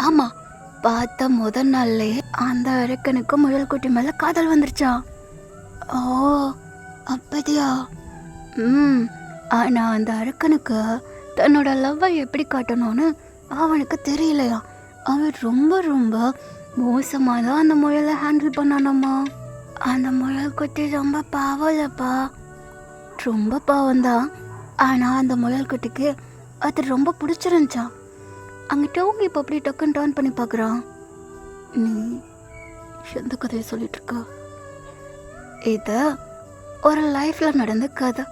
ஆமாம். பார்த்த முதல் நாள்லே அந்த அரக்கனுக்கு முயல் குட்டி மேலே காதல் வந்துருச்சான். ஓ அப்படியா? ஆனால் அந்த அரக்கனுக்கு தன்னோட லவ்வை எப்படி காட்டணும்னு அவனுக்கு தெரியலையா. அவன் ரொம்ப ரொம்ப மோசமாக தான் அந்த முயலை ஹேண்டில் பண்ணானம்மா. அந்த முயல் குட்டி ரொம்ப பாவம் இல்லைப்பா. ரொம்ப பாவம்தான். ஆனால் அந்த முயல் குட்டிக்கு அது ரொம்ப பிடிச்சிருந்துச்சான். அங்கிட்ட அவங்க இப்போ அப்படி டக்குன்னு டர்ன் பண்ணி பார்க்குறான். நீ எந்த கதையை சொல்லிட்டு இருக்கா? இது ஒரு லைஃப்பில் நடந்த கதை.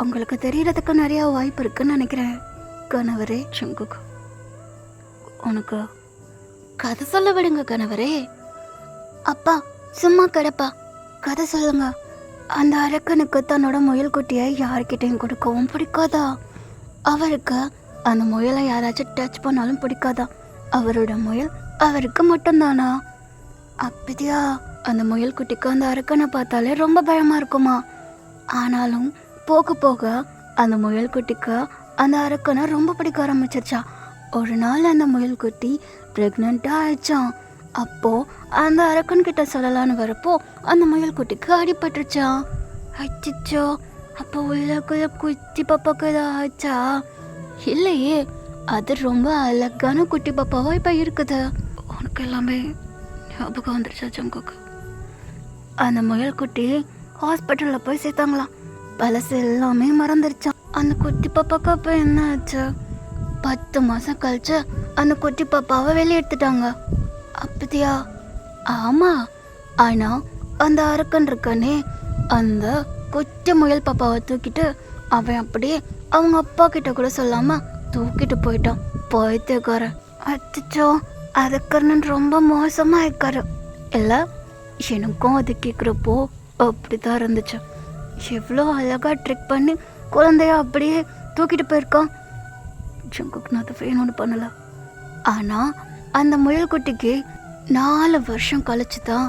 உங்களுக்கு தெரியறதுக்கு நிறையா வாய்ப்பு இருக்குன்னு நினைக்கிறேன். கணவரே ஜங்குக், உனக்கு கதை சொல்ல விடுங்க கணவரே. அப்பா சும்மா கிடப்பா, கதை சொல்லுங்க. அந்த அரக்கனுக்கு தன்னோட முயல் குட்டியை யார்கிட்டையும் கொடுக்கவும் பிடிக்காதா. அவருக்கு அந்த முயலை யாராச்சும் டச் பண்ணாலும் பிடிக்காதா. அவரோட முயல் அவருக்கு மட்டும்தானா? அப்படியா? அந்த முயல் குட்டிக்கு அந்த அரக்கனை பார்த்தாலே ரொம்ப பயமாக இருக்குமா. ஆனாலும் போக போக அந்த முயல் குட்டிக்கு அந்த அரக்கனை ரொம்ப பிடிக்க ஆரம்பிச்சிருச்சா. ஒரு நாள் அந்த முயல் குட்டி ப்ரெக்னெண்ட்டாக ஆயிடுச்சான். அப்போது அந்த அரக்கன்கிட்ட சொல்லலான்னு வரப்போ அந்த முயல் குட்டிக்கு அடிபட்டுருச்சான். அச்சிச்சோ, அப்போ உள்ளக்குள்ள குட்டி பாப்பாக்கு ஏதாவது ஆச்சா? இல்லையே, அது ரொம்ப அழகான குட்டி பாப்பாவா இப்போ இருக்குது. உனக்கு எல்லாமே ஞாபகம் வந்துருச்சா ஜங்குக்கு? அந்த முயல் குட்டி ஹாஸ்பிட்டலில் போய் சேர்த்தாங்களாம். பழசு எல்லாமே மறந்துருச்சான். அந்த குட்டி பாப்பாக்கு அப்போ என்ன ஆச்சு? 10 மாதம் கழிச்சு அந்த குட்டி பாப்பாவை வெளியே எடுத்துட்டாங்க. அப்படியா? ஆமாம். ஆனால் அந்த அரக்கன் இருக்கானே, அந்த குட்டி முயல் பாப்பாவை தூக்கிட்டு அவன் அப்படியே அவங்க அப்பா கிட்ட கூட சொல்லாமல் தூக்கிட்டு போயிட்டான். போய்த்தேக்கார. அச்சோ, அதுக்கர்ணன் ரொம்ப மோசமாக இருக்காரு இல்லை? எனக்கும் அது கேட்குறப்போ அப்படி தான் இருந்துச்சு. எவ்வளோ அழகாக ட்ரிக் பண்ணி குழந்தைய அப்படியே தூக்கிட்டு போயிருக்கான். ஜங்குக்கு நான் அதை வேணும்னு பண்ணலை. ஆனால் அந்த முயல் குட்டிக்கு 4 வருஷம் கழிச்சு தான்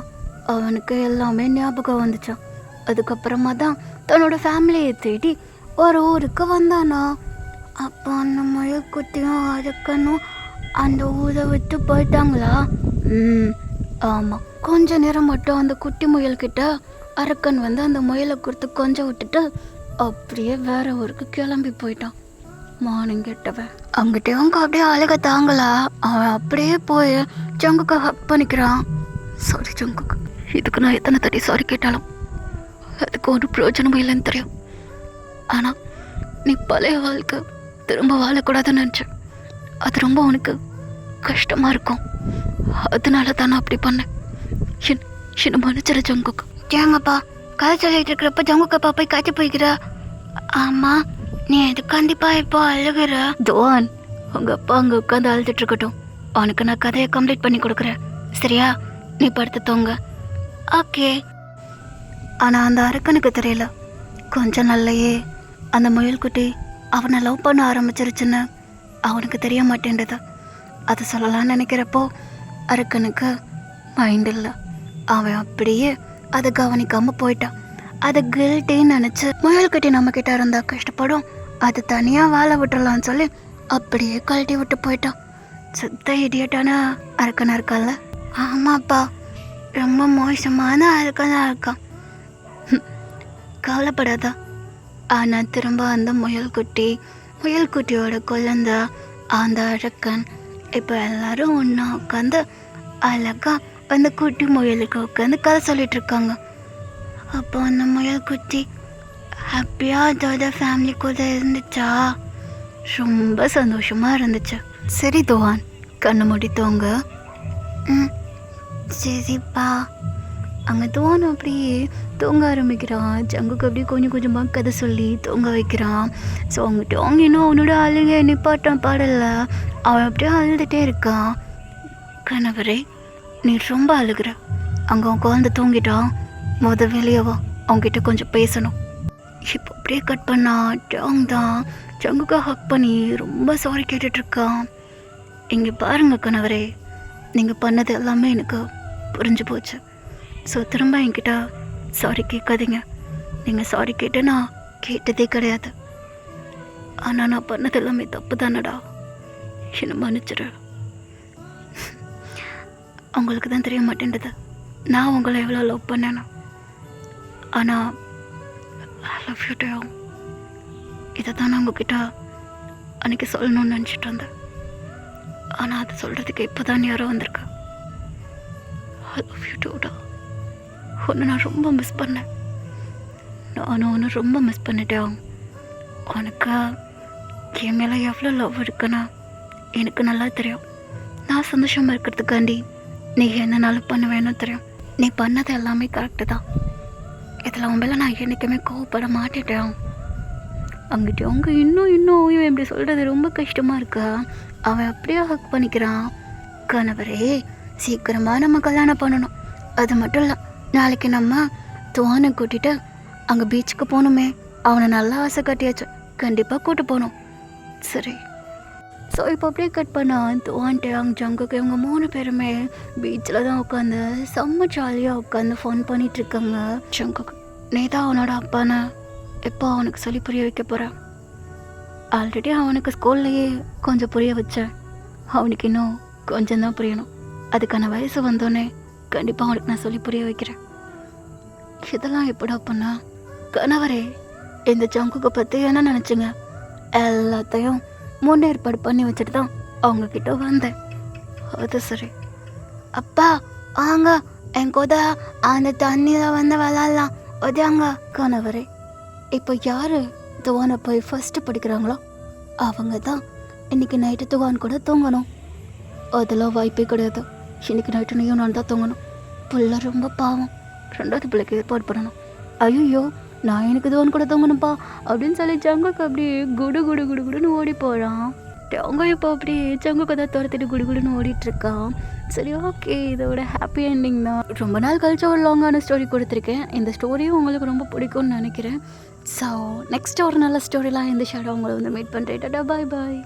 அவனுக்கு எல்லாமே ஞாபகம் வந்துச்சான். அதுக்கப்புறமா தான் தன்னோட ஃபேமிலியை தேடி ஒரு ஊருக்கு வந்தானா. அப்போ அந்த முயல் குட்டியும் அரக்கனும் அந்த ஊரை விட்டு போயிட்டாங்களா? ஆமாம். கொஞ்ச நேரம் மட்டும் அந்த குட்டி முயல்கிட்ட அரக்கன் வந்து அந்த முயலை கொடுத்து கொஞ்சம் விட்டுட்டு அப்படியே வேற ஊருக்கு கிளம்பி போயிட்டான். மார்னிங் கெட்டவன் அங்கிட்ட அவங்க அப்படியே அழக தாங்களா. அவன் அப்படியே போய் ஜங்குக்கு ஹக் பண்ணிக்கிறான். சாரி ஜங்குக்கு, இதுக்கு நான் எத்தனை தட்டி சாரி கேட்டாலும் அதுக்கு ஒரு பிரயோஜனமும் இல்லைன்னு தெரியும். ஆனால் நீ பழைய வாழ்க்கை திரும்ப வாழக்கூடாதுன்னு நினச்சேன். அது ரொம்ப உனக்கு கஷ்டமாக இருக்கும். அதனால தான் நான் அப்படி பண்ணேன். என்ன மன்னிச்சிரு ஜங்குக்கு. ஏங்கப்பா, கதை சொல்லிட்டு இருக்கிறப்ப ஜங்குக்கப்பா போய் காய்ச்சி போய்க்கிற. ஆமாம், நீ எது கண்டிப்பாக இப்போ அழுகிற. துவான், உங்கள் அப்பா அங்கே உட்காந்து அழுதுட்டு இருக்கட்டும். உனக்கு நான் கதையை கம்ப்ளீட் பண்ணி கொடுக்குறேன், சரியா? நீ படுத்து தூங்க. ஓகே. ஆனால் அந்த அரக்கனுக்கு தெரியல, கொஞ்சம் நல்லையே அந்த முயல்குட்டி அவனை லவ் பண்ண ஆரம்பிச்சிருச்சுன்னு அவனுக்கு தெரிய மாட்டேன்றது. அதை சொல்லலான்னு நினைக்கிறப்போ அரக்கனுக்கு மைண்ட் இல்லை. அவன் அப்படியே அதை கவனிக்காமல் போயிட்டான். அதை கில்ட்டின்னு நினச்சி முயல்குட்டி நம்மக்கிட்ட இருந்தால் கஷ்டப்படும், அது தனியாக வாழ விட்டுறலான்னு சொல்லி அப்படியே கழட்டி விட்டு போயிட்டான். சுத்த இடியட்டான அரக்கனாக இருக்கான்ல. ஆமாப்பா, ரொம்ப மோசமான அரக்கனாக இருக்கான். கவலைப்படாத. ஆனால் திரும்ப அந்த முயல்குட்டியோட குழந்தை அந்த அரக்கன் இப்போ எல்லாரும் ஒன்றா உட்காந்து அழகா அந்த குட்டி முயலுக்கு உட்காந்து கதை சொல்லிட்டு இருக்காங்க. அப்போ அந்த முயல்குட்டி ஹாப்பியாக அதோட ஃபேமிலி கூட இருந்துச்சா. ரொம்ப சந்தோஷமாக இருந்துச்சு. சரி துவான், கண்ணு மூடி தூங்க. சரிப்பா. அங்கே தோணும் அப்படியே தூங்க ஆரம்பிக்கிறான். ஜங்குக்கு அப்படியே கொஞ்சம் கொஞ்சமாக கதை சொல்லி தூங்க வைக்கிறான். ஸோ அவங்க டோங்கினும் அவனோட அழுகையை நிப்பாட்டான் பாடல. அவன் அப்படியே அழுதுகிட்டே இருக்கான். கணவரே, நீ ரொம்ப அழுகிற. அங்கே அவன் குழந்தை தூங்கிட்டான். வெளியே வா, அவங்ககிட்ட கொஞ்சம் பேசணும். இப்போ அப்படியே கட் பண்ணா டாங் தான் ஜங்குக்கா ஹக் பண்ணி ரொம்ப சாரி கேட்டுட்ருக்கான். இங்கே பாருங்க கணவரே, நீங்கள் பண்ணது எல்லாமே எனக்கு புரிஞ்சு போச்சு. ஸோ திரும்ப என்கிட்ட சாரி கேட்காதீங்க. நீங்கள் சாரி கேட்டு நான் கேட்டதே கிடையாது. ஆனால் நான் பண்ணது எல்லாமே தப்பு தானடா, என்னை மன்னிச்சிடு. உங்களுக்கு தான் தெரிய மாட்டேன்றது நான் உங்களை எவ்வளோ லவ் பண்ணேன்னு. ஆனால் ஐ லவ் யூ டூ. இதை தான் நான் உங்ககிட்ட அன்றைக்கி சொல்லணும்னு நினச்சிட்டு இருந்தேன். ஆனால் அது சொல்கிறதுக்கு இப்போ தான் யாரோ வந்திருக்கா. ஐ லவ் யூ டூடா. ஒன்று நான் ரொம்ப மிஸ் பண்ணேன். நானும் ஒன்று ரொம்ப மிஸ் பண்ணிட்டேன். உனக்கு என் மேலே எவ்வளோ லவ் இருக்குன்னா எனக்கு நல்லா தெரியும். நான் சந்தோஷமாக இருக்கிறதுக்காண்டி நீ என்னனாலும் பண்ணுவேன்னு தெரியும். நீ பண்ணது எல்லாமே கரெக்டு தான். இதில் உன் மேலே நான் என்றைக்குமே கோவப்பட மாட்டேட்டேன். அங்கிட்ட அவங்க இன்னும் இவன் இப்படி சொல்கிறது ரொம்ப கஷ்டமாக இருக்கா. அவன் அப்படியே ஹக் பண்ணிக்கிறான். கணவரே, சீக்கிரமாக நம்ம கல்யாணம் பண்ணணும். அது மட்டும் இல்லை, நாளைக்கு நம்ம துவானை கூட்டிகிட்டு அங்கே பீச்சுக்கு போகணுமே. அவனை நல்லா ஆசை கட்டியாச்சு, கண்டிப்பாக கூட்டு போகணும். சரி. ஸோ இப்போ அப்படியே கட் பண்ணான். துவான்ட்டு அங்கே ஜங்குக்கு இவங்க 3 பேருமே பீச்சில் தான் உட்காந்து செம்ம ஜாலியாக உட்காந்து ஃபன் பண்ணிகிட்ருக்காங்க. ஜங்குக்கு, நீ தான் அவனோட அப்பான்னு எப்போ அவனுக்கு சொல்லி புரிய வைக்க போகிறேன்? ஆல்ரெடி அவனுக்கு ஸ்கூல்லையே கொஞ்சம் புரிய வச்சேன். அவனுக்கு இன்னும் கொஞ்சம் தான் புரியணும். அதுக்கான வயசு வந்தோடனே கண்டிப்பாக அவனுக்கு நான் சொல்லி புரிய வைக்கிறேன். இதெல்லாம் எப்படா பண்ணா? கணவரே, இந்த ஜங்குக்கு பற்றி என்ன நினச்சிங்க? எல்லாத்தையும் முன்னேற்பாடு பண்ணி வச்சுட்டு தான் அவங்கக்கிட்ட வந்தேன். அது சரி. அப்பா ஆங்க, என் கூட அந்த தண்ணியில் வந்து விளாட்லாம் ஒதாங்க. கணவரே, இப்போ யார் துவானை போய் ஃபஸ்ட்டு படிக்கிறாங்களோ அவங்க தான் இன்றைக்கி நைட்டு துவான் கூட தூங்கணும். அதெல்லாம் வாய்ப்பே கிடையாது. இன்றைக்கி நைட்டு நீயும் நான் தான் தூங்கணும். பிள்ளை ரொம்ப பாவம். 2வது பிள்ளைக்கு ஏற்பாடு பண்ணணும். ஐயோ, நான் எனக்கு துவான் கூட தூங்கணும்ப்பா அப்படின்னு சொல்லி ஜங்குக்கு அப்படியே குடுன்னு ஓடி போகிறான். அவங்க இப்போ அப்படியே ஜங்குக்கு தான் துரத்திட்டு குடுன்னு ஓடிட்டுருக்கான். சரி, ஓகே, இதோட ஹாப்பி என்டிங் தான். ரொம்ப நாள் கழிச்சு ஒரு லாங்கான ஸ்டோரி கொடுத்துருக்கேன். இந்த ஸ்டோரியும் உங்களுக்கு ரொம்ப பிடிக்கும்னு நினைக்கிறேன். ஸோ நெக்ஸ்ட் ஒரு நல்ல ஸ்டோரிலாம் இந்த ஷேடோ உங்களை வந்து மீட் பண்ணுறேன். டாடா, பாய் பாய்.